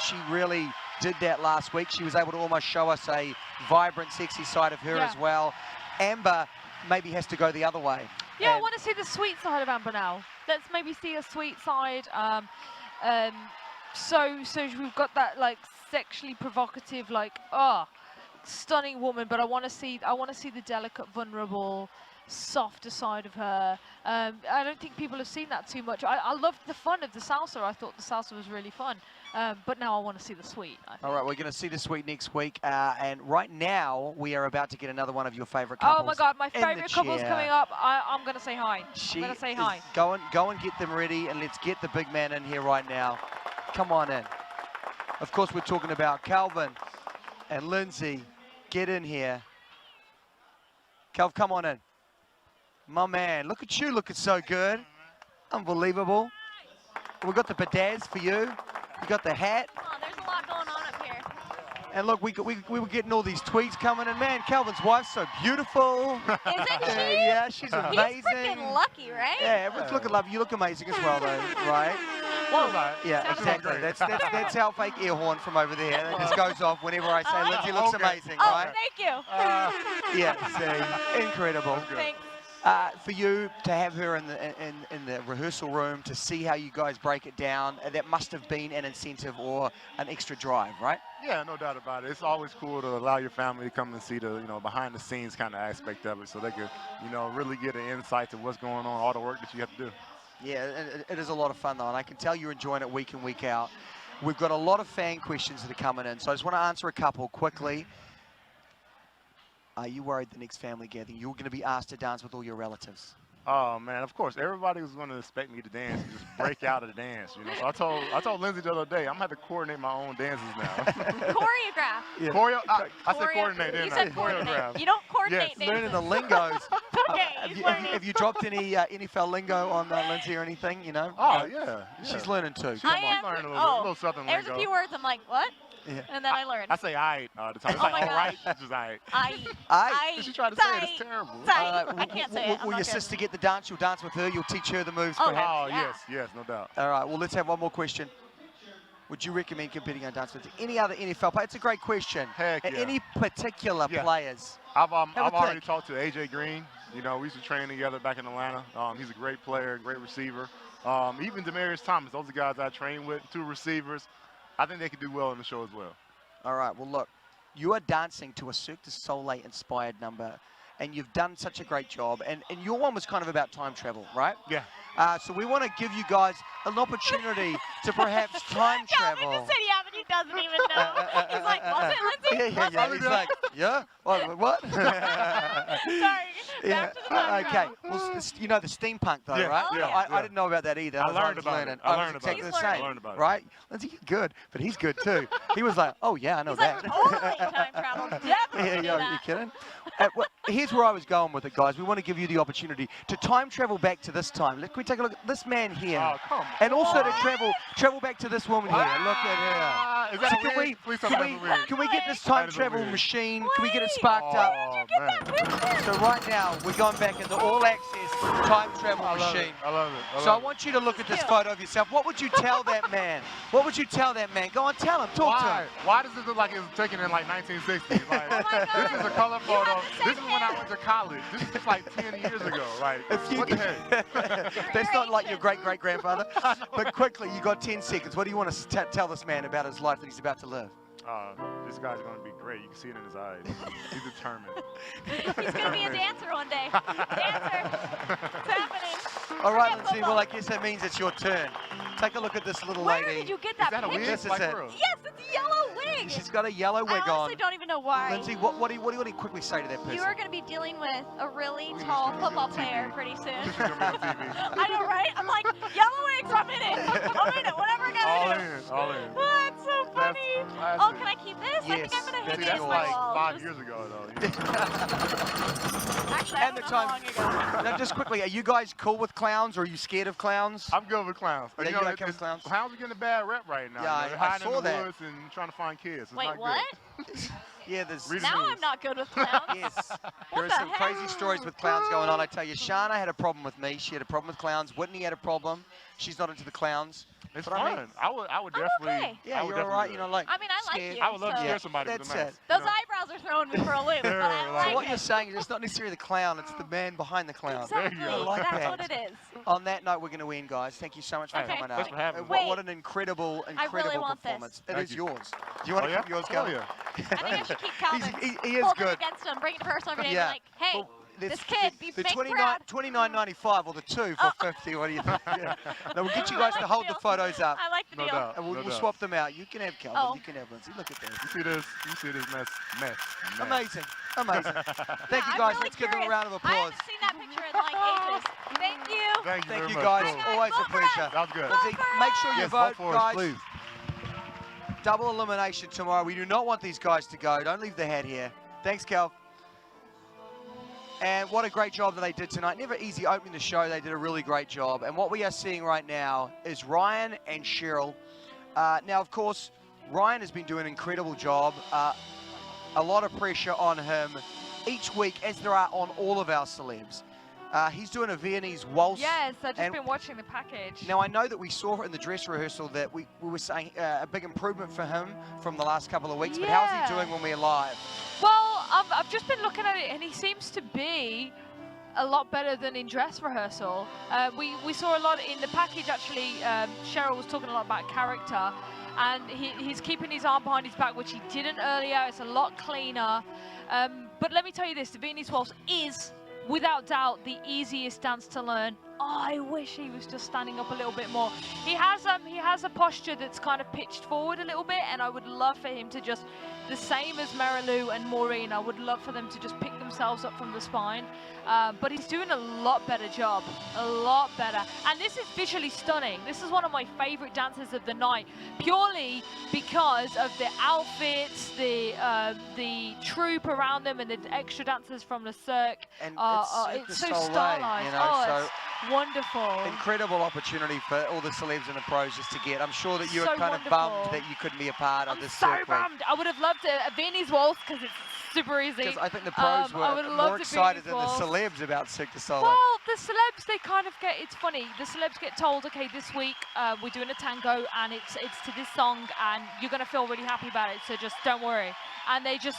she really did that last week. She was able to almost show us a vibrant, sexy side of her as well. Amber maybe has to go the other way. Yeah, I want to see the sweet side of Amber now. Let's maybe see a sweet side. So we've got that like sexually provocative, like stunning woman, but I want to see the delicate, vulnerable, softer side of her. I don't think people have seen that too much. I loved the fun of the salsa. I thought the salsa was really fun, but now I want to see the sweet. All right, we're going to see the sweet next week, and right now we are about to get another one of your favorite couples. Oh my God, my favorite couple's coming up. I'm going to say hi. I'm going to say hi. Go and get them ready, and let's get the big man in here right now. Come on in. Of course, we're talking about Calvin and Lindsay. Get in here. Calv, come on in. My man, look at you looking so good. Unbelievable. We've got the bedazzle for you. You got the hat. Oh, there's a lot going on up here. And look, we were getting all these tweets coming in. Man, Calvin's wife's so beautiful. Isn't she? Yeah, she's amazing. He's freaking lucky, right? Yeah, everyone's looking lovely. You look amazing as well, though, right? Whoa. Yeah, exactly. That's our fake ear horn from over there. That just goes off whenever I say Lindsay looks amazing, Oh, right? thank you. Yeah, see, incredible. Thanks. For you to have her in the rehearsal room to see how you guys break it down, that must have been an incentive or an extra drive, right? Yeah, no doubt about it. It's always cool to allow your family to come and see the behind the scenes kind of aspect of it, so they could really get an insight to what's going on, all the work that you have to do. Yeah, it is a lot of fun though, and I can tell you're enjoying it week in, week out. We've got a lot of fan questions that are coming in, so I just want to answer a couple quickly. Are you worried the next family gathering you're going to be asked to dance with all your relatives? Oh man, of course, everybody was going to expect me to dance and just break out of the dance. So I told Lindsay the other day, I'm gonna have to coordinate my own dances now. Choreograph. Yeah. I said coordinate, didn't You I? said coordinate. You don't coordinate dances. Learning the lingos. Okay, Have you dropped any NFL lingo on Lindsay or anything? Oh yeah. She's learning too. I Come on. am. Learning a little Southern There's lingo. a few words I'm like, what? Yeah. And then I learned. I say "aight" all the time. It's Oh like my all God. right, it's just "aight." I She tried to say it. It's terrible. I can't say it. I'm Will not your good. sister get the dance? You'll dance with her. You'll teach her the moves. Oh, perhaps? Oh yeah. yes, no doubt. All right. Well, let's have one more question. Would you recommend competing on dance with any other NFL player? It's a great question. Heck yeah. Any particular players? I've Have a already think. talked to AJ Green. We used to train together back in Atlanta. He's a great player, great receiver. Even Demaryius Thomas, those are guys I train with, 2 receivers. I think they could do well in the show as well. All right. Well, look, you are dancing to a Cirque du Soleil inspired number, and you've done such a great job. And your one was kind of about time travel, right? Yeah. So we want to give you guys an opportunity to perhaps time travel. Calvin just said yeah, but he doesn't even know. He's like, was it Lindsay? Yeah. He's like, yeah? What? Sorry. Back to the time Okay. travel. Well, you know the steampunk though, Yeah, right? yeah, I didn't know about that either. I was learned about learning. it. I was learned about exactly it. the I same, learned about it. right? Lindsay, you're good, but he's good too. He was like, oh yeah, I know He's that. like, totally time travel. Definitely do You're that. kidding? Here's where I was going with it, guys. We want to give you the opportunity to time travel back to this time. Can we take a look at this man here? Oh, come on. And also to travel back to this woman here. Look at her. Is that So a wig? Please tell me that's a wig. can we get this time That is a travel wig. machine? Can we get it sparked up? Man. So right now, we're going back in the all-access time travel I love machine. it. I love it. So I want you to look at this photo of yourself. What would you tell that man? What would you tell that man? Go on, tell him. Talk to him. Why does this look like it was taken in like 1960s? Like, this is a color photo. This is when I went to college. This is like 10 years ago. Like, what the heck? That's not like your great-great-grandfather. But quickly, you got 10 seconds. What do you want to tell this man about his life that he's about to live? This guy's going to be great. You can see it in his eyes. He's determined. He's going to be a dancer one day. Dancer. It's happening. All right, Lindsay. Well, I guess that means it's your turn. Take a look at this little Where lady. did you get that that a wig? picture? This is Like it. for real? Yes, it's a yellow wig. She's got a yellow wig I honestly on. don't even know why. Lindsay, what do you want to quickly say to that person? You are going to be dealing with a really tall football player pretty soon. This is going to be on TV. I know, right? I'm like, yellow wigs, I'm in it. I'm in it. Whatever I All got to do. in. All in. Oh, that's so funny. That's Oh, classic. can I keep this? I Yes, think I'm going to hang that's it That's on yours. my like wall. 5 years ago, though. Actually, I And don't the know how time. long ago. Now, just quickly, are you guys cool with clowns, or are you scared of clowns? I'm good with clowns. Yeah, you okay with clowns? Clowns are getting a bad rep right now. Yeah, They're I hiding saw in the that. woods and trying to find kids. It's Wait, not what? good. Yeah, there's Read Now news. I'm not good with clowns. yes. What There are the some heck? crazy stories with clowns going on. I tell you, Shana had a problem with me. She had a problem with clowns. Whitney had a problem. She's not into the clowns. It's But fun. I mean- I would I'm definitely. okay. Yeah, I would you're all definitely right. do You it. know, like I mean, I like scared. you. I would love to so- scare somebody That's with a it. mask. Those you know? eyebrows are throwing me for a loop, but I So like what it. you're saying is it's not necessarily the clown, it's the man behind the clown. Exactly. There you go. I like That's that. what it is. On that note, we're going to end, guys. Thank you so much for Okay. coming Thanks out. for having me. What Wait. an incredible, I really incredible want this. performance. It Thank is you. yours. Do you want Oh, to yeah? keep yours, Oh, Calvin? yeah. I think I should keep Calvin. He is Hold good. it against him, bring it to rehearsal every day, Yeah. and be like, hey, Well, this kid, be the fake 29 proud. $29.95 or the 2 for 50. What do you think? Yeah. No, we'll get you guys I like to hold the the deal. photos up. I like the No deal. doubt. And No we'll doubt. swap them out. You can have Calvin. Oh. You can have Lindsay. Look at that. You see this? You see this mess? Amazing. Amazing. Thank you, I'm guys. really Let's give them a curious. round of I applause. haven't seen that picture in like ages. Thank you. Thank you Thank very you, much. guys. Cool. Bye, Always a Vote for us. pleasure. That was good. Lindsay, make sure you Yes, vote, for us, guys. please. Double elimination tomorrow. We do not want these guys to go. Don't leave the hat here. Thanks, Cal. And what a great job that they did tonight. Never easy opening the show. They did a really great job. And what we are seeing right now is Ryan and Cheryl. Now, of course, Ryan has been doing an incredible job. A lot of pressure on him each week, as there are on all of our celebs. He's doing a Viennese waltz. Yes, I've just been watching the package. Now, I know that we saw in the dress rehearsal that we were saying a big improvement for him from the last couple of weeks, but how's he doing when we're live? Well, I've just been looking at it, and he seems to be a lot better than in dress rehearsal. We saw a lot in the package, actually. Cheryl was talking a lot about character, and he's keeping his arm behind his back, which he didn't earlier. It's a lot cleaner. But let me tell you this, the Viennese waltz is, without doubt, the easiest dance to learn. I wish he was just standing up a little bit more. He has a posture that's kind of pitched forward a little bit, and I would love for him to just, the same as Marilu and Maureen, I would love for them to just pick themselves up from the spine. But he's doing a lot better job, a lot better. And this is visually stunning. This is one of my favorite dances of the night, purely because of the outfits, the troupe around them, and the extra dancers from the Cirque. And it's so stylized. You know, so it's wonderful. Incredible opportunity for all the celebs and the pros just to get. I'm sure that you were So kind wonderful. of bummed that you couldn't be a part of this So Cirque week. bummed. I would have loved a Viennese waltz because it's super easy. Because I think the pros were more excited than the celebs about Cirque du Soleil. Well, the celebs, they kind of get, it's funny, the celebs get told, okay, this week we're doing a tango and it's to this song and you're going to feel really happy about it, so just don't worry. And they just,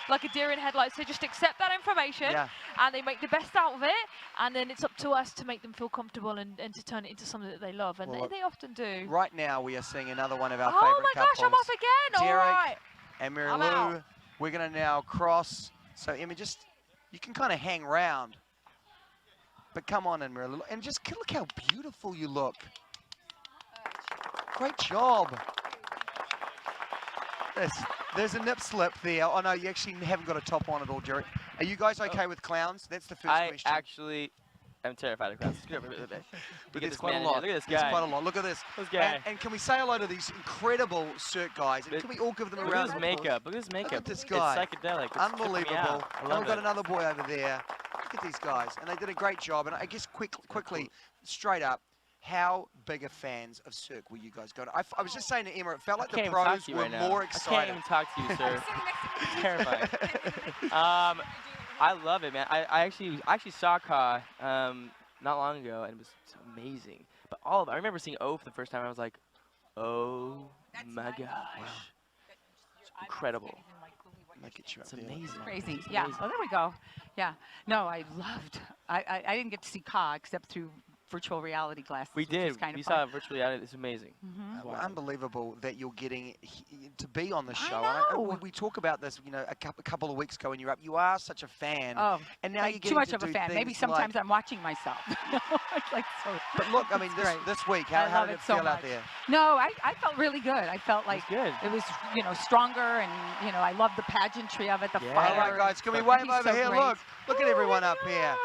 like a deer in headlights, they just accept that information and they make the best out of it, and then it's up to us to make them feel comfortable and to turn it into something that they love, and they often do. Right now we are seeing another one of our Oh favorite my couples. gosh, I'm off again, Derek all right. and I'm Marilu. out. We're going to now cross. So, Emma, just, you can kind of hang round. But come on in, Marilu. And just look how beautiful you look. Great job. There's a nip slip there. Oh, no, you actually haven't got a top on at all, Derek. Are you guys okay with clowns? That's the first question. I actually am terrified of clowns. But there's quite a lot. Look at this guy. There's quite a lot. Look at this. This guy. And can we say hello to these incredible Cirque guys? And can we all give them a Look round at of his applause? makeup. Look at his makeup. Look at this guy. It's psychedelic. It's Unbelievable. tripping me out. I And love we've got it. another boy over there. Look at these guys. And they did a great job. And I guess quickly, straight up, how big a fans of Cirque were you guys going? I was just saying to Emma, it felt like the pros were more excited. I can't even talk to you, sir. It's terrifying. I love it, man. I actually saw Ka not long ago, and it was amazing. But all of it, I remember seeing O for the first time. I was like, oh my gosh, it's incredible. It's amazing. Crazy. It's Yeah. amazing. Oh, there we go. Yeah. No, I loved. I didn't get to see Ka except through virtual reality glasses. We which did. was kind We of saw fun. virtual reality. It's amazing. Well, unbelievable that you're getting to be on the show. know. We talk about this, you know, a couple of weeks ago when you're up. You are such a fan. Oh, and now like you're too getting much to of a do fan. Maybe things sometimes like, I'm watching myself. Like, so, But look, I mean, it's great. this week, I how love did it so feel out much. there? No, I felt really good. I felt like it was, you know, stronger, and you know, I love the pageantry of it, the fire. All right, guys, can we and wave he's over so here? great. Look at everyone up here.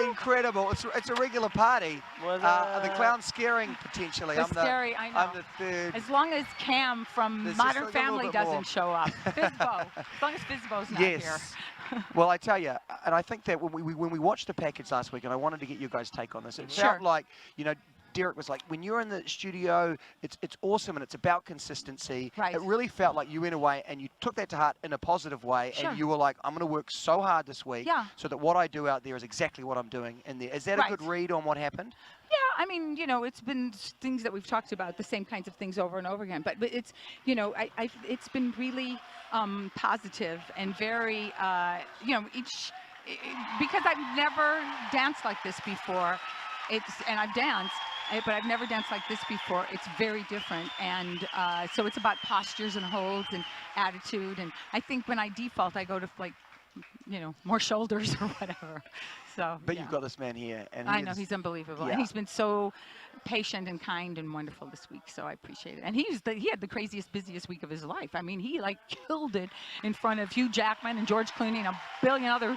Incredible. It's a regular party. The clown's scaring potentially. It's scary, I know. I'm the third. As long as Cam from There's just Modern like a little Family bit more. doesn't show up. Fizbo. As long as Fizbo's not Yes. here. Well, I tell you, and I think that when we watched the package last week, and I wanted to get you guys' take on this, it Sure. felt like, you know, Derek was like, when you're in the studio, it's awesome and it's about consistency. Right. It really felt like you went away and you took that to heart in a positive way, Sure. and you were like, I'm going to work so hard this week Yeah. so that what I do out there is exactly what I'm doing in there. Is that a good read on what happened? Yeah, I mean, you know, it's been things that we've talked about, the same kinds of things over and over again. But it's, you know, it's been really positive and very, you know, because I've never danced like this before. And I've danced, but I've never danced like this before. It's very different, and so it's about postures and holds and attitude. And I think when I default, I go to like, you know, more shoulders or whatever. So. But yeah. you've got this man here, and I know he's unbelievable, yeah. and he's been so patient and kind and wonderful this week. So I appreciate it. And he had the craziest, busiest week of his life. I mean, he like killed it in front of Hugh Jackman and George Clooney and a billion other,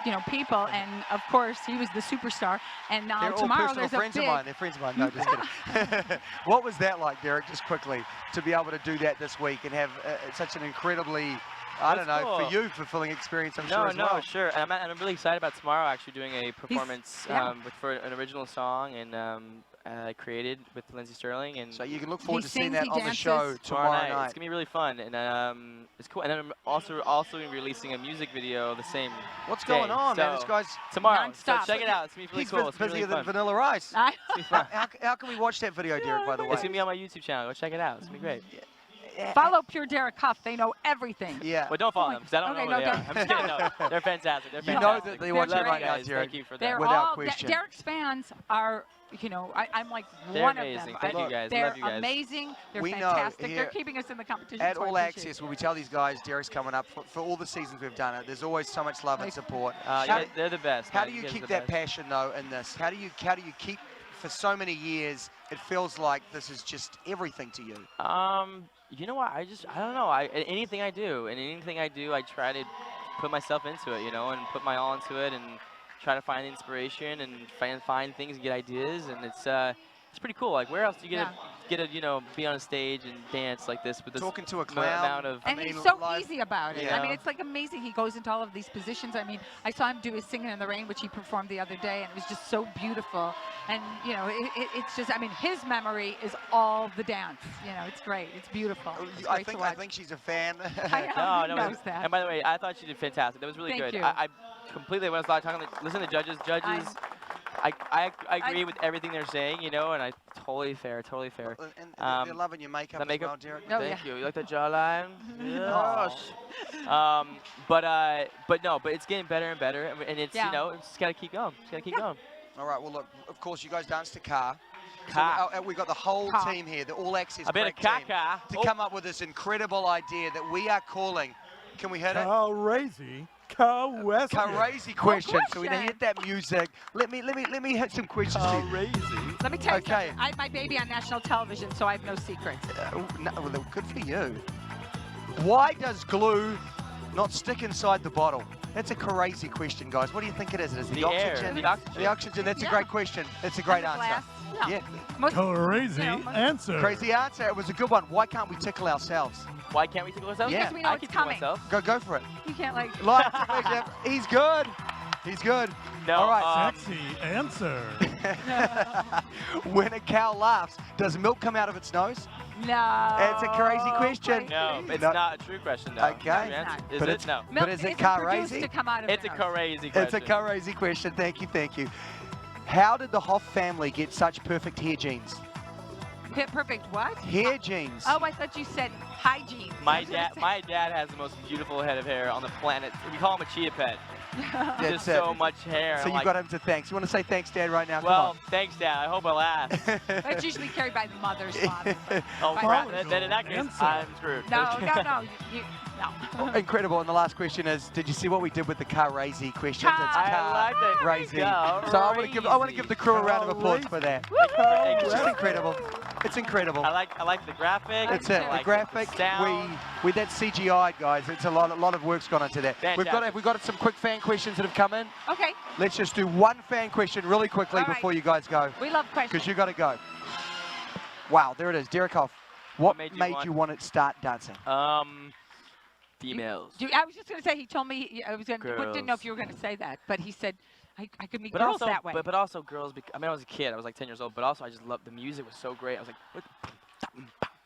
you know, people. And of course, he was the superstar. And now They're tomorrow all personal there's friends a big. of mine. They're friends of mine. No, just kidding. What was that like, Derek? Just quickly, to be able to do that this week and have such an incredibly I That's don't know, cool. for you, fulfilling experience, I'm No, sure as well. no, sure. And I'm really excited about tomorrow actually doing a performance for an original song and I created with Lindsey Sterling. And so you can look forward to seeing that on the show tomorrow night. It's gonna be really fun, and it's cool. And then I'm also releasing a music video the same. What's day. going on, man? This So guy's tomorrow. So non-stop. check it out. It's gonna be really He's cool. It's gonna be busier really than fun. Vanilla Ice. It's gonna be fun. How can we watch that video, Derek, by the way? It's gonna be on my YouTube channel. Go check it out. It's gonna be great. Follow Pure Derek Huff. They know everything. Yeah. Well, don't follow them because I don't Okay, know who no, they are. don't. I'm just kidding. No, they're fantastic. They're You know fantastic. that they watch Love it right you now, guys. Derek. Thank you for They're that. Without all, question. Derek's fans are, you know, I'm like They're one amazing. of them. Thank you guys. They're Love you guys. amazing. They're We know fantastic. here They're keeping us in the competition. At so I All appreciate Access, it. when we tell these guys Derek's coming up, for all the seasons we've done it, there's always so much love and support. They're the best. How man. do you guys are keep the that best. passion, though, in this? How do you keep, for so many years, it feels like this is just everything to you? You know what? I don't know. Anything I do, I try to put myself into it, you know, and put my all into it, and try to find inspiration and find things, and get ideas, and it's pretty cool. Like, where else do you get to you know, be on a stage and dance like this with this Talking to a clown. amount of And he's so easy about it. Yeah. I mean, it's like amazing. He goes into all of these positions. I mean, I saw him do his Singing in the Rain, which he performed the other day, and it was just so beautiful. And, you know, it's just, I mean, his memory is all the dance. You know, it's great. It's beautiful. It's great to I watch. think she's a fan. He knows that. And by the way, I thought she did fantastic. That was really Thank good. you. I completely, when I was talking, listen to judges. I agree with everything they're saying, you know, and totally fair. And they're loving your makeup the makeup, as well, Derek. Thank you. You like the jawline? Yes. But it's getting better and better, and it's you know, it's just gotta keep going. All right, well, look, of course, you guys danced to Car. Car. So we got the whole team here, the All Access A bit of crack team, caca. to come up with this incredible idea that we are calling, can we hit it? Crazy question. So we hit that music. Let me hit some questions. Let me tell you something. I had my baby on national television, so I have no secrets. Well, good for you. Why does glue not stick inside the bottle? That's a crazy question, guys. What do you think it is? Is it The air, oxygen? the oxygen. The oxygen. That's a great question. It's a great And the answer. glass. Yeah. Crazy answer. Crazy answer. It was a good one. Why can't we tickle ourselves? Why can't we tickle ourselves? Yeah. Because we know I it's can tickle coming. myself. Go for it. You can't like. Live tickle yourself. He's good. He's good. No, All right. Sexy answer. When a cow laughs, does milk come out of its nose? No. It's a crazy question. No, it's No. not a true question. No. Okay. True answer. Is But it? it's- No. But is it crazy? To come out of It's a the nose. crazy question. It's a crazy question. Thank you. How did the Hoff family get such perfect hair genes? Perfect what? Hair genes. Oh, I thought you said hygiene. My dad has the most beautiful head of hair on the planet. We call him a chia pet. Just so much hair. So I'm you like, got him to thanks. You want to say thanks, Dad, right now? well, thanks, Dad. I hope I last. That's usually carried by the mother's father. Oh, By crap. mother. Then in that case, Answer. I'm screwed. No. Come on. Incredible. And the last question is, did you see what we did with the crazy questions? It's I like that. crazy. Car So I want to give the crew a round of applause for that. It's just incredible. It's incredible. I like the graphic. That's it. I like The graphic. The sound. We that CGI, guys. It's a lot of work's gone into that. Fantastic. We've got some quick fan questions that have come in. Okay. Let's just do one fan question really quickly All right. before you guys go. We love questions. Because you got to go. Wow, there it is. Derek Hoff. What made made you you want to start dancing? Females. I was just going to say, he told me, I was gonna, didn't know if Girls. you were going to say that, but he said, I could meet But girls also, that way. but also girls. I mean, I was a kid. I was like 10 years old. But also, I just loved the music. Was so great. I was like, what?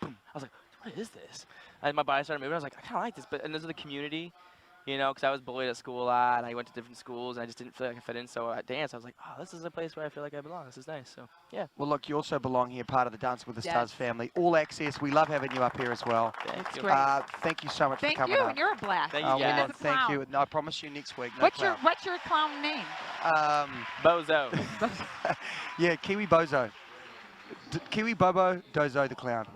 I was like, what is this? And my body started moving. I was like, I kind of like this. But and this is the community, you know, because I was bullied at school a lot. And I went to different schools, and I just didn't feel like I fit in. So at dance, I was like, oh, this is a place where I feel like I belong. This is nice. So yeah. Well, look, you also belong here, part of the Dancing with the Yes. Stars family. All Access. We love having you up here as well. Thank you. great. Thank you so much Thank for coming you, up. and you're a blast. Thank you, well, guys. look, thank you. No, I promise you next week. No What's clown. your clown name? Bozo. Yeah, Kiwi Bozo. Kiwi Bobo Dozo the Clown.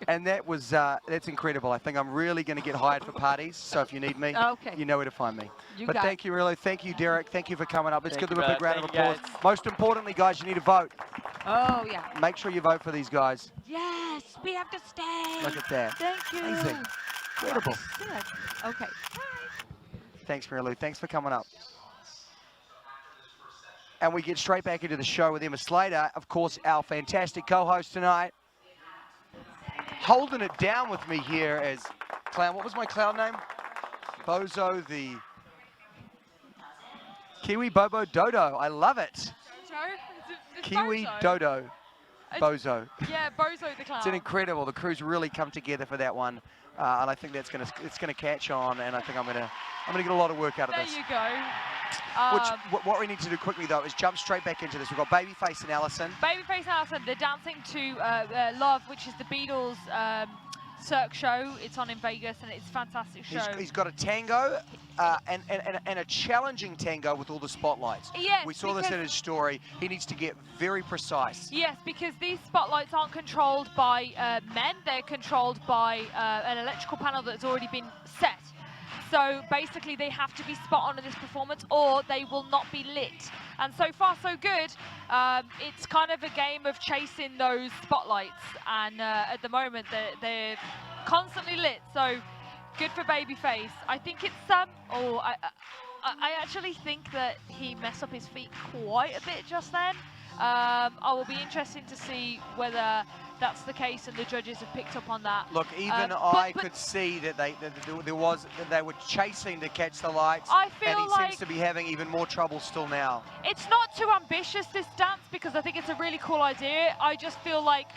And that was, that's incredible. I think I'm really going to get hired for parties. So if you need me, Okay. you know where to find me. You But got thank you, really. Thank you, Derek. Thank you for coming up. Let's Thank give you, them a big brother. round of Thank you, applause. Most importantly, guys, you need to vote. Oh, yeah. Make sure you vote for these guys. Yes, we have to stay. Look at that. Thank you. Amazing. Incredible. Good. Okay. Thanks, Mary Lou. Thanks for coming up. And we get straight back into the show with Emma Slater, of course, our fantastic co-host tonight. Holding it down with me here as clown. What was my clown name? Bozo the Kiwi Bobo Dodo. I love it. Kiwi Bozo? Dodo. Bozo. Yeah, Bozo the clown. It's an incredible. The crew's really come together for that one, and I think it's gonna catch on. And I think I'm gonna get a lot of work out of this. There you go. What we need to do quickly though is jump straight back into this. We've got Babyface and Allison. Babyface and Allison, they're dancing to Love, which is the Beatles Cirque show. It's on in Vegas, and it's a fantastic show. He's got a tango and a challenging tango with all the spotlights. Yes, we saw this in his story. He needs to get very precise. Yes, because these spotlights aren't controlled by men. They're controlled by an electrical panel that's already been set. So basically, they have to be spot on in this performance, or they will not be lit. And so far, so good. It's kind of a game of chasing those spotlights, and at the moment, they're constantly lit. So good for Babyface. I think it's I actually think that he messed up his feet quite a bit just then. I will be interested to see whether that's the case and the judges have picked up on that. Look, even I could see that they were chasing to catch the lights. I feel and he like seems to be having even more trouble still now. It's not too ambitious, this dance, because I think it's a really cool idea. I just feel like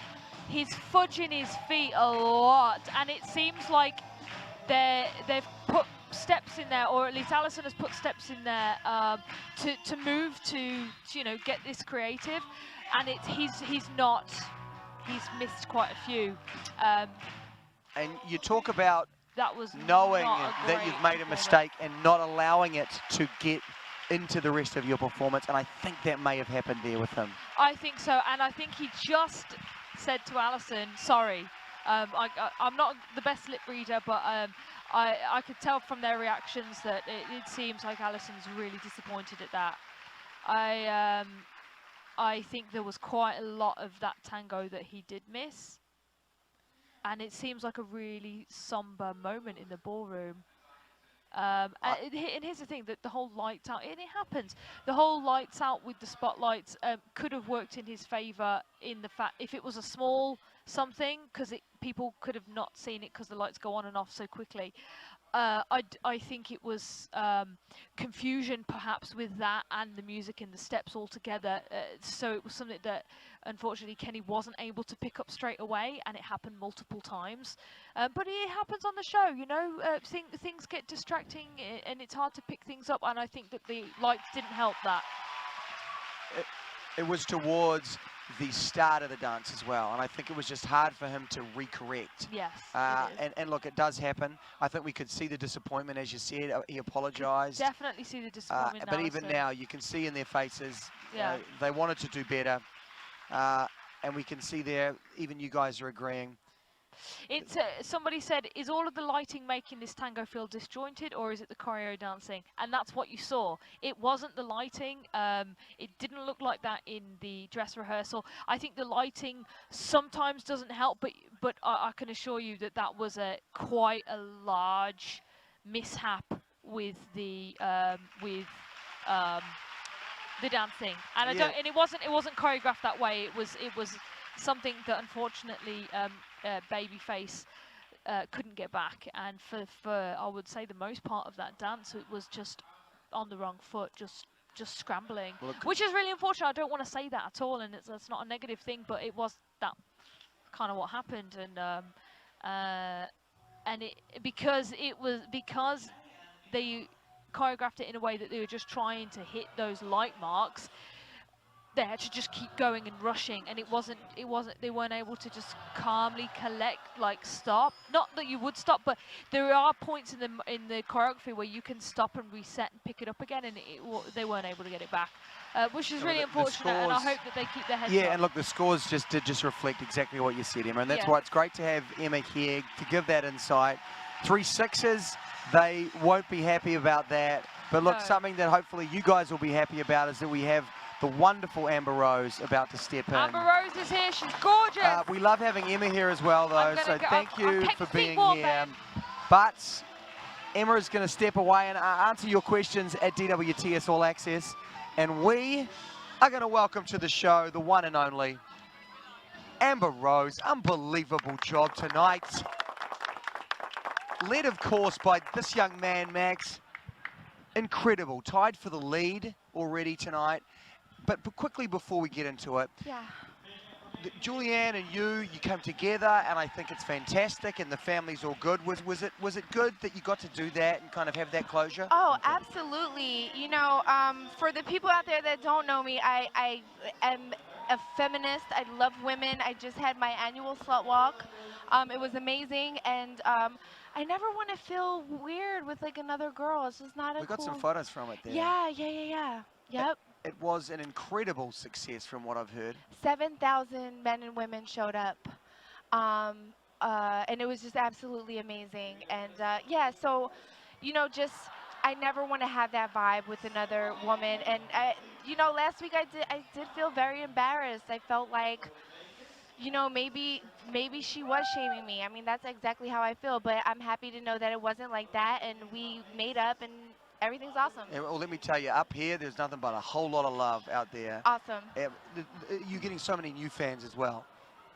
he's fudging his feet a lot, and it seems like they've put steps in there, or at least Allison has put steps in there to move to get this creative, and he's missed quite a few. And you talk about that was knowing not a that you've made a mistake and not allowing it to get into the rest of your performance, and I think that may have happened there with him. I think so, and I think he just said to Allison, sorry. I'm not the best lip reader, but I could tell from their reactions that it seems like Allison's really disappointed at that. I think there was quite a lot of that tango that he did miss. And it seems like a really somber moment in the ballroom. And here's the thing, that the whole lights out, and it happens, the whole lights out with the spotlights could have worked in his favor in the fact, if it was a small something, because people could have not seen it because the lights go on and off so quickly. I think it was confusion perhaps with that and the music and the steps all together. So it was something that unfortunately Kenny wasn't able to pick up straight away, and it happened multiple times. But it happens on the show, things get distracting and it's hard to pick things up, and I think that the lights didn't help that. It was towards the start of the dance as well, and I think it was just hard for him to recorrect. Yes. And look, it does happen. I think we could see the disappointment, as you said. He apologized. Definitely see the disappointment but even now, you can see in their faces, they wanted to do better. And we can see there, even you guys are agreeing. It's somebody said, is all of the lighting making this tango feel disjointed, or is it the choreo dancing? And that's what you saw. It wasn't the lighting. It didn't look like that in the dress rehearsal. I think the lighting sometimes doesn't help, but I can assure you that that was quite a large mishap with the dancing. And it wasn't choreographed that way. It was something that unfortunately Babyface couldn't get back, and for I would say the most part of that dance, it was just on the wrong foot, just scrambling, which is really unfortunate. I don't want to say that at all, and that's not a negative thing, but it was that kind of what happened, and because they choreographed it in a way that they were just trying to hit those light marks. They had to just keep going and rushing, and they weren't able to just calmly collect, like stop. Not that you would stop, but there are points in the choreography where you can stop and reset and pick it up again, and they weren't able to get it back, which is really unfortunate. And I hope that they keep their heads up. And look, the scores just reflect exactly what you said, Emma, and that's why it's great to have Emma here to give that insight. 3 6s, they won't be happy about that, but look, something that hopefully you guys will be happy about is that we have the wonderful Amber Rose about to step in. Amber Rose is here. She's gorgeous. We love having Emma here as well, though, so thank you for being here. But Emma is going to step away and answer your questions at DWTS All Access. And we are going to welcome to the show the one and only Amber Rose. Unbelievable job tonight. led, of course, by this young man, Max. Incredible. Tied for the lead already tonight. But quickly before we get into it, Yeah. Julianne and you came together, and I think it's fantastic, and the family's all good. Was it good that you got to do that and kind of have that closure? Oh, absolutely. You know, for the people out there that don't know me, I am a feminist. I love women. I just had my annual slut walk. It was amazing, and I never want to feel weird with like another girl. It's just not a We got cool... some photos from it there. Yeah. Yep. It was an incredible success from what I've heard. 7,000 men and women showed up. And it was just absolutely amazing. And yeah, so, you know, just, I never want to have that vibe with another woman. And, you know, last week I did feel very embarrassed. I felt like, you know, maybe she was shaming me. I mean, that's exactly how I feel. But I'm happy to know that it wasn't like that. And we made up and everything's awesome. Yeah, well, let me tell you, up here, there's nothing but a whole lot of love out there. Awesome. You're getting so many new fans as well.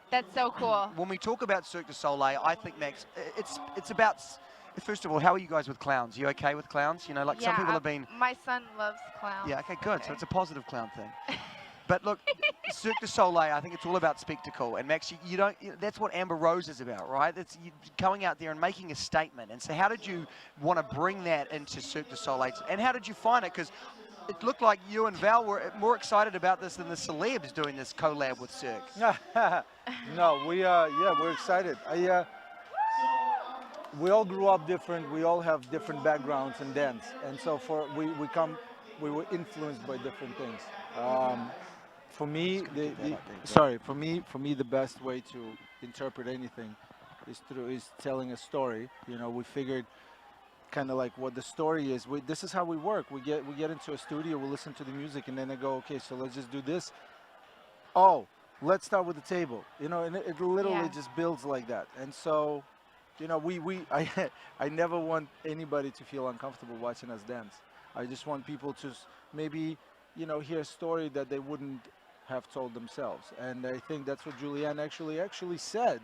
That's so cool. When we talk about Cirque du Soleil, I think, Max, it's about, first of all, how are you guys with clowns? You okay with clowns? You know, like some people have been... My son loves clowns. Yeah, okay, good. So it's a positive clown thing. But look, Cirque du Soleil, I think it's all about spectacle. And Max, you don't, that's what Amber Rose is about, right? It's you going out there and making a statement. And so how did you want to bring that into Cirque du Soleil? And how did you find it? Because it looked like you and Val were more excited about this than the celebs doing this collab with Cirque. No, we're excited. We all grew up different. We all have different backgrounds in dance. And so we were influenced by different things. For me, for me, the best way to interpret anything is telling a story. You know, we figured kind of like what the story is. This is how we work. We get into a studio, we listen to the music, and then I go, okay, so let's just do this. Oh, let's start with the table. You know, and it literally just builds like that. And so, you know, I never want anybody to feel uncomfortable watching us dance. I just want people to maybe, you know, hear a story that they wouldn't have told themselves. And I think that's what Julianne actually said,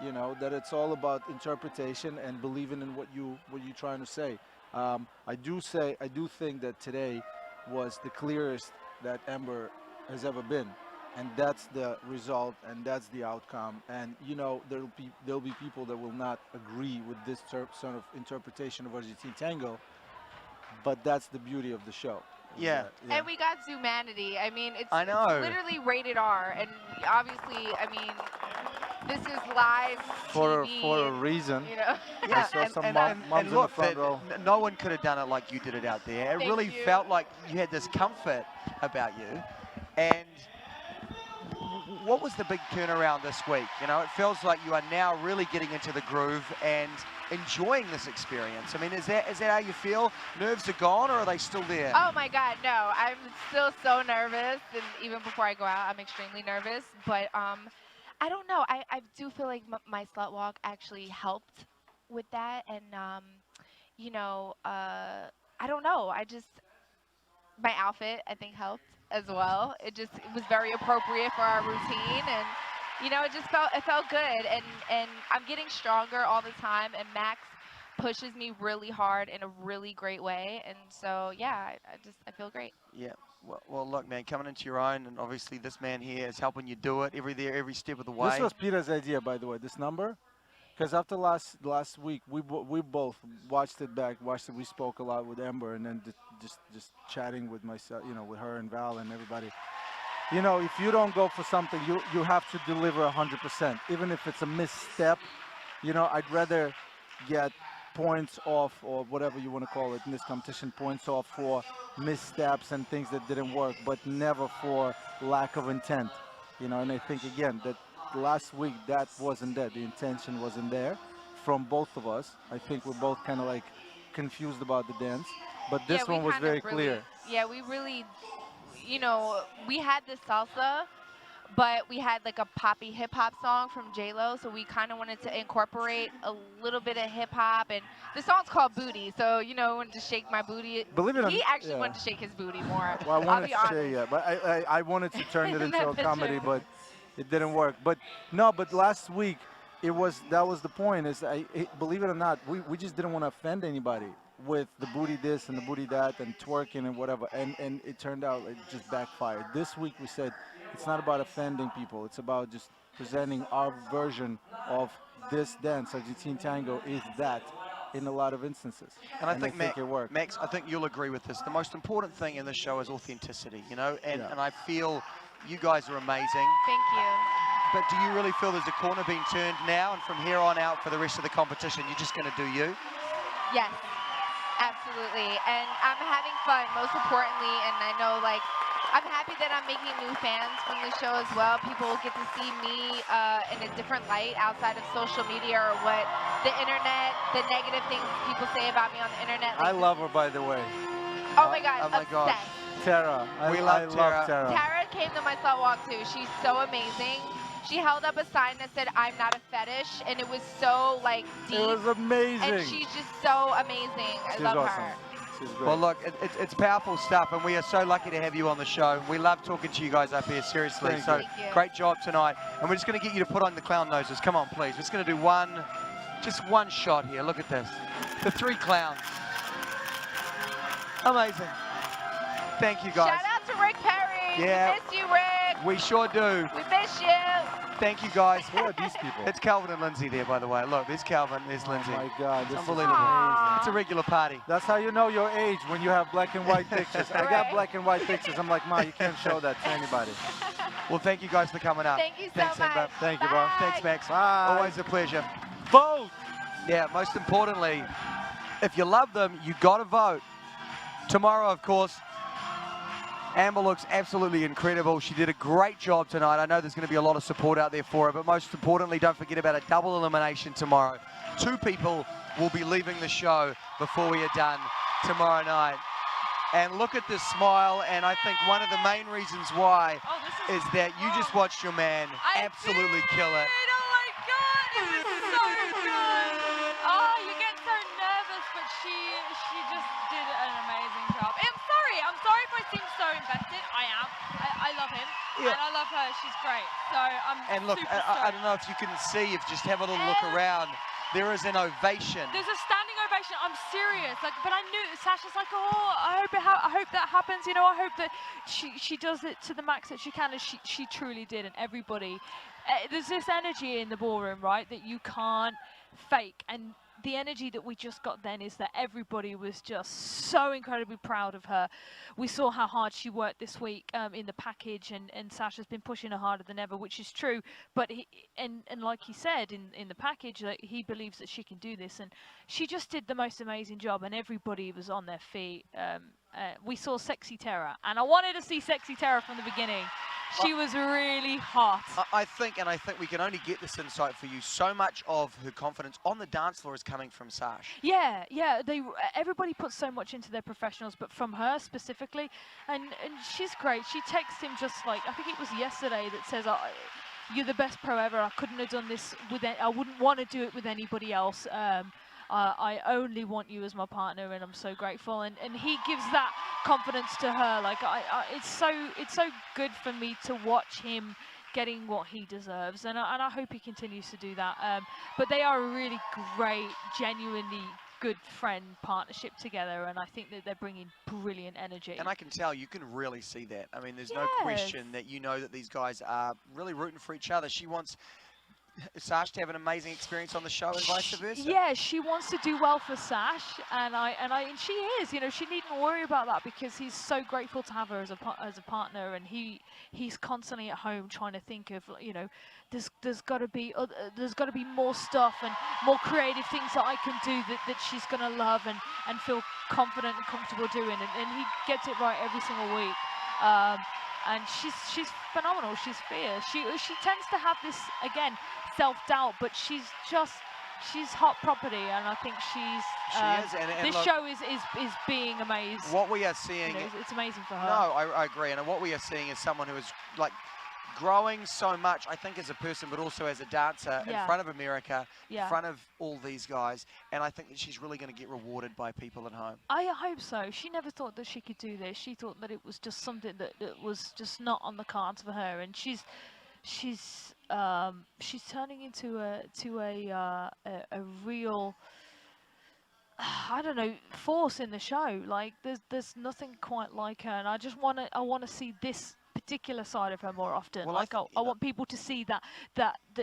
you know, that it's all about interpretation and believing in what you're trying to say. I do think that today was the clearest that Amber has ever been. And that's the result, and that's the outcome. And you know, there'll be people that will not agree with this sort of interpretation of Argentine tango, but that's the beauty of the show. Yeah. And we got Zumanity. I mean, it's know. literally rated R. And obviously, I mean, this is live For TV, a reason. You know? I saw some moms in the look, front row. no one could have done it like you did it out there. It Thank really you. felt like you had this comfort about you. And what was the big turnaround this week? You know, it feels like you are now really getting into the groove and enjoying this experience. I mean, is that how you feel? Nerves are gone, or are they still there? Oh my God, no! I'm still so nervous, and even before I go out, I'm extremely nervous. But I don't know. I do feel like my slut walk actually helped with that, and you know, I don't know. My outfit I think helped as well. It was very appropriate for our routine, and you know, it felt good, and I'm getting stronger all the time, and Max pushes me really hard in a really great way, and so yeah, I feel great. Yeah. Well, look, man, coming into your own, and obviously this man here is helping you do it every step of the way. This was Peter's idea, by the way, this number. Because after last week, we both watched it back. We spoke a lot with Amber, and then just chatting with myself, you know, with her and Val and everybody. You know, if you don't go for something, you have to deliver 100%, even if it's a misstep. You know, I'd rather get points off, or whatever you want to call it in this competition, points off for missteps and things that didn't work, but never for lack of intent. You know, and I think again that last week that wasn't there. The intention wasn't there from both of us. I think we're both kind of like confused about the dance, but this one was very clear. Yeah, we really, you know, we had the salsa, but we had like a poppy hip hop song from J-Lo, so we kind of wanted to incorporate a little bit of hip hop, and the song's called Booty, so you know, I wanted to shake my booty. Believe it or not, he actually wanted to shake his booty more. Well, I wanted I'll be to honest. say, yeah, but I wanted to turn it In into that a comedy, picture. but it didn't work. But no, but last week, that was the point. Believe it or not, we just didn't want to offend anybody with the booty this and the booty that and twerking and whatever. And it turned out it just backfired. This week we said it's not about offending people. It's about just presenting our version of this dance. Argentine tango is that in a lot of instances. And I think, it worked. Max, I think you'll agree with this. The most important thing in this show is authenticity, you know, and I feel you guys are amazing. Thank you. But do you really feel there's a corner being turned now, and from here on out for the rest of the competition, you're just going to do you? Yes, absolutely. And I'm having fun, most importantly, and I know, like, I'm happy that I'm making new fans from the show as well. People will get to see me in a different light outside of social media or what the internet, the negative things people say about me on the internet. I love her, by the way. Oh my God, oh my obsessed. gosh. Tara. We I love love Tara. Tara came to my slut walk too. She's so amazing. She held up a sign that said, "I'm not a fetish," and it was so, like, deep. It was amazing. And she's just so amazing. I love awesome. her. She's great. Well, look, it's powerful stuff, and we are so lucky to have you on the show. We love talking to you guys up here, seriously. Thank So you. Thank you. great job tonight. And we're just going to get you to put on the clown noses. Come on, please. We're just going to do just one shot here. Look at this. The 3 clowns. Amazing. Thank you, guys. Shout out to Rick Perry. Yeah. We miss you, Rick. We sure do. We miss you. Thank you, guys. Who are these people? It's Calvin and Lindsay there, by the way. Look, there's Calvin, there's Lindsay. Oh my God, this It's is unbelievable. amazing. It's a regular party. That's how you know your age, when you have black and white pictures. I got Right. black and white pictures. I'm like, Ma, you can't show that to anybody. Well, thank you guys for coming up. Thank you so Thanks, Amber. much. Thank you, bro. Thanks, Max. Bye. Always a pleasure. Vote! Yeah, most importantly, if you love them, you got to vote. Tomorrow, of course, Amber looks absolutely incredible. She did a great job tonight. I know there's going to be a lot of support out there for her, but most importantly, don't forget about a double elimination tomorrow. 2 people will be leaving the show before we are done tomorrow night. And look at this smile, and I think one of the main reasons why is that you just watched your man absolutely kill it. Oh my God, it was so good. Oh, you get so nervous, but she just did an amazing job. I'm sorry if I seem so invested. I am. I love him, and I love her. She's great. So I'm And look, super I stoked. don't know if you can see, if just have a little look around, there is an ovation. There's a standing ovation. I'm serious. Like, but I knew Sasha's like, oh, I hope that happens. You know, I hope that she does it to the max that she can, and she truly did. And everybody, there's this energy in the ballroom, right, that you can't fake. And the energy that we just got then is that everybody was just so incredibly proud of her. We saw how hard she worked this week in the package, and Sasha's been pushing her harder than ever, which is true. But and like he said in the package, that he believes that she can do this, and she just did the most amazing job, and everybody was on their feet. We saw Sexy Tara, and I wanted to see Sexy Tara from the beginning. She was really hot. I think we can only get this insight for you. So much of her confidence on the dance floor is coming from Sash. Yeah, everybody puts so much into their professionals, but from her specifically, and she's great. She texted him just like, I think it was yesterday, that says, "You're the best pro ever. I couldn't have done this I wouldn't want to do it with anybody else. I only want you as my partner, and I'm so grateful." And he gives that confidence to her. Like, it's so good for me to watch him getting what he deserves, and I hope he continues to do that. But they are a really great, genuinely good friend partnership together, and I think that they're bringing brilliant energy. And I can tell, you can really see that. I mean, there's no question that you know that these guys are really rooting for each other. She wants Sash to have an amazing experience on the show and vice versa. Yeah, she wants to do well for Sash, and she is. You know, she needn't worry about that, because he's so grateful to have her as a partner, and he's constantly at home trying to think of, you know, there's got to be more stuff and more creative things that I can do that she's gonna love and feel confident and comfortable doing, and he gets it right every single week. And she's phenomenal. She's fierce. She tends to have this, again, self-doubt, but she's hot property, and I think she is. And this show is being amazing. What we are seeing, you know, it's amazing for her. No, I agree. And what we are seeing is someone who is like growing so much, I think, as a person, but also as a dancer in front of America, in front of all these guys. And I think that she's really going to get rewarded by people at home. I hope so. She never thought that she could do this. She thought that it was just something that was just not on the cards for her. And she's she's turning into a real, I don't know, force in the show. Like there's nothing quite like her, and I want to see this particular side of her more often. Well, like I want people to see that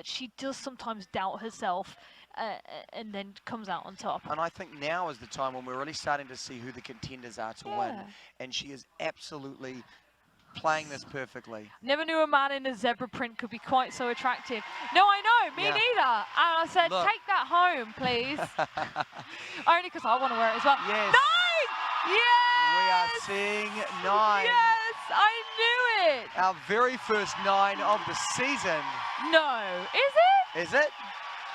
she does sometimes doubt herself, and then comes out on top. And I think now is the time when we're really starting to see who the contenders are to win, and she is absolutely playing this perfectly. Never knew a man in a zebra print could be quite so attractive. No, I know, me neither. And I said, Look. take that home, please. Only because I want to wear it as well. Yes. 9! Yes! We are seeing 9. Yes, I knew it. Our very first 9 of the season. No, is it? Is it?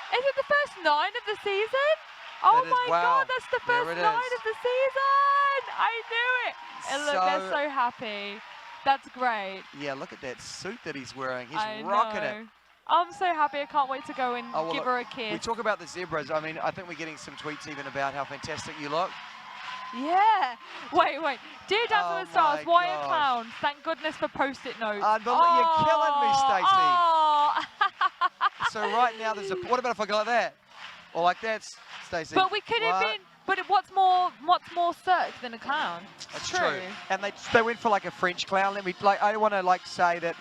Is it the first 9 of the season? Oh It is. my Wow. God, that's the There first it 9 is. of the season. I knew it. And look, they're So- so happy. That's great. Yeah, look at that suit that he's wearing. He's I rocking know. it. I'm so happy. I can't wait to go and Oh, well, give look, her a kiss. We talk about the zebras. I mean, I think we're getting some tweets even about how fantastic you look. Yeah. Wait. Dear Dancing Oh with the Stars, my why gosh. a clown? Thank goodness for Post-it notes. You're killing me, Stacey. Oh. So right now, there's a. What about if I go like that? Or like that, Stacey? But we could have What? been. But what's more Cirque than a clown? That's true. And they went for like a French clown. I want to say that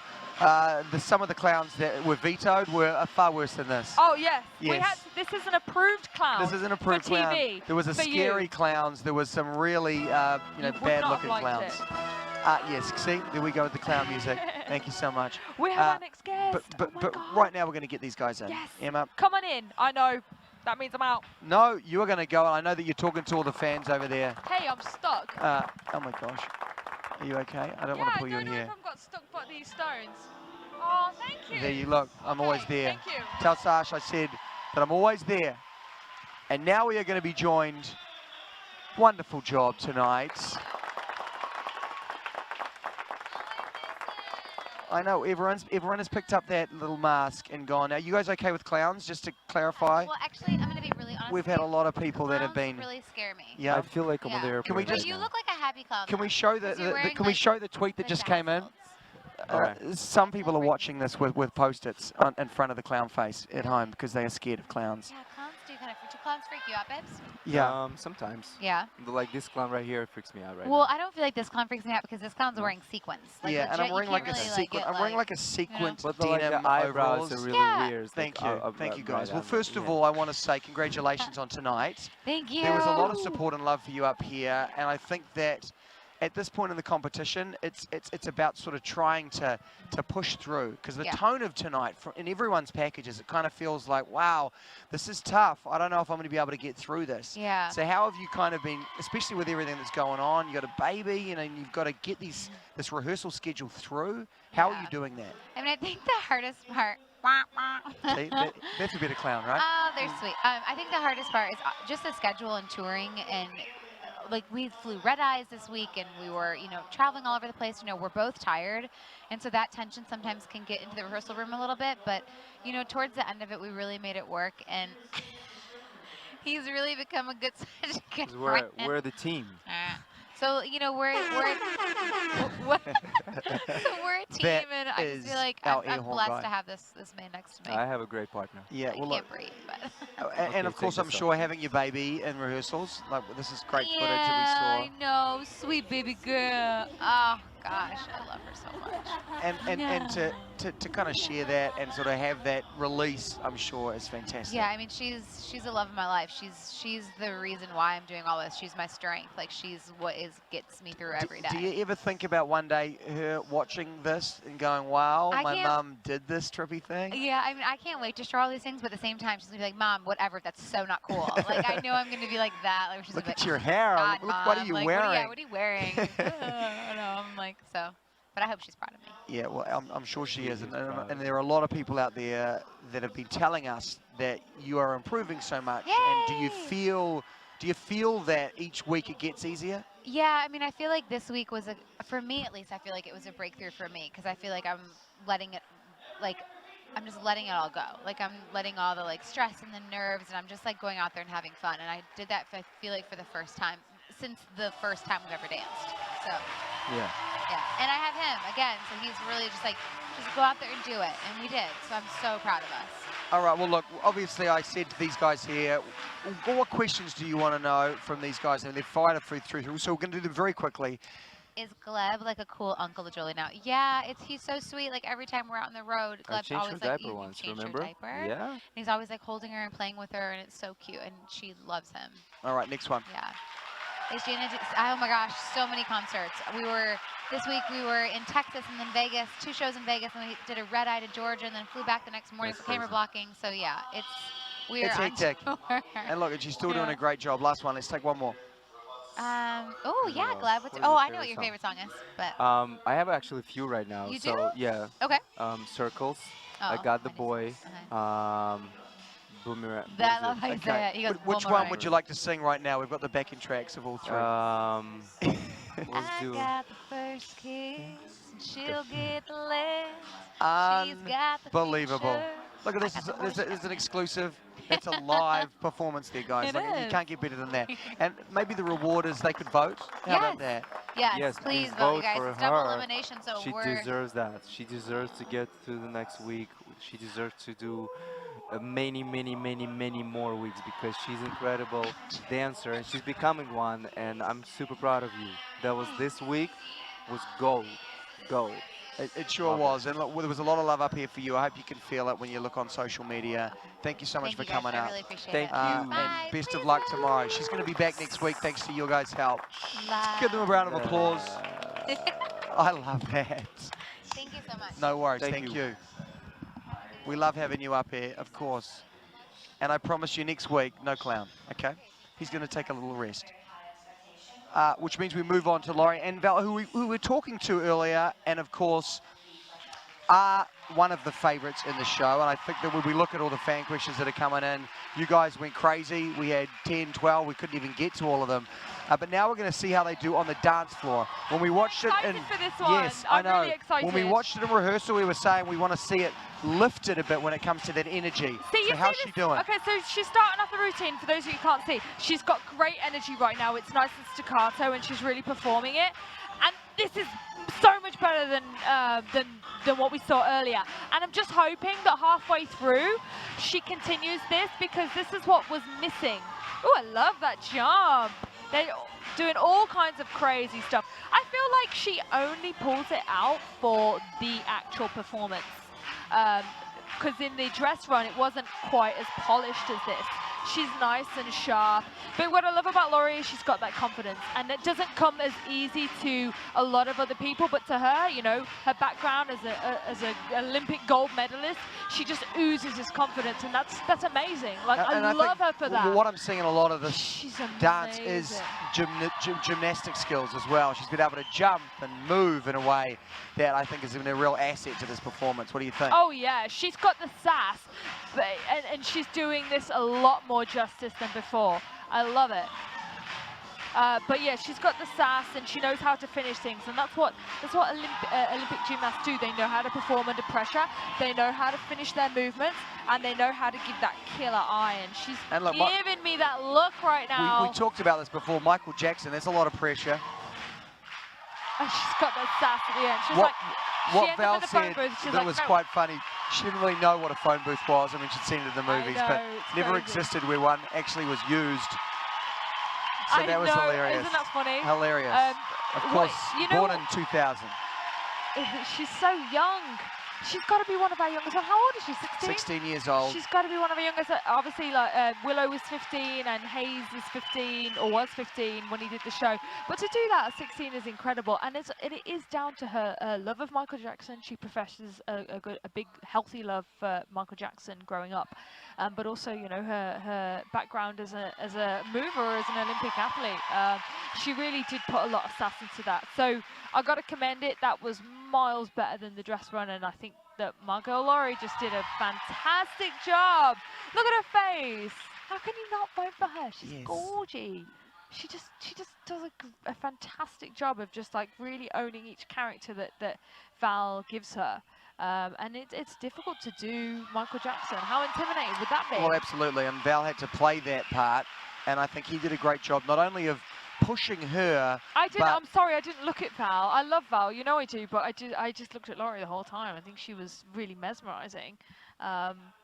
some of the clowns that were vetoed were far worse than this. Oh yes. Yes. This is an approved clown. This is an approved for clown. TV. There was a for scary you. clowns. There was some really would bad not looking have liked clowns. it. Yes, see, there we go with the clown music. Thank you so much. We have our next guest. But right now we're going to get these guys in. Yes. Emma. Come on in. I know. That means I'm out. No, you are going to go. I know that you're talking to all the fans over there. Hey, I'm stuck. Oh my gosh. Are you okay? I don't want to pull you in here. If I've got stuck by these stones. Oh, thank you. There you look. I'm always there. Thank you. Tell Sash I said that I'm always there. And now we are going to be joined. Wonderful job tonight. I know everyone has picked up that little mask and gone. Are you guys okay with clowns? Just to clarify. Well, actually, I'm going to be really honest. We've had a lot of people that have Clowns been. really scare me. Yeah. I feel like I'm on the airplane. Can we But just? you look like a happy clown. Can we though, show 'cause you're wearing, can we like, show the tweet that just came in? Some people are watching this with Post-its in front of the clown face at home because they are scared of clowns. Yeah, clowns do clowns freak you out, babes? Yeah. Sometimes. Yeah. Like this clown right here freaks me out right Well, now. I don't feel like this clown freaks me out because this clown's wearing sequins. Like, Yeah, and legit, I'm wearing you like can't a really, sequin. get, I'm wearing like a sequined But like denim the eyebrows overalls. are really Yeah. weird. Thank like, you, thank you right guys. Well, on the- first of yeah. all, I want to say congratulations on tonight. Thank you. There was a lot of support and love for you up here, and I think that at this point in the competition, it's about sort of trying to push through, because the Yeah. tone of tonight in everyone's packages, it kind of feels like, wow, this is tough. I don't know if I'm going to be able to get through this. Yeah. So how have you kind of been, especially with everything that's going on? You got a baby, and you've got to get this rehearsal schedule through. How are you doing that? I mean, I think the hardest part. See, that's a bit of clown, right? Oh, they're sweet. I think the hardest part is just the schedule and touring, and like we flew red eyes this week, and we were, traveling all over the place. We're both tired, and so that tension sometimes can get into the rehearsal room a little bit. But towards the end of it, we really made it work, and he's really become a good such a good 'Cause friend. we're the team. So we're so we're a team, That and I just is feel like our I'm air horn blessed guy. to have this man next to me. I have a great partner. Yeah, I well, can't look, breathe, but and Okay, of course, take I'm this sure off. having your baby in rehearsals, like this is great footage yeah, that we I know, sweet baby girl. Oh gosh, I love her so much. saw. And to kind of share that and sort of have that release, I'm sure is fantastic. Yeah, I mean, she's the love of my life. She's the reason why I'm doing all this. She's my strength. Like, she's what gets me through every day. Do you ever think about one day her watching this and going, wow, I my can't- mum did this trippy thing? Yeah, I mean, I can't wait to show all these things, but at the same time, she's gonna be like, Mom, whatever, that's so not cool. Like, I know I'm gonna be like that. Like, she's Look gonna at be your like, hair. God, Look, what are Mom, you like, wearing? What are you wearing? I know, I'm like, so. But I hope she's proud of me. Yeah, well, I'm sure she is. And there are a lot of people out there that have been telling us that you are improving so much. And do you feel that each week it gets easier? Yeah, I mean, I feel like this week was, for me at least, I feel like it was a breakthrough for me, because I feel like I'm letting it, like, I'm just letting it all go. Like, I'm letting all the, like, stress and the nerves, and I'm just, like, going out there and having fun. And I did that, I feel like, for the first time since the first time we've ever danced. So Yeah. yeah, and I have him again, so he's really just like, just go out there and do it, and we did. So I'm so proud of us. All right, well, look, obviously I said to these guys here, what questions do you want to know from these guys? And they've fired through, so we're going to do them very quickly. Is Gleb like a cool uncle to Julie now? Yeah, he's so sweet. Like every time we're out on the road, I Gleb's changed always her like, diaper once, changed remember? her diaper. Yeah. And he's always like holding her and playing with her, and it's so cute, and she loves him. All right, next one. Yeah. Is Gina, oh my gosh, so many concerts. This week we were in Texas and then Vegas, 2 shows in Vegas, and we did a red eye to Georgia, and then flew back the next morning That's for camera crazy. blocking. So yeah, we are It's on hectic. tour. And look, and she's still doing Yeah. a great job. Last one, let's take one more. Oh yeah, Gleb. What is Oh, your I know what favorite your song? favorite song is, but I have actually a few right now. You so do? yeah. Okay. Circles. Oh, I got the boy. Boomerang. That love how you say it. He goes, Which one would you like to sing right now? We've got the backing tracks of all 3. Let's I do. got the first kiss, and she'll get the last. She's got the Unbelievable. feature. Look at this. This is an exclusive. That's a live performance there, guys. It Look, you is. can't get better than that. And maybe the reward is they could vote. How about that? Yes, please vote, you guys. for It's double her. elimination, so She we're... deserves that. She deserves to get to the next week. She deserves to do many more weeks because she's an incredible dancer and she's becoming one. And I'm super proud of you. That was this week was gold. It sure was. And look, there was a lot of love up here for you. I hope you can feel it when you look on social media. Thank you so much Thank for you guys. coming I up. really appreciate Thank it. you. And best of luck tomorrow. She's going to be back next week thanks to your guys' help. Love. Give them a round of applause. I love that. Thank you so much. No worries. Thank Thank you. you. We love having you up here, of course. And I promise you next week, no clown, okay? He's going to take a little rest. Which means we move on to Laurie and Val, who we were talking to earlier, and of course, are one of the favorites in the show. And I think that when we look at all the fan questions that are coming in, you guys went crazy. We had 10, 12. We couldn't even get to all of them. But now we're going to see how they do on the dance floor. When we watched it in... for this one. Yes, I'm I know. really excited. When we watched it in rehearsal, we were saying we want to see it lifted a bit when it comes to that energy. See, So how's she doing? Okay, so she's starting off the routine. For those of you who can't see, she's got great energy right now. It's nice and staccato, and she's really performing it. And this is so much better than what we saw earlier. And I'm just hoping that halfway through, she continues this because this is what was missing. Oh, I love that jump. They're doing all kinds of crazy stuff. I feel like she only pulls it out for the actual performance. Because in the dress run, it wasn't quite as polished as this. She's nice and sharp. But what I love about Laurie is she's got that confidence. And it doesn't come as easy to a lot of other people, but to her, you know, her background as an Olympic gold medalist, she just oozes this confidence, and that's amazing. Like, And I I love think her for that. What I'm seeing in a lot of this She's dance is gymnastic skills as well. She's been able to jump and move in a way that I think has been a real asset to this performance. What do you think? Oh yeah, she's got the sass, and she's doing this a lot more justice than before. I love it. But yeah, she's got the sass and she knows how to finish things, and that's what Olympic gymnasts do. They know how to perform under pressure. They know how to finish their movements, and they know how to give that killer eye. And she's giving me that look right now. We talked about this before. Michael Jackson, there's a lot of pressure. And she's got that sass at the end. She's What she ends up Val in the phone said booth, she's that like, was "No." quite funny. She didn't really know what a phone booth was. I mean, she'd seen it in the movies, know, but it's never crazy. existed where one actually was used. So I that was know, hilarious. isn't that funny? Hilarious. Of what- course, you know born in 2000. She's so young. She's got to be one of our youngest. How old is she? 16? 16 years old. She's got to be one of our youngest. Obviously, like Willow was 15 and Hayes is 15 or was 15 when he did the show. But to do that at 16 is incredible, and it is down to her love of Michael Jackson. She professes a big, healthy love for Michael Jackson growing up, but also, you know, her background as a mover, as an Olympic athlete. She really did put a lot of sass into that. So I got to commend it. That was miles better than the dress run, and I think that my girl Laurie just did a fantastic job. Look at her face. How can you not vote for her? She's gorgeous. She just does a fantastic job of just like really owning each character that Val gives her. And it's difficult to do Michael Jackson. How intimidating would that be? Well, absolutely, and Val had to play that part, and I think he did a great job, not only of pushing her. I didn't. but I'm sorry, I didn't look at Val. I love Val, you know I do, but I just looked at Laurie the whole time. I think she was really mesmerizing.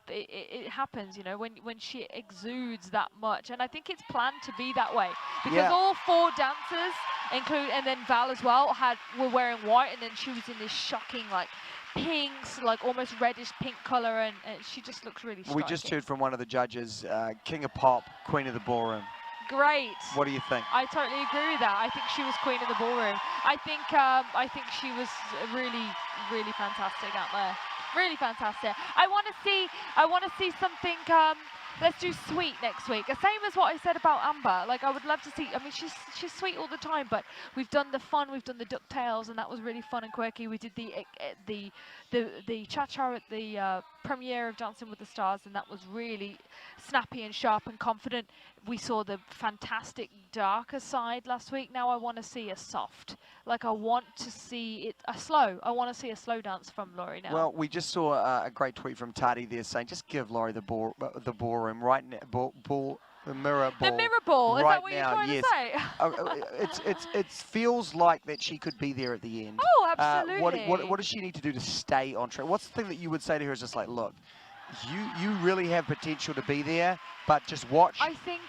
It happens, you know, when she exudes that much, and I think it's planned to be that way because Yeah. all 4 dancers, and then Val as well, were wearing white, and then she was in this shocking like pinks, like almost reddish pink color, and she just looks really striking. we just heard from one of the judges, King of Pop, Queen of the Ballroom. Great. What do you think? I totally agree with that. I think she was queen of the ballroom. I think she was really, really fantastic out there. Really fantastic. I want to see something. Let's do sweet next week. The same as what I said about Amber. Like I would love to see. I mean, she's sweet all the time, but we've done the fun. We've done the DuckTales, and that was really fun and quirky. We did the cha-cha at the premiere of Dancing with the Stars, and that was really snappy and sharp and confident. We saw the fantastic darker side last week. Now I want to see a soft. Like I want to see it a slow. I want to see a slow dance from Laurie now. Well, we just saw a great tweet from Tati there saying, just give Laurie the ballroom right now. The mirror ball. The mirror ball. Is right that what now, you're trying to say? It feels like that she could be there at the end. Oh, absolutely. What does she need to do to stay on track? What's the thing that you would say to her is just like, look, you really have potential to be there, but just watch. I think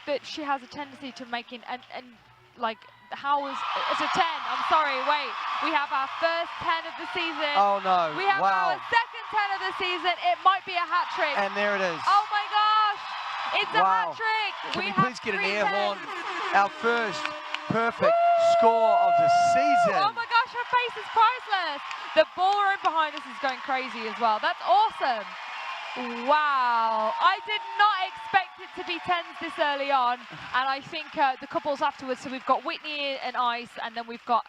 that she has a tendency to making and like how is it's a 10. I'm sorry, wait. We have our first 10 of the season. Oh no. We have wow. our second 10 of the season. It might be a hat trick. And there it is. Oh my gosh. It's a hat Wow. trick. Can we have please get an 3 air horn? 10s. Our first perfect score of the season. Oh my gosh, her face is priceless. The ballroom behind us is going crazy as well. That's awesome. Wow, I did not expect it to be 10s this early on, and I think the couples afterwards, so we've got Whitney and Ice, and then we've got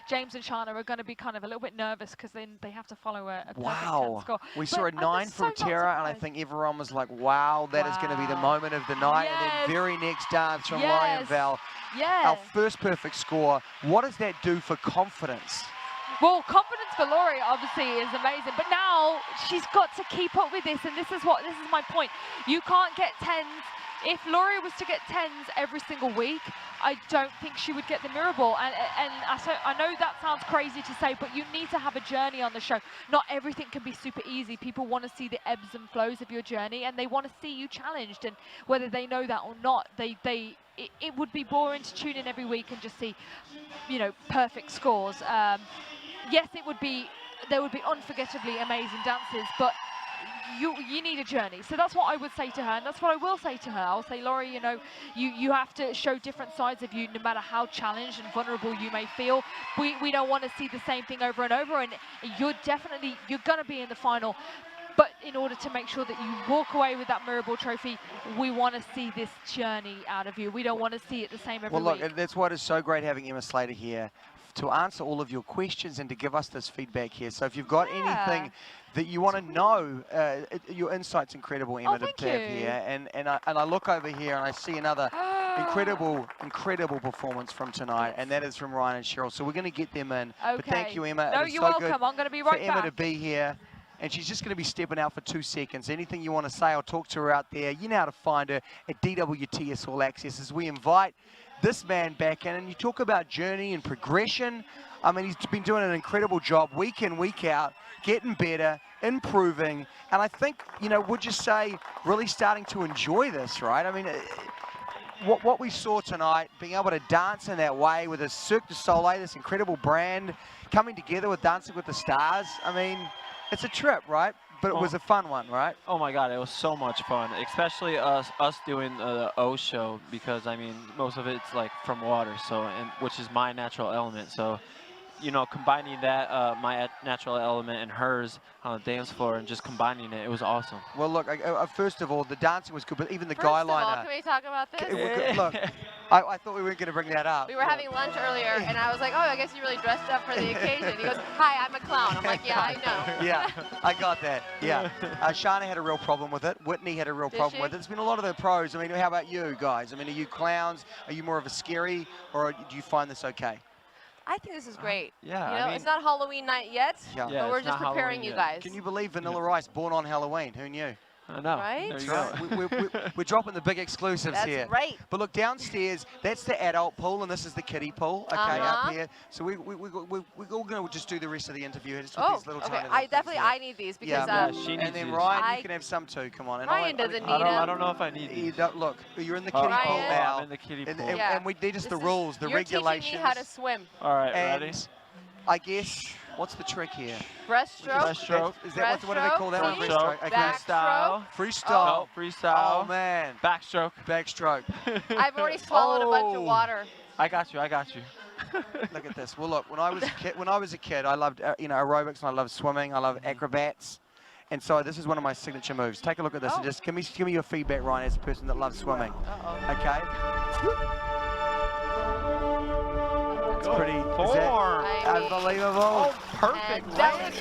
James and Shana are going to be kind of a little bit nervous because then they have to follow a perfect 10 score. We saw a 9 from Tara, and I think everyone was like, wow, that is going to be the moment of the night. And then very next dance from Laurie and Val. Yes. Our first perfect score. What does that do for confidence? Well, confidence for Laurie obviously is amazing, but now she's got to keep up with this, and this is my point. You can't get 10s. If Laurie was to get 10s every single week, I don't think she would get the mirror ball. And I know that sounds crazy to say, but you need to have a journey on the show. Not everything can be super easy. People want to see the ebbs and flows of your journey, and they want to see you challenged. And whether they know that or not, it would be boring to tune in every week and just see, you know, perfect scores. Yes, there would be unforgettably amazing dances, but you need a journey. So that's what I would say to her, and that's what I will say to her. I'll say, Laurie, you know, you have to show different sides of you no matter how challenged and vulnerable you may feel. We don't want to see the same thing over and over, and you're going to be in the final. But in order to make sure that you walk away with that mirror ball trophy, we want to see this journey out of you. We don't want to see it the same every Well, week. look, that's why it's so great having Emma Slater here to answer all of your questions and to give us this feedback here. So if you've got anything that you want to know, your insight's incredible, Emma, to have here. And I look over here and I see another incredible performance from tonight, and that is from Ryan and Cheryl. So we're going to get them in. Okay. But thank you, Emma. No, It is you're so welcome. good I'm going to be right for Emma back. to be here. And she's just going to be stepping out for 2 seconds. Anything you want to say, I'll talk to her out there. You know how to find her at DWTS All Access as we invite this man back in. And you talk about journey and progression. I mean, he's been doing an incredible job week in, week out, getting better, improving. And I think, you know, would you say really starting to enjoy this, right? I mean, what we saw tonight, being able to dance in that way with a Cirque du Soleil, this incredible brand, coming together with Dancing with the Stars. I mean, it's a trip, right? But it was a fun one, right? Oh my God, it was so much fun, especially us doing the O show, because I mean, most of it's like from water, so, and which is my natural element. So, you know, combining that, my natural element and hers on the dance floor and just combining it, it was awesome. Well, look, first of all, the dancing was good, but even the guy liner. Can we talk about this? Look, I thought we weren't going to bring that up. We were having lunch earlier, and I was like, oh, I guess you really dressed up for the occasion. He goes, hi, I'm a clown. I'm like, yeah, I know. Yeah, I got that. Yeah. Shana had a real problem with it. Whitney had a real problem with it. There's been a lot of the pros. I mean, how about you guys? I mean, are you clowns? Are you more of a scary, or do you find this okay? I think this is great. Yeah, You know, I mean- it's not Halloween night yet, Yeah. but we're just preparing you guys. Can you believe Vanilla Ice born on Halloween? Who knew? I know. Right? There you That's go. right. We're dropping the big exclusives That's here. right. But look, downstairs, that's the adult pool, and this is the kiddie pool, okay, Uh-huh. up here. So we're all going to just do the rest of the interview just with Oh, these little okay. tiny little I things definitely, here. I need these because she and needs then these. Ryan, you can have some too. Come on. And Ryan doesn't need I them. don't know if I need these. Look, you're in the kiddie pool Ryan. now. I'm in the kiddie and, pool. and, Yeah. and they're just the This is- rules, the you're regulations. teaching me how to swim. All right, and ready? I guess, what's the trick here? Breaststroke. Breaststroke. Is that what do they call that one? Breaststroke. Okay. Freestyle. Freestyle. No, freestyle. Oh, man. Backstroke. Backstroke. I've already swallowed a bunch of Oh. water. I got you. I got you. Look at this. Well, look, when I was a kid, I loved aerobics and I loved swimming. I love acrobats. And so this is one of my signature moves. Take a look at this and just give me your feedback, Ryan, as a person that loves swimming. Okay? It's pretty is that unbelievable. Oh, perfect.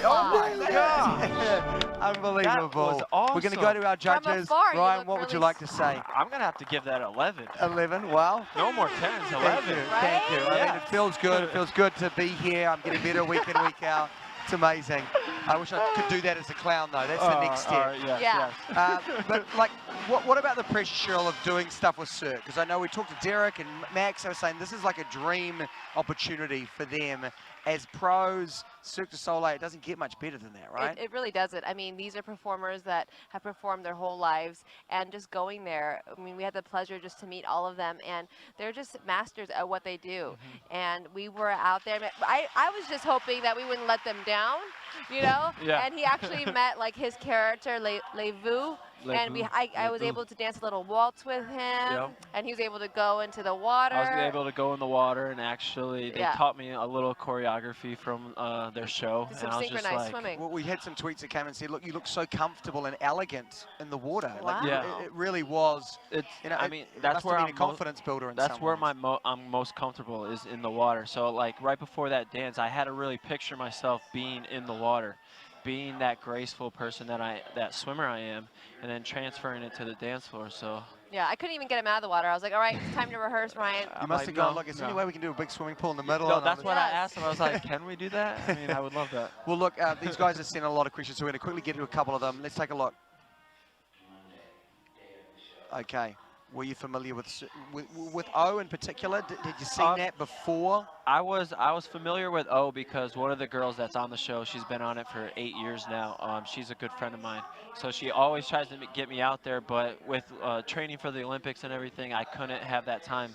Oh my God. Unbelievable. That was We're going to go to our From judges. afar, you Ryan, look what would you really like to say? I'm going to have to give that 11. 11, wow. No more 10s, 11. Thank you. Thank you. I mean, it feels good. It feels good to be here. I'm getting better week in, week out. It's amazing. I wish I could do that as a clown, though. That's the next step. Yes, Yeah. yes. But like, what about the pressure, Cheryl, of doing stuff with Cirque? Because I know we talked to Derek and Max. I was saying this is like a dream opportunity for them as pros. Cirque du Soleil, it doesn't get much better than that, right? It really doesn't. I mean, these are performers that have performed their whole lives, and just going there, I mean, we had the pleasure just to meet all of them, and they're just masters at what they do. And we were out there. I was just hoping that we wouldn't let them down, you know? Yeah. And he actually met, like, his character, Levu. And I was able to dance a little waltz with him, Yep. and he was able to go into the water. I was able to go in the water, and actually they Yeah. taught me a little choreography from their show. Did some and I was just synchronized like, swimming. Well, we had some tweets that came and said, look, you look so comfortable and elegant in the water. Like, Wow. Yeah. it really was. It's, You know, I it mean, must that's have where been I'm a confidence builder in That's some where ways. I'm most comfortable is in the water. So like right before that dance, I had to really picture myself being in the water, being that graceful person that swimmer I am, and then transferring it to the dance floor. So Yeah, I couldn't even get him out of the water. I was like, all right, it's time to rehearse, Ryan. You must have gone, look, is there any way we can do a big swimming pool in the middle? No, And that's all what this? I asked him. I was like, can we do that? I mean, I would love that. Well, look, these guys have sent a lot of questions, so we're going to quickly get to a couple of them. Let's take a look. Okay. Were you familiar with O in particular? Did you see that before? I was familiar with O because one of the girls that's on the show, she's been on it for 8 years now. She's a good friend of mine. So she always tries to get me out there, but with training for the Olympics and everything, I couldn't have that time.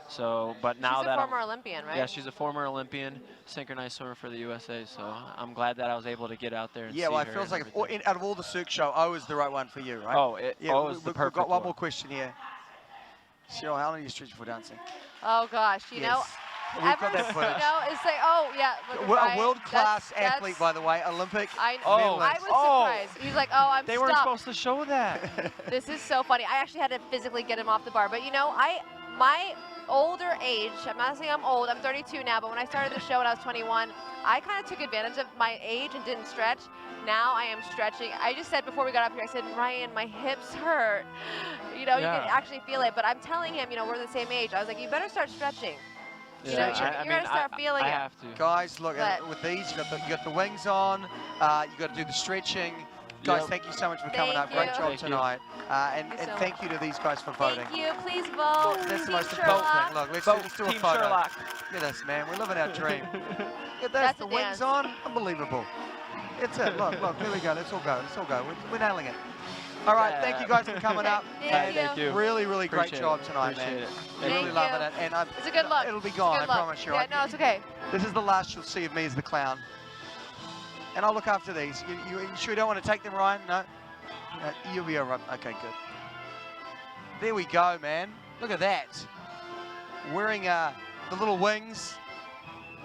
So, but now She's that a former Olympian, right? Yeah, she's a former Olympian, synchronized swimmer for the USA. So I'm glad that I was able to get out there and Yeah, see well, it her feels and like out of all the Cirque show, O is the right one for you, right? Oh, yeah, O is the we've perfect got one one. more question here. Cheryl, how long are you stretching for dancing? Oh gosh, you know, We've got ever, that footage. you know, it's like, oh yeah, look at A Ryan. world-class That's- athlete, by the way, Olympic I medalist. was surprised. He was like, oh, I'm They stuck. weren't supposed to show that. This is so funny. I actually had to physically get him off the bar. But you know, my older age, I'm not saying I'm old, I'm 32 now, but when I started the show when I was 21, I kind of took advantage of my age and didn't stretch. Now I am stretching. I just said before we got up here, I said, Ryan, my hips hurt. You know, you can actually feel it. But I'm telling him, you know, we're the same age. I was like, you better start stretching. You know, you're going to start feeling it. have to. Guys, look, But- with these, you got the wings on, you got to do the stretching. Guys, thank you so much for coming up. Thank Great you. job Thank you. tonight. And Thank you so thank you to these guys for voting. Thank you. Please vote. That's the Team most important Sherlock. thing. Look, let's Vote do a Team photo. Sherlock. Look at this, man. We're living our dream. Look at this, That's the a wings dance. on. Unbelievable. It's it. Look, there we go. Let's all go. Let's all go. We're nailing it. All right, thank you guys for coming up. Thank And you. Really, really great Appreciate job it. tonight, Appreciate man. it. Really Thank loving you. it. And It's a good look. it'll be It's a gone, good I look. promise you. Yeah, no, it's okay. This is the last you'll see of me as the clown. And I'll look after these. You sure you don't want to take them, Ryan? No? You'll be all right. Okay, good. There we go, man. Look at that. Wearing the little wings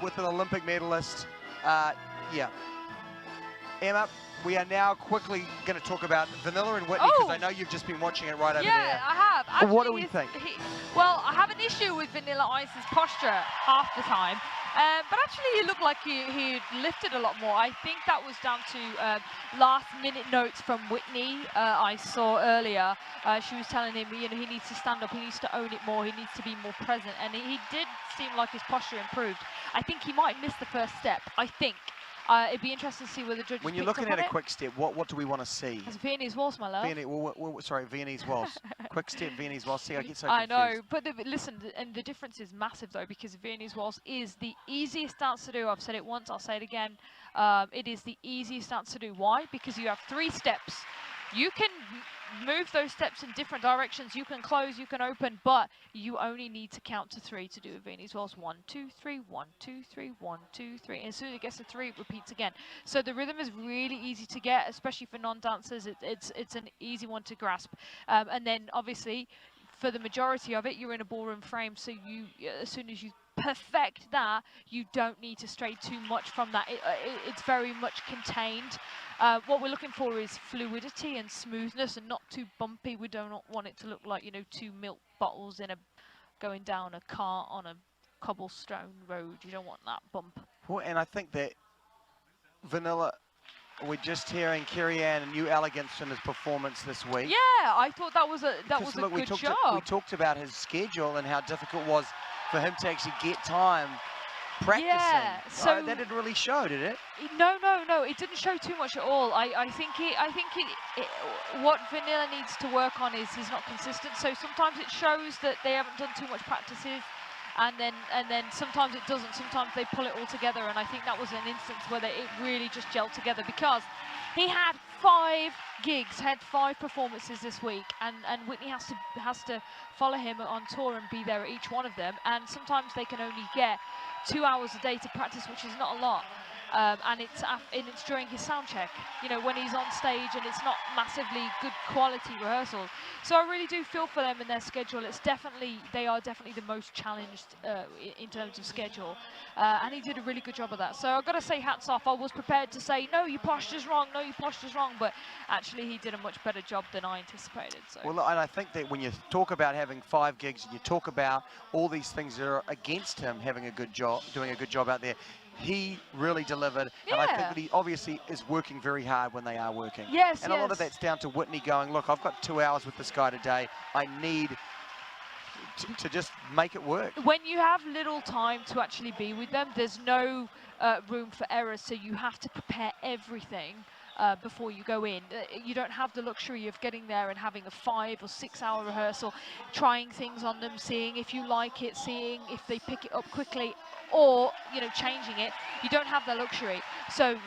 with an Olympic medalist. Yeah. Emma, we are now quickly going to talk about Vanilla and Whitney because I know you've just been watching it right over Yeah, there. I have. Actually, What do we think? Well, I have an issue with Vanilla Ice's posture half the time. But actually, he looked like he lifted a lot more. I think that was down to last-minute notes from Whitney I saw earlier. She was telling him, you know, he needs to stand up, he needs to own it more, he needs to be more present. And he did seem like his posture improved. I think he might miss the first step, I think. It'd be interesting to see whether the judges When you're picked looking up at on a it. quick step, what do we want to see? It's Viennese waltz, my love. Viennese waltz. Quick step, Viennese waltz. See, I get so I confused. know, but listen, and the difference is massive though, because Viennese waltz is the easiest dance to do. I've said it once, I'll say it again. It is the easiest dance to do. Why? Because you have 3 steps. You can move those steps in different directions. You can close, you can open, but you only need to count to 3 to do a Viennese waltz. 1, 2, 3, 1, 2, 3, 1, 2, 3. And as soon as it gets to 3, it repeats again. So the rhythm is really easy to get, especially for non-dancers. It's an easy one to grasp. And then obviously, for the majority of it, you're in a ballroom frame. So you, as soon as you perfect that, you don't need to stray too much from that. It's very much contained. What we're looking for is fluidity and smoothness, and not too bumpy. We don't want it to look like, you know, 2 milk bottles in a going down a cart on a cobblestone road. You don't want that bump. Well, and I think that Vanilla, we're just hearing Kerry-Ann and new elegance in his performance this week. Yeah, I thought that was a Look, good job. we talked about his schedule and how difficult it was for him to actually get time practicing. Yeah, so that didn't really show, did it? No, it didn't show too much at all. I think what Vanilla needs to work on is he's not consistent. So sometimes it shows that they haven't done too much practices, and then sometimes it doesn't. Sometimes they pull it all together, and I think that was an instance where it really just gelled together, because he had 5 gigs, had 5 performances this week, and Whitney has to follow him on tour and be there at each one of them, and sometimes they can only get 2 hours a day to practice, which is not a lot. And it's during his sound check, you know, when he's on stage, and it's not massively good quality rehearsal. So I really do feel for them in their schedule. They are definitely the most challenged in terms of schedule, and he did a really good job of that. So I've got to say, hats off. I was prepared to say, no, your posture's wrong, no, your posture's wrong, but actually he did a much better job than I anticipated. So. Well, and I think that when you talk about having 5 gigs, and you talk about all these things that are against him having a good job, doing a good job out there, he really delivered, and I think that he obviously is working very hard when they are working. Yes, and a lot of that's down to Whitney going, look, I've got 2 hours with this guy today. I need to just make it work. When you have little time to actually be with them, there's no room for error, so you have to prepare everything before you go in. You don't have the luxury of getting there and having a 5 or 6 hour rehearsal, trying things on them, seeing if you like it, seeing if they pick it up quickly, or, you know, changing it. You don't have the luxury. So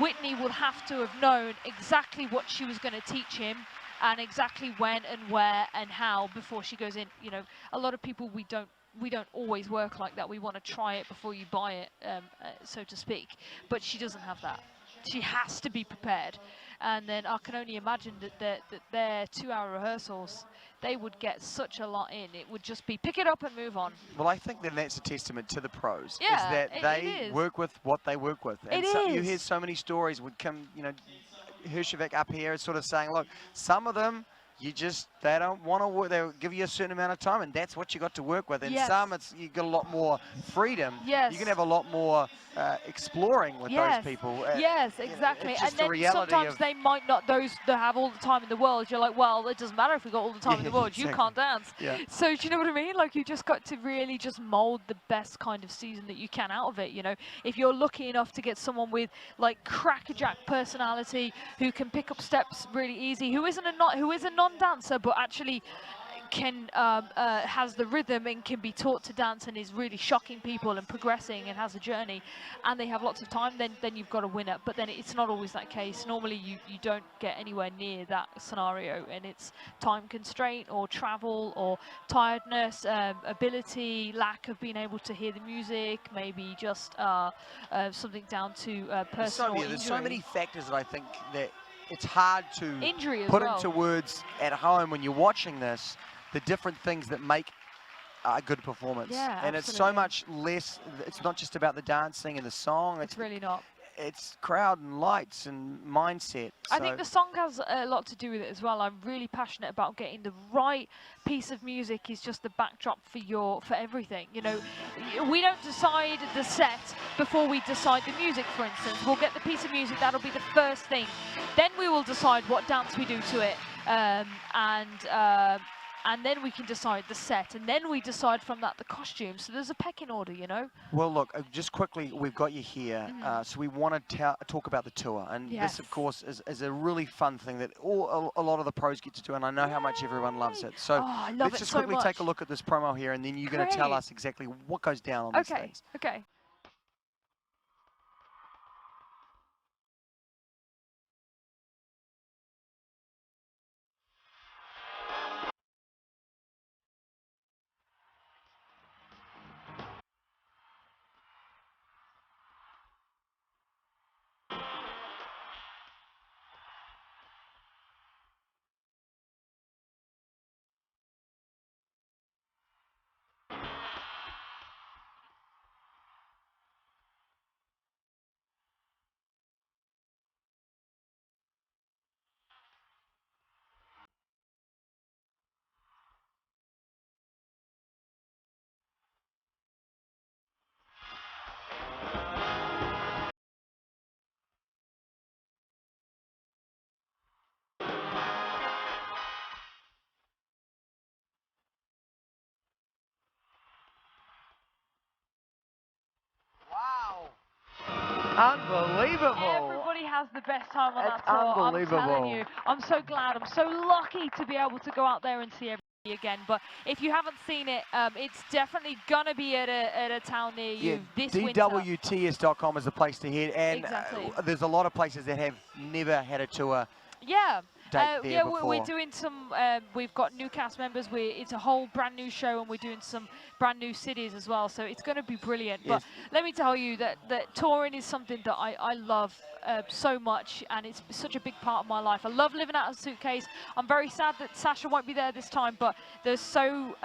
Whitney will have to have known exactly what she was going to teach him, and exactly when and where and how before she goes in. You know, a lot of people, we don't always work like that. We want to try it before you buy it, so to speak. But she doesn't have that. She has to be prepared. And then I can only imagine that their 2 hour rehearsals, they would get such a lot in. It would just be pick it up and move on. Well, I think that that's a testament to the pros. Yeah, is that they work with what they work with. And you hear so many stories would come, you know, Hershevik up here is sort of saying, look, some of them, they don't want to work, they'll give you a certain amount of time, and that's what you got to work with. And some, you got a lot more freedom. Yes. You can have a lot more exploring with those people. Yes, exactly. And then sometimes they might not, those that have all the time in the world, you're like, well, it doesn't matter if we've got all the time in the world, exactly. you can't dance. Yeah. So do you know what I mean? Like, you just got to really just mold the best kind of season that you can out of it, you know. If you're lucky enough to get someone with like crackerjack personality, who can pick up steps really easy, who is a non-dancer, but actually can has the rhythm and can be taught to dance and is really shocking people and progressing and has a journey, and they have lots of time, then you've got a winner. But then it's not always that case. Normally you don't get anywhere near that scenario, and it's time constraint or travel or tiredness, ability, lack of being able to hear the music, maybe just something down to personal injury. There's so many factors that I think that it's hard to put into words at home when you're watching this, the different things that make a good performance. Yeah, and it's so much less, it's not just about the dancing and the song. It's really not. It's crowd and lights and mindset. I think the song has a lot to do with it as well. I'm really passionate about getting the right piece of music is just the backdrop for everything. You know, we don't decide the set before we decide the music, for instance. We'll get the piece of music, that'll be the first thing. Then we will decide what dance we do to it. and then we can decide the set, and then we decide from that the costume. So there's a pecking order, you know. Well, look, just quickly, we've got you here, so we want to talk about the tour, and this, of course, is a really fun thing that a lot of the pros get to do, and I know how much everyone loves it. So let's just quickly take a look at this promo here, and then you're going to tell us exactly what goes down on these things. Okay. Unbelievable. Everybody has the best time on That's that tour. unbelievable. I'm telling you, I'm so glad. I'm so lucky to be able to go out there and see everybody again. But if you haven't seen it, it's definitely gonna be at a town near you this winter. DWTS.com is the place to head, and there's a lot of places that have never had a tour. Yeah. Yeah, we're doing some. We've got new cast members. It's a whole brand new show, and we're doing some brand new cities as well. So it's going to be brilliant. Yes. But let me tell you that touring is something that I love so much, and it's such a big part of my life. I love living out of a suitcase. I'm very sad that Sasha won't be there this time, but there's so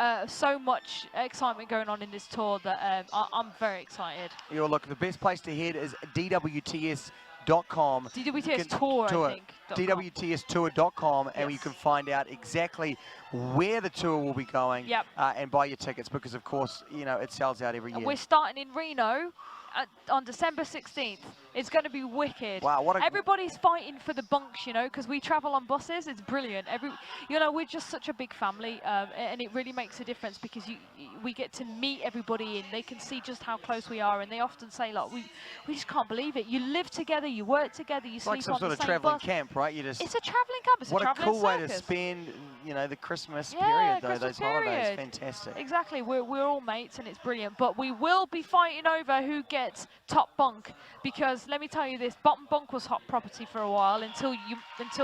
much excitement going on in this tour that I'm very excited. Look, the best place to head is DWTS.com. DWTS Tour, I think. DWTStour.com, and you can find out exactly where the tour will be going and buy your tickets, because, of course, you know, it sells out every year. We're starting in Reno on December 16th. It's going to be wicked. Wow, everybody's fighting for the bunks, you know, because we travel on buses. It's brilliant. You know, we're just such a big family, and it really makes a difference because we get to meet everybody, and they can see just how close we are. And they often say, like, we just can't believe it. You live together, you work together, you sleep on the same bus. It's like some sort of traveling camp, right? It's a traveling camp. It's a traveling What a cool way to circus. spend, you know, the Christmas period, though. Christmas Those holidays, period. fantastic. Exactly. We're all mates, and it's brilliant. But we will be fighting over who gets top bunk, because let me tell you this, bottom bunk was hot property for a while until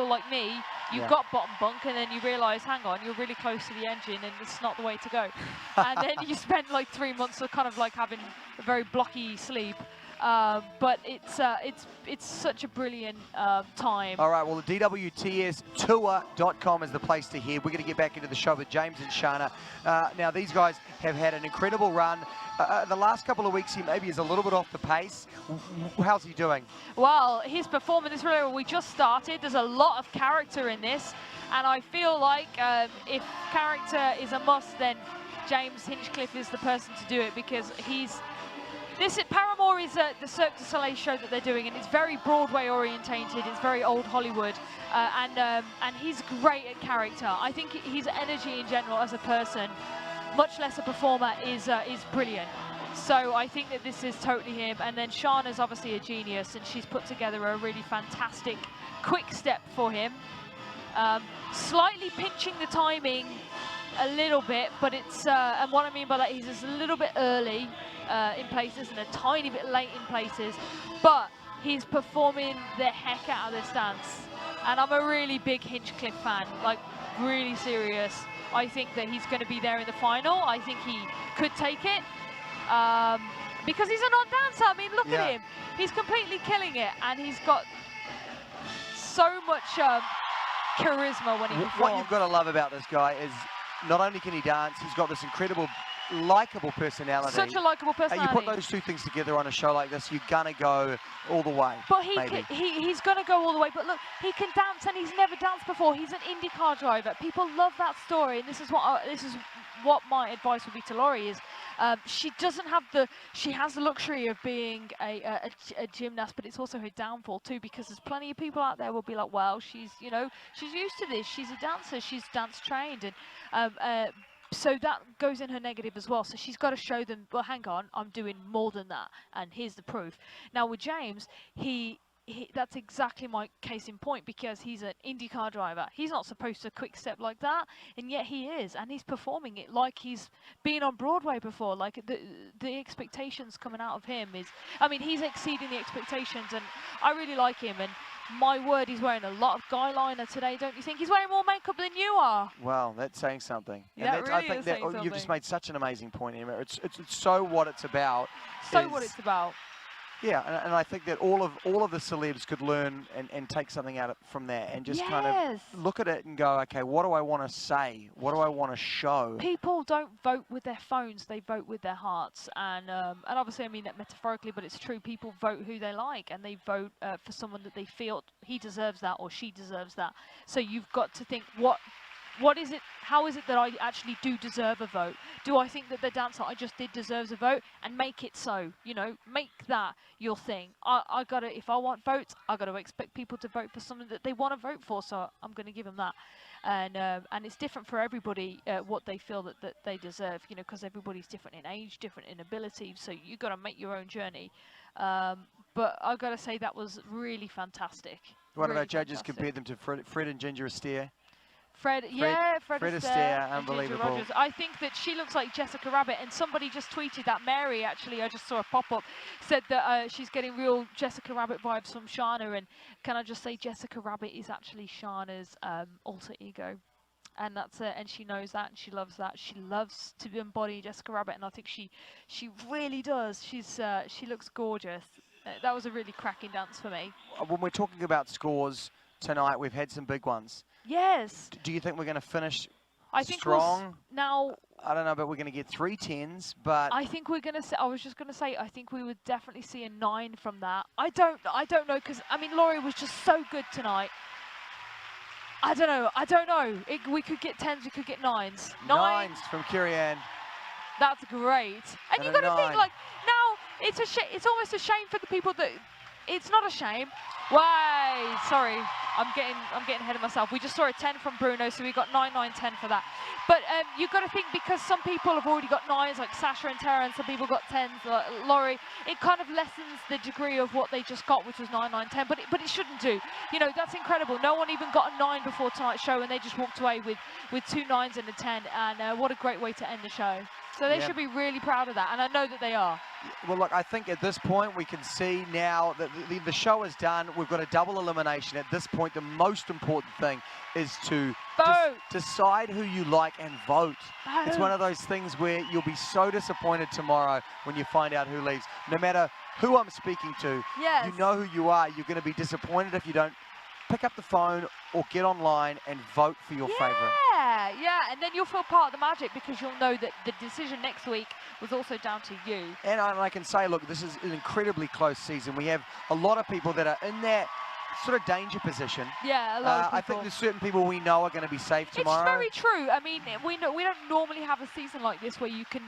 like me, you got bottom bunk, and then you realise, hang on, you're really close to the engine, and it's not the way to go. And then you spend like 3 months of kind of like having a very blocky sleep. But it's such a brilliant time. All right, well, the DWTStour.com is the place to head. We're going to get back into the show with James and Shana. Now, these guys have had an incredible run. The last couple of weeks, he maybe is a little bit off the pace. How's he doing? Well, he's performing this really well. We just started. There's a lot of character in this, and I feel like if character is a must, then James Hinchcliffe is the person to do it, because Paramore is the Cirque du Soleil show that they're doing, and it's very Broadway orientated. It's very old Hollywood, and he's great at character. I think his energy in general as a person, much less a performer, is brilliant. So I think that this is totally him. And then Shana's obviously a genius, and she's put together a really fantastic quick step for him. Slightly pinching the timing a little bit, but it's and what I mean by that is it's a little bit early in places and a tiny bit late in places, but he's performing the heck out of this dance, and I'm a really big Hinchcliffe fan, like really serious. I think that he's going to be there in the final. I think he could take it because he's a non-dancer. I mean, look at him, he's completely killing it, and he's got so much charisma when he performs. What you've got to love about this guy is not only can he dance, he's got this incredible likable personality. Such a likable personality. And you put those two things together on a show like this, you're gonna go all the way. But he's gonna go all the way. But look, he can dance, and he's never danced before. He's an IndyCar driver. People love that story, and this is what my advice would be to Laurie is, she doesn't have she has the luxury of being a gymnast, but it's also her downfall too, because there's plenty of people out there will be like, well, she's used to this, she's a dancer, she's dance trained, and so that goes in her negative as well. So she's got to show them, well, hang on, I'm doing more than that, and here's the proof. Now with James, that's exactly my case in point, because he's an IndyCar driver. He's not supposed to quick step like that, and yet he is, and he's performing it like he's been on Broadway before. Like the expectations coming out of him is, I mean, he's exceeding the expectations, and I really like him. And my word, he's wearing a lot of guy liner today, don't you think? He's wearing more makeup than you are. Well, that's saying something. Yeah, and that I really think is that saying you've just something. made such an amazing point, Emma. It's so what it's about. So what it's about. Yeah, and I think that all of the celebs could learn and take something out from that, and just kind of look at it and go, okay, what do I want to say? What do I want to show? People don't vote with their phones; they vote with their hearts, and obviously I mean that metaphorically, but it's true. People vote who they like, and they vote for someone that they feel he deserves that or she deserves that. So you've got to think, what is it? How is it that I actually do deserve a vote? Do I think that the dancer I just did deserves a vote? And make it so, make that your thing. I gotta, if I want votes, I gotta expect people to vote for something that they want to vote for. So I'm gonna give them that. And it's different for everybody what they feel that they deserve. Because everybody's different in age, different in ability. So you gotta make your own journey. But I gotta say that was really fantastic. One of our judges compared them to Fred and Ginger Astaire. Fred Astaire, and unbelievable. Ginger Rogers. I think that she looks like Jessica Rabbit, and somebody just tweeted that. Mary, actually, I just saw a pop-up, said that she's getting real Jessica Rabbit vibes from Shana, and can I just say Jessica Rabbit is actually Shana's alter ego. And that's it, and she knows that, and she loves that. She loves to embody Jessica Rabbit, and I think she really does. She looks gorgeous. That was a really cracking dance for me. When we're talking about scores tonight, we've had some big ones. Yes. Do you think we're going to finish I think strong? Now, I don't know, but we're going to get 3 10s, but I think we're going to I was just going to say, I think we would definitely see a 9 from that. I don't know, because, I mean, Laurie was just so good tonight. I don't know. We could get 10s, we could get 9s. 9s from Kirianne. That's great. And you got to think, like, now, it's almost a shame for the people that, it's not a shame. Why? Sorry, I'm getting ahead of myself. We just saw a 10 from Bruno, so we got 9, 9, 10 for that. But you've got to think, because some people have already got 9s, like Sasha and Tara, and some people got 10s, like Laurie. It kind of lessens the degree of what they just got, which was 9, 9, 10. But it shouldn't do. That's incredible. No one even got a 9 before tonight's show, and they just walked away with 2 9s and a 10. And what a great way to end the show. So they should be really proud of that, and I know that they are. Well, look, I think at this point we can see now that the show is done. We've got a double elimination. At this point, the most important thing is to decide who you like and vote. It's one of those things where you'll be so disappointed tomorrow when you find out who leaves. No matter who I'm speaking to, you know who you are. You're going to be disappointed if you don't pick up the phone or get online and vote for your favorite. Yeah, and then you'll feel part of the magic, because you'll know that the decision next week was also down to you. And I can say, look, this is an incredibly close season. We have a lot of people that are in that sort of danger position. Yeah, a lot of people. I think there's certain people we know are going to be safe tomorrow. It's very true. I mean, we don't normally have a season like this where you can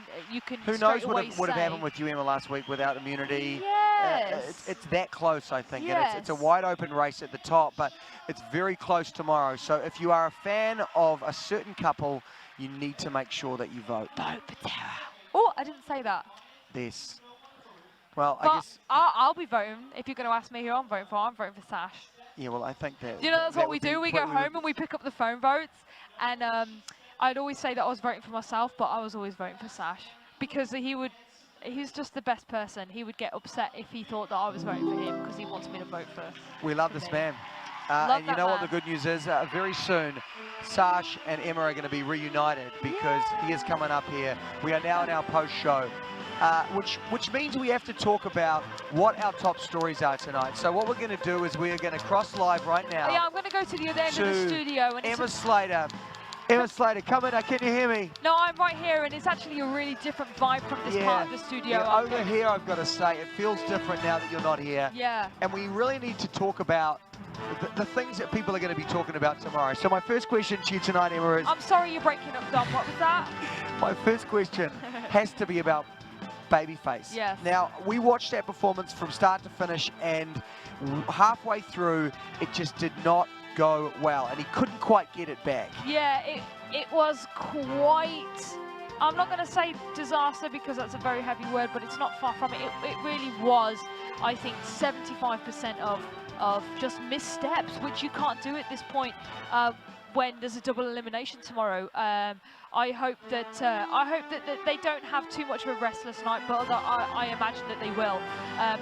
Who knows what would have happened with you, Emma, last week without immunity. Yes. It's that close, I think. Yes. And it's a wide open race at the top, but it's very close tomorrow. So if you are a fan of a certain couple, you need to make sure that you vote. Vote for Tara. Oh, I didn't say that. This. Well, but I guess... I'll be voting. If you're going to ask me who I'm voting for Sash. Yeah, well, I think that... That's what we do. We go home and we pick up the phone votes. And I'd always say that I was voting for myself, but I was always voting for Sash. Because he's just the best person. He would get upset if he thought that I was voting for him, because he wants me to vote for We love this man. Love and you know what the good news is? Very soon, Sash and Emma are going to be reunited, because he is coming up here. We are now in our post-show, which means we have to talk about what our top stories are tonight. So what we're going to do is we are going to cross live right now. Yeah, I'm going to go to the other end of the studio. And Emma Slater. Emma Slater, come in. Can you hear me? No, I'm right here, and it's actually a really different vibe from this part of the studio. Yeah, over here, I've got to say, it feels different now that you're not here. Yeah. And we really need to talk about the things that people are going to be talking about tomorrow. So my first question to you tonight, Emma, is... I'm sorry you're breaking up, Dom. What was that? My first question has to be about Babyface. Yes. Now, we watched that performance from start to finish, and halfway through, it just did not go well, and he couldn't quite get it back. Yeah, it was quite... I'm not going to say disaster because that's a very heavy word, but it's not far from it. It really was, I think, 75% of just missteps, which you can't do at this point when there's a double elimination tomorrow. I hope that they don't have too much of a restless night, but I imagine that they will.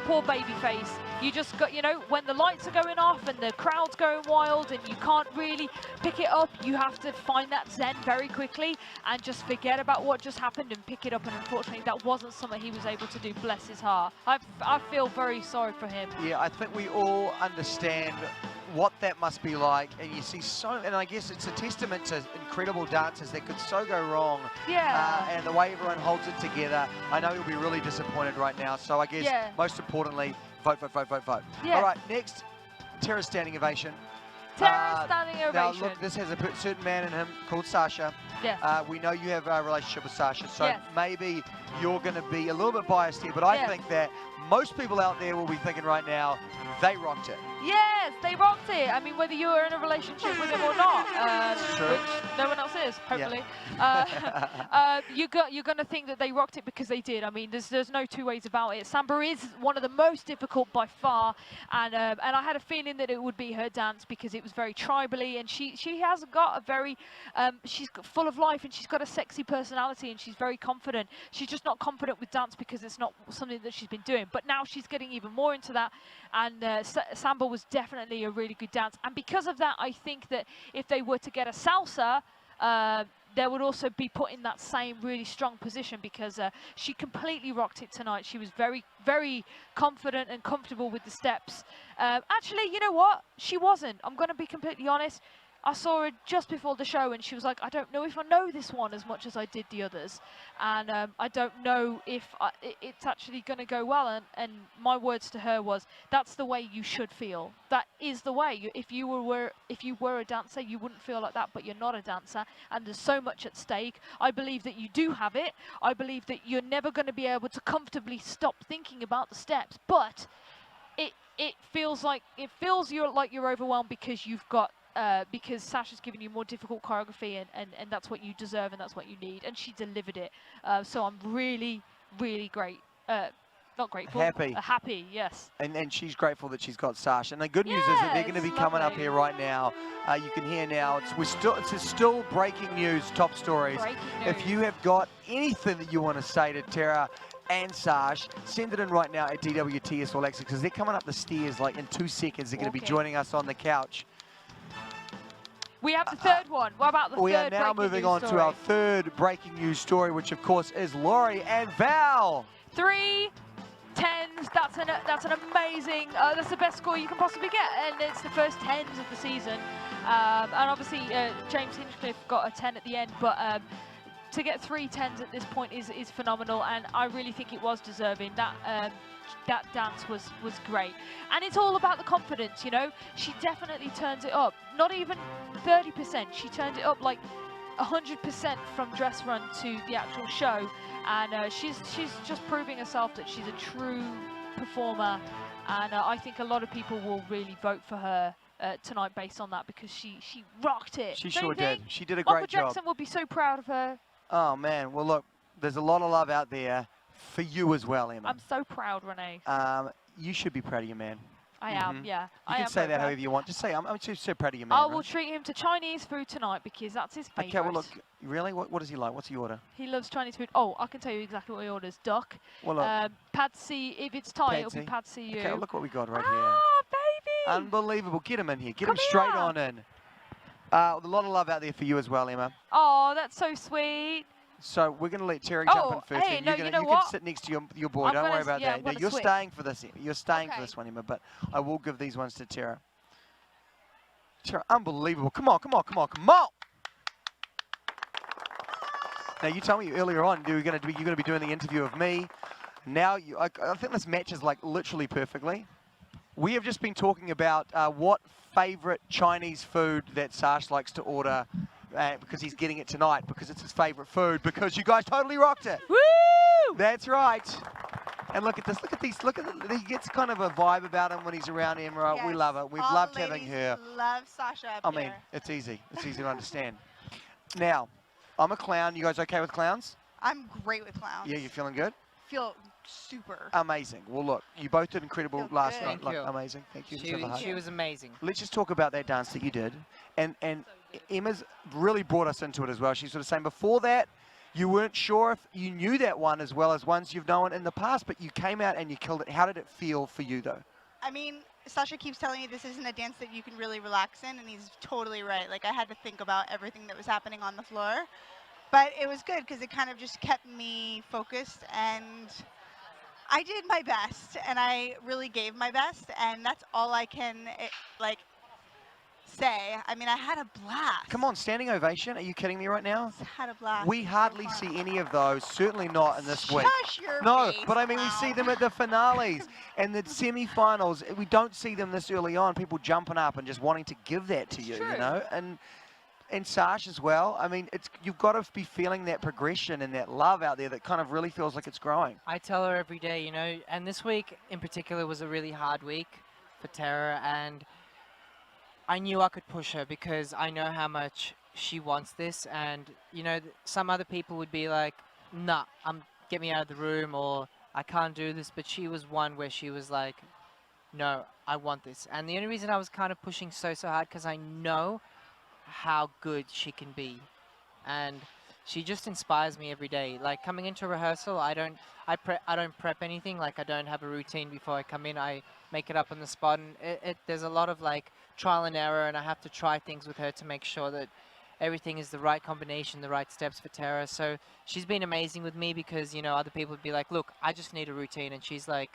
Poor Babyface. You just got, you know, when the lights are going off and the crowd's going wild and you can't really pick it up, you have to find that zen very quickly and just forget about what just happened and pick it up. And unfortunately, that wasn't something he was able to do. Bless his heart. I feel very sorry for him. Yeah, I think we all understand what that must be like, and you see and I guess it's a testament to incredible dancers that could so go wrong. Yeah. And the way everyone holds it together, I know he'll be really disappointed right now. So I guess most importantly, vote, vote, vote, vote, vote. Yeah. All right, next, Tara's standing ovation. Tara's standing ovation. Now look, this has a certain man in him called Sasha. Yes. We know you have a relationship with Sasha, so Yes. maybe you're going to be a little bit biased here, but I Yes. think that most people out there will be thinking right now, they rocked it. Yes, they rocked it. I mean, whether you were in a relationship with him or not, True. which no one else is, hopefully. You're going to think that they rocked it because they did. I mean, there's no two ways about it. Samba is one of the most difficult by far, and I had a feeling that it would be her dance because it was very tribally, and she has got a very she's full of life and she's got a sexy personality and she's very confident. She's just not confident with dance because it's not something that she's been doing. But now she's getting even more into that, and Samba was definitely a really good dance. And because of that, I think that if they were to get a salsa, they would also be put in that same really strong position because she completely rocked it tonight. She was very, very confident and comfortable with the steps. Actually, you know what? She wasn't. I'm going to be completely honest. I saw her just before the show and she was like, I don't know if I know this one as much as I did the others. And I don't know if it's actually going to go well. And my words to her was, that's the way you should feel. That is the way. If you were a dancer, you wouldn't feel like that, but you're not a dancer. And there's so much at stake. I believe that you do have it. I believe that you're never going to be able to comfortably stop thinking about the steps. But it feels like you're overwhelmed because you've got because Sasha's given you more difficult choreography and that's what you deserve and that's what you need, and she delivered it. So I'm really, really not grateful. Happy, yes. And she's grateful that she's got Sasha. And the good news is that they're going to be coming up here right now. You can hear now, it's still breaking news, top stories. If you have got anything that you want to say to Tara and Sash, send it in right now at DWTS All Access because they're coming up the stairs like in 2 seconds. They're going to be joining us on the couch. We have the third one. What about the third? We are now moving on to our third breaking news story, which of course is Laurie and Val. 3 10s. That's an amazing. That's the best score you can possibly get, and it's the first 10s of the season. And obviously James Hinchcliffe got a 10 at the end, but to get 3 10s at this point is phenomenal, and I really think it was deserving. That dance was great, and it's all about the confidence, you know. She definitely turns it up. Not even 30%. She turned it up like 100% from dress run to the actual show, and she's just proving herself that she's a true performer, and I think a lot of people will really vote for her tonight based on that because she rocked it. She sure did. She did a Michael great job. Jackson will be so proud of her. Oh man, well look, there's a lot of love out there for you as well, Emma. I'm so proud, Renee. You should be proud of your man. I am, yeah. You can say that however you want. Just say, I'm so proud of your man. I will treat him to Chinese food tonight because that's his favourite. Okay, well look, really? What does he like? What's he order? He loves Chinese food. Oh, I can tell you exactly what he orders. Duck. Well, look. Pad See, if it's Thai, it'll be Pad See you. Okay, look what we got right here. Baby! Unbelievable. Get him in here. Get him straight on in. A lot of love out there for you as well, Emma. Oh, that's so sweet. So we're going to let Terry jump in first. Hey, no, you know can what? sit next to your boy. Don't worry about that. No, you're switch. staying for this. You're staying for this one, Emma. But I will give these ones to Tara. Tara, unbelievable. Come on, come on, come on, come on. Now you told me earlier on you're going to be doing the interview of me. Now I think this matches like literally perfectly. We have just been talking about what favorite Chinese food that Sash likes to order because he's getting it tonight because it's his favorite food because you guys totally rocked it. Woo! That's right. And look at this. Look at these. Look at he gets kind of a vibe about him when he's around Emma. We love it. We've loved having her. Love Sasha up I mean, it's easy. It's easy to understand. Now, I'm a clown. You guys okay with clowns? I'm great with clowns. Yeah, you feeling good? Feel super. Amazing. Well, look, you both did incredible last night. Thank you. Amazing. Thank you. She was amazing. Let's just talk about that dance that you did. And Emma's really brought us into it as well. She's sort of saying before that, you weren't sure if you knew that one as well as ones you've known in the past, but you came out and you killed it. How did it feel for you, though? I mean, Sasha keeps telling me this isn't a dance that you can really relax in, and he's totally right. Like, I had to think about everything that was happening on the floor. But it was good because it kind of just kept me focused, and I did my best, and I really gave my best, and that's all I can, say. I mean, I had a blast. Come on, standing ovation. Are you kidding me right now? Had a blast. We hardly see any of those, certainly not in this week. Shush your No, face, but I mean, we see them at the finales and the semi-finals. We don't see them this early on, people jumping up and just wanting to give that to you, you know? And Sash as well. I mean, you've got to be feeling that progression and that love out there that kind of really feels like it's growing. I tell her every day, you know, and this week in particular was a really hard week for Tara, and I knew I could push her because I know how much she wants this, and you know, some other people would be like, nah, get me out of the room, or I can't do this, but she was one where she was like, no, I want this. And the only reason I was kind of pushing so hard because I know how good she can be, and she just inspires me every day. Like coming into rehearsal, I don't prep anything. Like I don't have a routine before I come in. I make it up on the spot, and there's a lot of like trial and error, and I have to try things with her to make sure that everything is the right combination, the right steps for Tara. So she's been amazing with me because, you know, other people would be like, look, I just need a routine, and she's like,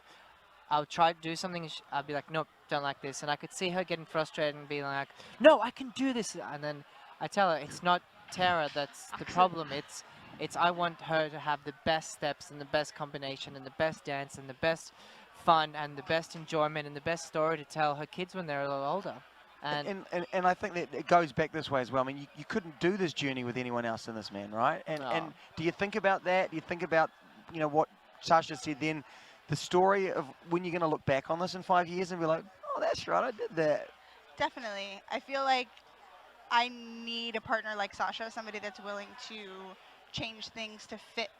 I'll try to do something, and I'll be like, nope, don't like this. And I could see her getting frustrated and being like, no, I can do this. And then I tell her, it's not Tara that's the problem. It's I want her to have the best steps and the best combination and the best dance and the best fun and the best enjoyment and the best story to tell her kids when they're a little older. And I think that it goes back this way as well. I mean, you couldn't do this journey with anyone else than this man, right? And do you think about that? Do you think about, you know, what Sasha said then, the story of when you're going to look back on this in 5 years and be like, oh, that's right, I did that. Definitely. I feel like I need a partner like Sasha, somebody that's willing to change things to fit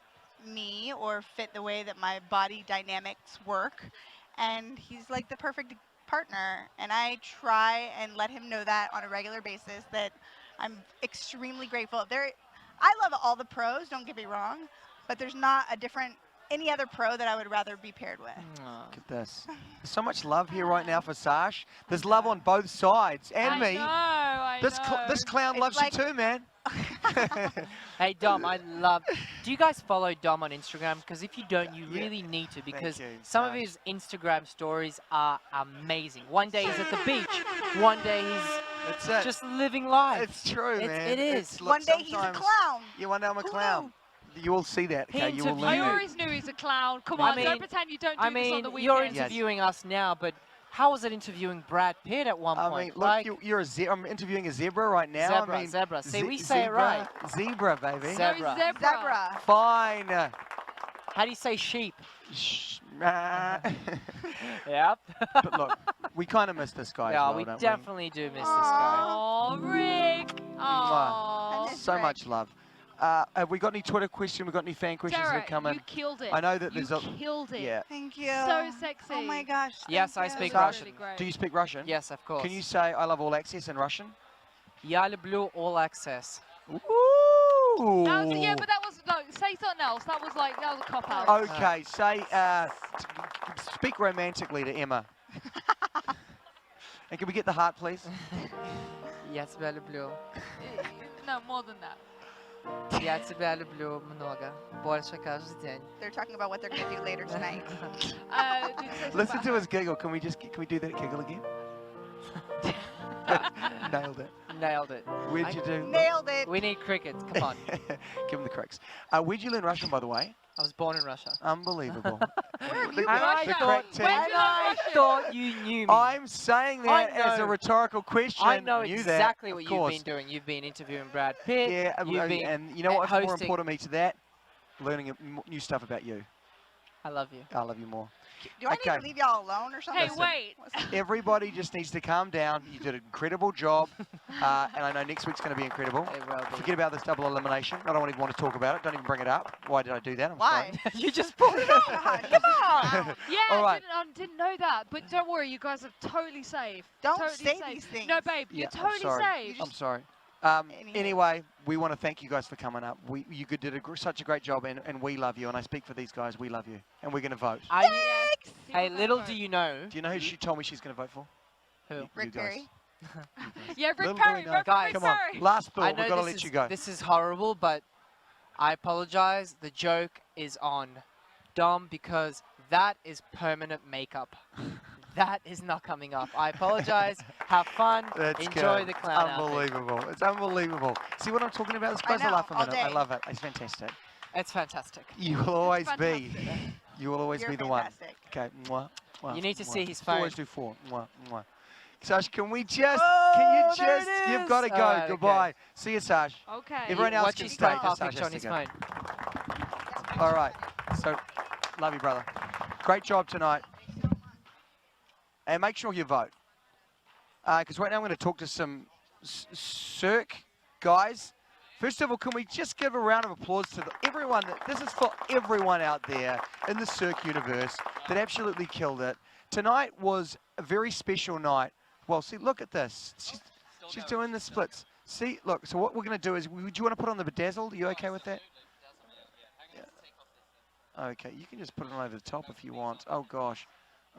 me or fit the way that my body dynamics work. And he's like the perfect partner. And I try and let him know that on a regular basis, that I'm extremely grateful. I love all the pros, don't get me wrong, but there's not any other pro that I would rather be paired with. Look at this. There's so much love here right now for Sash. There's love on both sides. And me. I know. This clown loves you too, man. Hey, Dom, do you guys follow Dom on Instagram? Because if you don't, you really need to, because some of his Instagram stories are amazing. One day he's at the beach. One day he's just living life. It's true, man. It is. One day he's a clown. Yeah, one day I'm a clown. You will see that, okay? You will learn I that. always knew he's a clown. Come on, don't pretend you don't do this on the weekend. You're interviewing us now, but how was it interviewing Brad Pitt at one point? I mean, look, you're I'm interviewing a zebra right now. Zebra, I mean, zebra. See, we say it right. Zebra, baby. Zebra. Zebra. Fine. How do you say sheep? Yep. But look, we kind of miss this guy. Yeah, as well, we don't definitely do miss this guy. Oh, Rick. Mwah. So much love. Have we got any Twitter questions? We've got any fan questions that have come in? You killed it. I know that there's you killed it. Yeah. Thank you. So sexy. Oh my gosh. Yes, I speak Sash, Russian. do you speak Russian? Yes, of course. Can you say I love all access in Russian? Я люблю all access. Ooh. Yeah, but that was, no, say something else. That was a cop-out. Okay, say, speak romantically to Emma. And can we get the heart, please? Я тебя люблю. No, more than that. Я тебя люблю много. Больше каждый день. They're talking about what they're going to do later tonight. Listen to his giggle. Can we do that giggle again? Nailed it. nailed it. Where'd you do? Nailed it. We need crickets. Come on. Give him the cricks. Where'd you learn Russian, by the way? I was born in Russia. Unbelievable. Where have you The been? crick team. I thought you knew me. I'm saying that as a rhetorical question. I know Knew exactly that, what of course. you've been doing. You've been interviewing Brad Pitt. Yeah, you've been and you know what's more hosting. important to me to that? Learning new stuff about you. I love you. I love you more. Do I need to leave y'all alone or something? Hey, wait. Everybody just needs to calm down. You did an incredible job, and I know next week's going to be incredible. Forget about this double elimination. I don't even want to talk about it. Don't even bring it up. Why did I do that? I'm Why? sorry. You just brought it up. Come on. Yeah, All right. didn't know that, but don't worry, you guys are totally safe. Don't totally say safe. these things. No, babe, Yeah, you're totally I'm sorry. safe. I'm sorry. Anyway, we want to thank you guys for coming up. You did such a great job, and we love you. And I speak for these guys. We love you, and we're going to vote. Hey, little do you know. Do you know who she told me she's going to vote for? Who? Rick Perry. Yeah, Rick Little do Perry. we know. Rick Perry. Come on, last I thought. know We've got to this let is- you go. This is horrible, but I apologize. The joke is on Dom because that is permanent makeup. That is not coming up. I apologize. Have fun. That's Enjoy good. the clown outfit. Unbelievable. It's unbelievable. See what I'm talking about? This guy's a know, laugh a all minute. I day. love it. It's fantastic. It's fantastic. You will always be. You will always You're be the fantastic. one. Okay. Mwah, mwah, You need to mwah. see his Four phone. is to four. Mwah, mwah. Sash, can we just? Oh, can you there just? it You've is. got to go. All right, Goodbye. okay. See you, Sash. Okay. Everyone else Watch can his stay. profile Just Sash picture has on his to go. phone. All right. So, love you, brother. Great job tonight. And make sure you vote. Because right now I'm going to talk to some Cirque guys. First of all, can we just give a round of applause to everyone? This is for everyone out there in the Cirque universe that absolutely killed it. Tonight was a very special night. Well, see, look at this. She's doing the splits. See, look, so what we're going to do is, do you want to put on the bedazzled? Are you okay with that? Yeah. Okay, you can just put it on over the top if you want. Oh, gosh.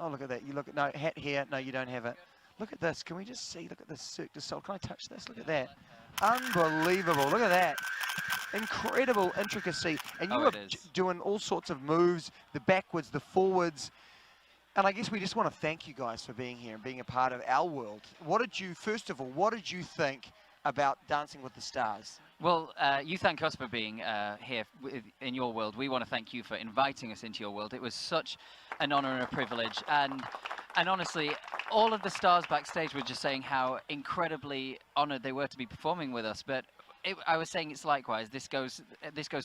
Oh, look at that. You look at, no, hat here. No, you don't have it. Look at this. Can we just see? Look at this Cirque du Soleil. Can I touch this? Look at that. Unbelievable. Look at that. Incredible intricacy. And you are doing all sorts of moves, the backwards, the forwards. And I guess we just want to thank you guys for being here and being a part of our world. What did you, first of all, what did you think about Dancing with the Stars? Well, you thank us for being here in your world. We want to thank you for inviting us into your world. It was such an honor and a privilege. And honestly, all of the stars backstage were just saying how incredibly honored they were to be performing with us. But I was saying it's likewise. This goes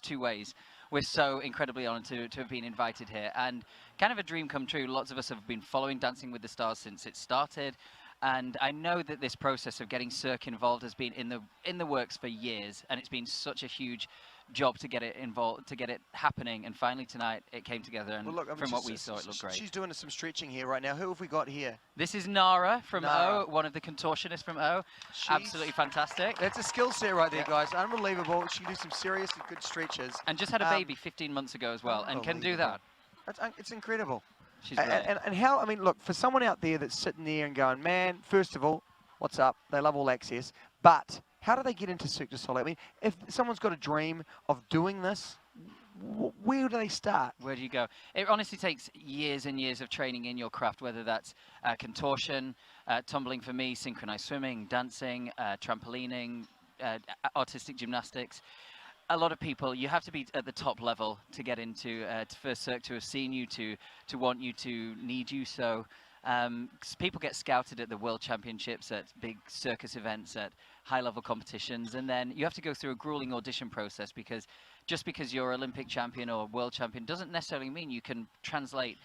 two ways. We're so incredibly honored to have been invited here, and kind of a dream come true. Lots of us have been following Dancing with the Stars since it started. And I know that this process of getting Cirque involved has been in the works for years, and it's been such a huge job to get it involved, to get it happening. And finally tonight, it came together, and Well, look, I mean, from what we saw, it looked great. She's doing some stretching here right now. Who have we got here? This is Nara from Nara. O, one of the contortionists from O. Absolutely fantastic. That's a skill set right there, guys. Unbelievable. She can do some serious and good stretches. And just had a baby 15 months ago as well, and can do that. It's incredible. She's brilliant. And how, I mean, look, for someone out there that's sitting there and going, man, first of all, what's up? They love All Access. But how do they get into Cirque du Soleil? I mean, if someone's got a dream of doing this, where do they start? Where do you go? It honestly takes years and years of training in your craft, whether that's contortion, tumbling for me, synchronized swimming, dancing, trampolining, artistic gymnastics. A lot of people, you have to be at the top level to get into, for Cirque to have seen you, to want you, to need you. So people get scouted at the World Championships, at big circus events, at high-level competitions, and then you have to go through a grueling audition process, because just because you're Olympic champion or world champion doesn't necessarily mean you can translate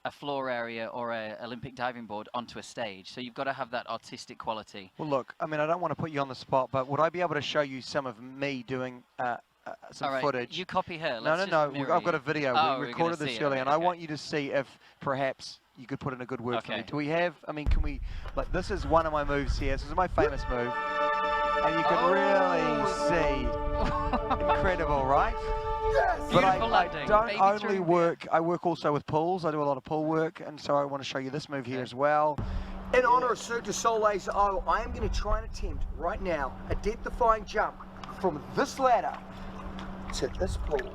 a floor area or a Olympic diving board onto a stage. So you've got to have that artistic quality. Well, look, I mean, I don't want to put you on the spot, but would I be able to show you some of me doing some All right, footage? you copy her. No, Let's no, just no. mirror I've got you. a video. Oh, we we're recorded gonna this see it. earlier, and I Okay. want you to see if perhaps you could put in a good word for me. Okay. Do we have, I mean, can we, like, this is one of my moves here. This is my famous move. And you can really see. Incredible, right? But I landing. don't Baby only through. work, I work also with pools. I do a lot of pool work, and so I want to show you this move here as well. In honor of Cirque du Soleil's O, I am going to try and attempt right now a death-defying jump from this ladder to this pool.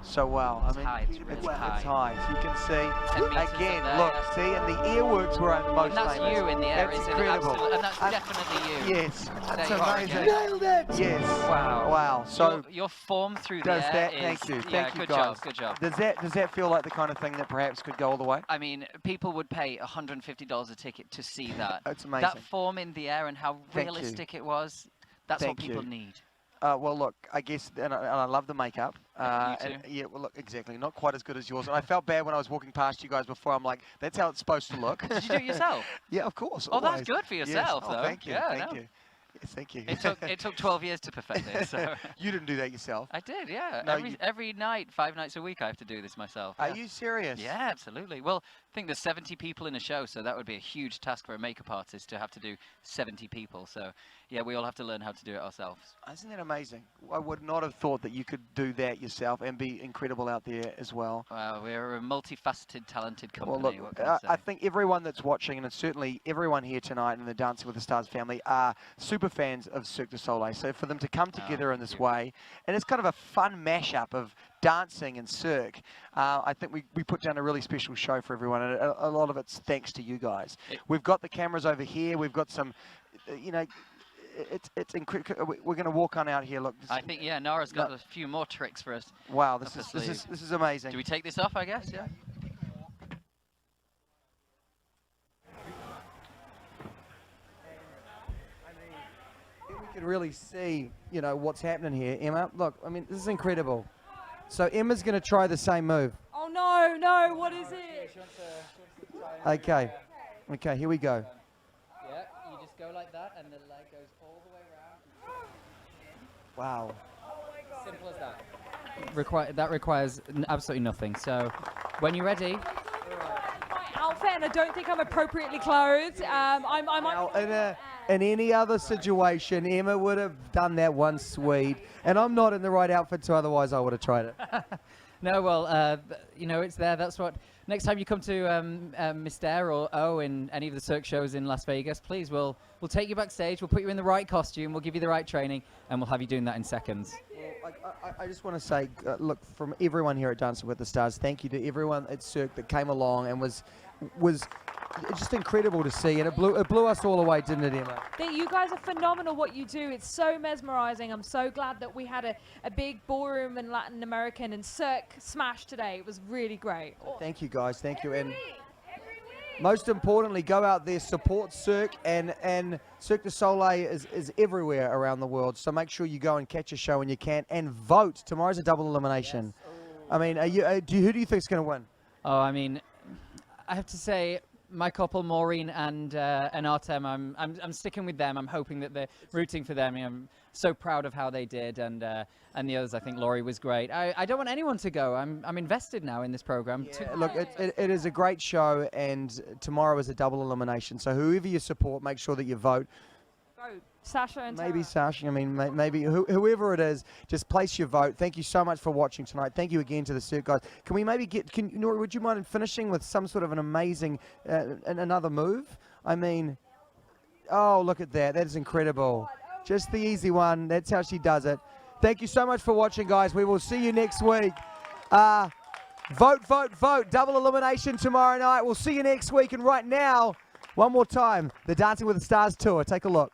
so well. I mean, high, it's really high. It's high. So you can 10 see, meters again, up there, look, yeah. see, and the earworks were the most And that's famous. you in the air, That's isn't incredible. it? Absolutely. And that's definitely you. Yes, There that's you are amazing. again. Nailed it! Yes. Wow. Wow. So your form through the does air that, is, thank you, yeah, thank you good guys. job, good job. Does that feel like the kind of thing that perhaps could go all the way? I mean, people would pay $150 a ticket to see that. That's amazing. That form in the air and how Thank you. realistic it was, that's Thank what people you. need. Well, look, I guess, and I love the makeup. You And, yeah, well, look, exactly. Not quite as good as yours. And I felt bad when I was walking past you guys before. I'm like, that's how it's supposed to look. Did you do it yourself? Yeah, of course. Oh, that's always. good for Yes. yourself, Oh, though. thank you. Yeah, thank no. you. Yes, thank you. It took 12 years to perfect it. So. You didn't do that yourself. I did, yeah. No, every night, 5 nights a week, I have to do this myself. Are yeah. you serious? Yeah, absolutely. Well, I think there's 70 people in a show, so that would be a huge task for a makeup artist to have to do 70 people. So, yeah, we all have to learn how to do it ourselves. Isn't that amazing? I would not have thought that you could do that yourself and be incredible out there as well. Well, we're a multifaceted, talented company. Well, look, what can I say? I think everyone that's watching, and certainly everyone here tonight in the Dancing with the Stars family, are super fans of Cirque du Soleil. So for them to come together in this way, and it's kind of a fun mashup of dancing and Cirque, I think we put down a really special show for everyone, and a lot of it's thanks to you guys. We've got the cameras over here. We've got some, you know, it's incredible. We're going to walk on out here. Look, I think, yeah, Nora's got a few more tricks for us. Wow, up her sleeve. this is amazing. Do we take this off, I guess? Yeah. We can really see, you know, what's happening here. Emma, look, I mean, this is incredible. So Emma's going to try the same move. Oh no, no, what is it? Okay. Okay, here we go. Yeah, you just go like that, and the leg goes all the way around. Wow. Simple as that. That requires absolutely nothing. So, when you're ready. My outfit, and I don't think I'm appropriately clothed. Now, in any other situation, Emma would have done that one sweet. And I'm not in the right outfit, so otherwise I would have tried it. No, well, you know, it's there. That's what. Next time you come to Mister or O in any of the Cirque shows in Las Vegas, please, we'll take you backstage. We'll put you in the right costume. We'll give you the right training, and we'll have you doing that in seconds. I just want to say, look, from everyone here at Dancing with the Stars, thank you to everyone at Cirque that came along and was just incredible to see, and it blew us all away, didn't it, Emma? You guys are phenomenal what you do. It's so mesmerizing. I'm so glad that we had a big ballroom and Latin American and Cirque smash today. It was really great. Thank you, guys. Thank you. And most importantly, go out there, support Cirque, and Cirque du Soleil is everywhere around the world. So make sure you go and catch a show when you can, and vote. Tomorrow's a double elimination. Yes. I mean, who do you think is going to win? Oh, I mean, I have to say, my couple, Maureen and Artem, I'm sticking with them. I'm hoping that they're rooting for them. I'm so proud of how they did, and the others. I think Laurie was great. I don't want anyone to go. I'm invested now in this program. Yeah, look, it is a great show, and tomorrow is a double elimination. So whoever you support, make sure that you vote. Vote Sasha and maybe Tara. Sasha. I mean, maybe whoever it is, just place your vote. Thank you so much for watching tonight. Thank you again to the Cirque guys. Can we maybe Nora, would you mind finishing with some sort of an amazing another move? I mean, oh, look at that. That is incredible. Just the easy one. That's how she does it. Thank you so much for watching, guys. We will see you next week. Vote, vote, vote. Double elimination tomorrow night. We'll see you next week. And right now, one more time, the Dancing with the Stars tour. Take a look.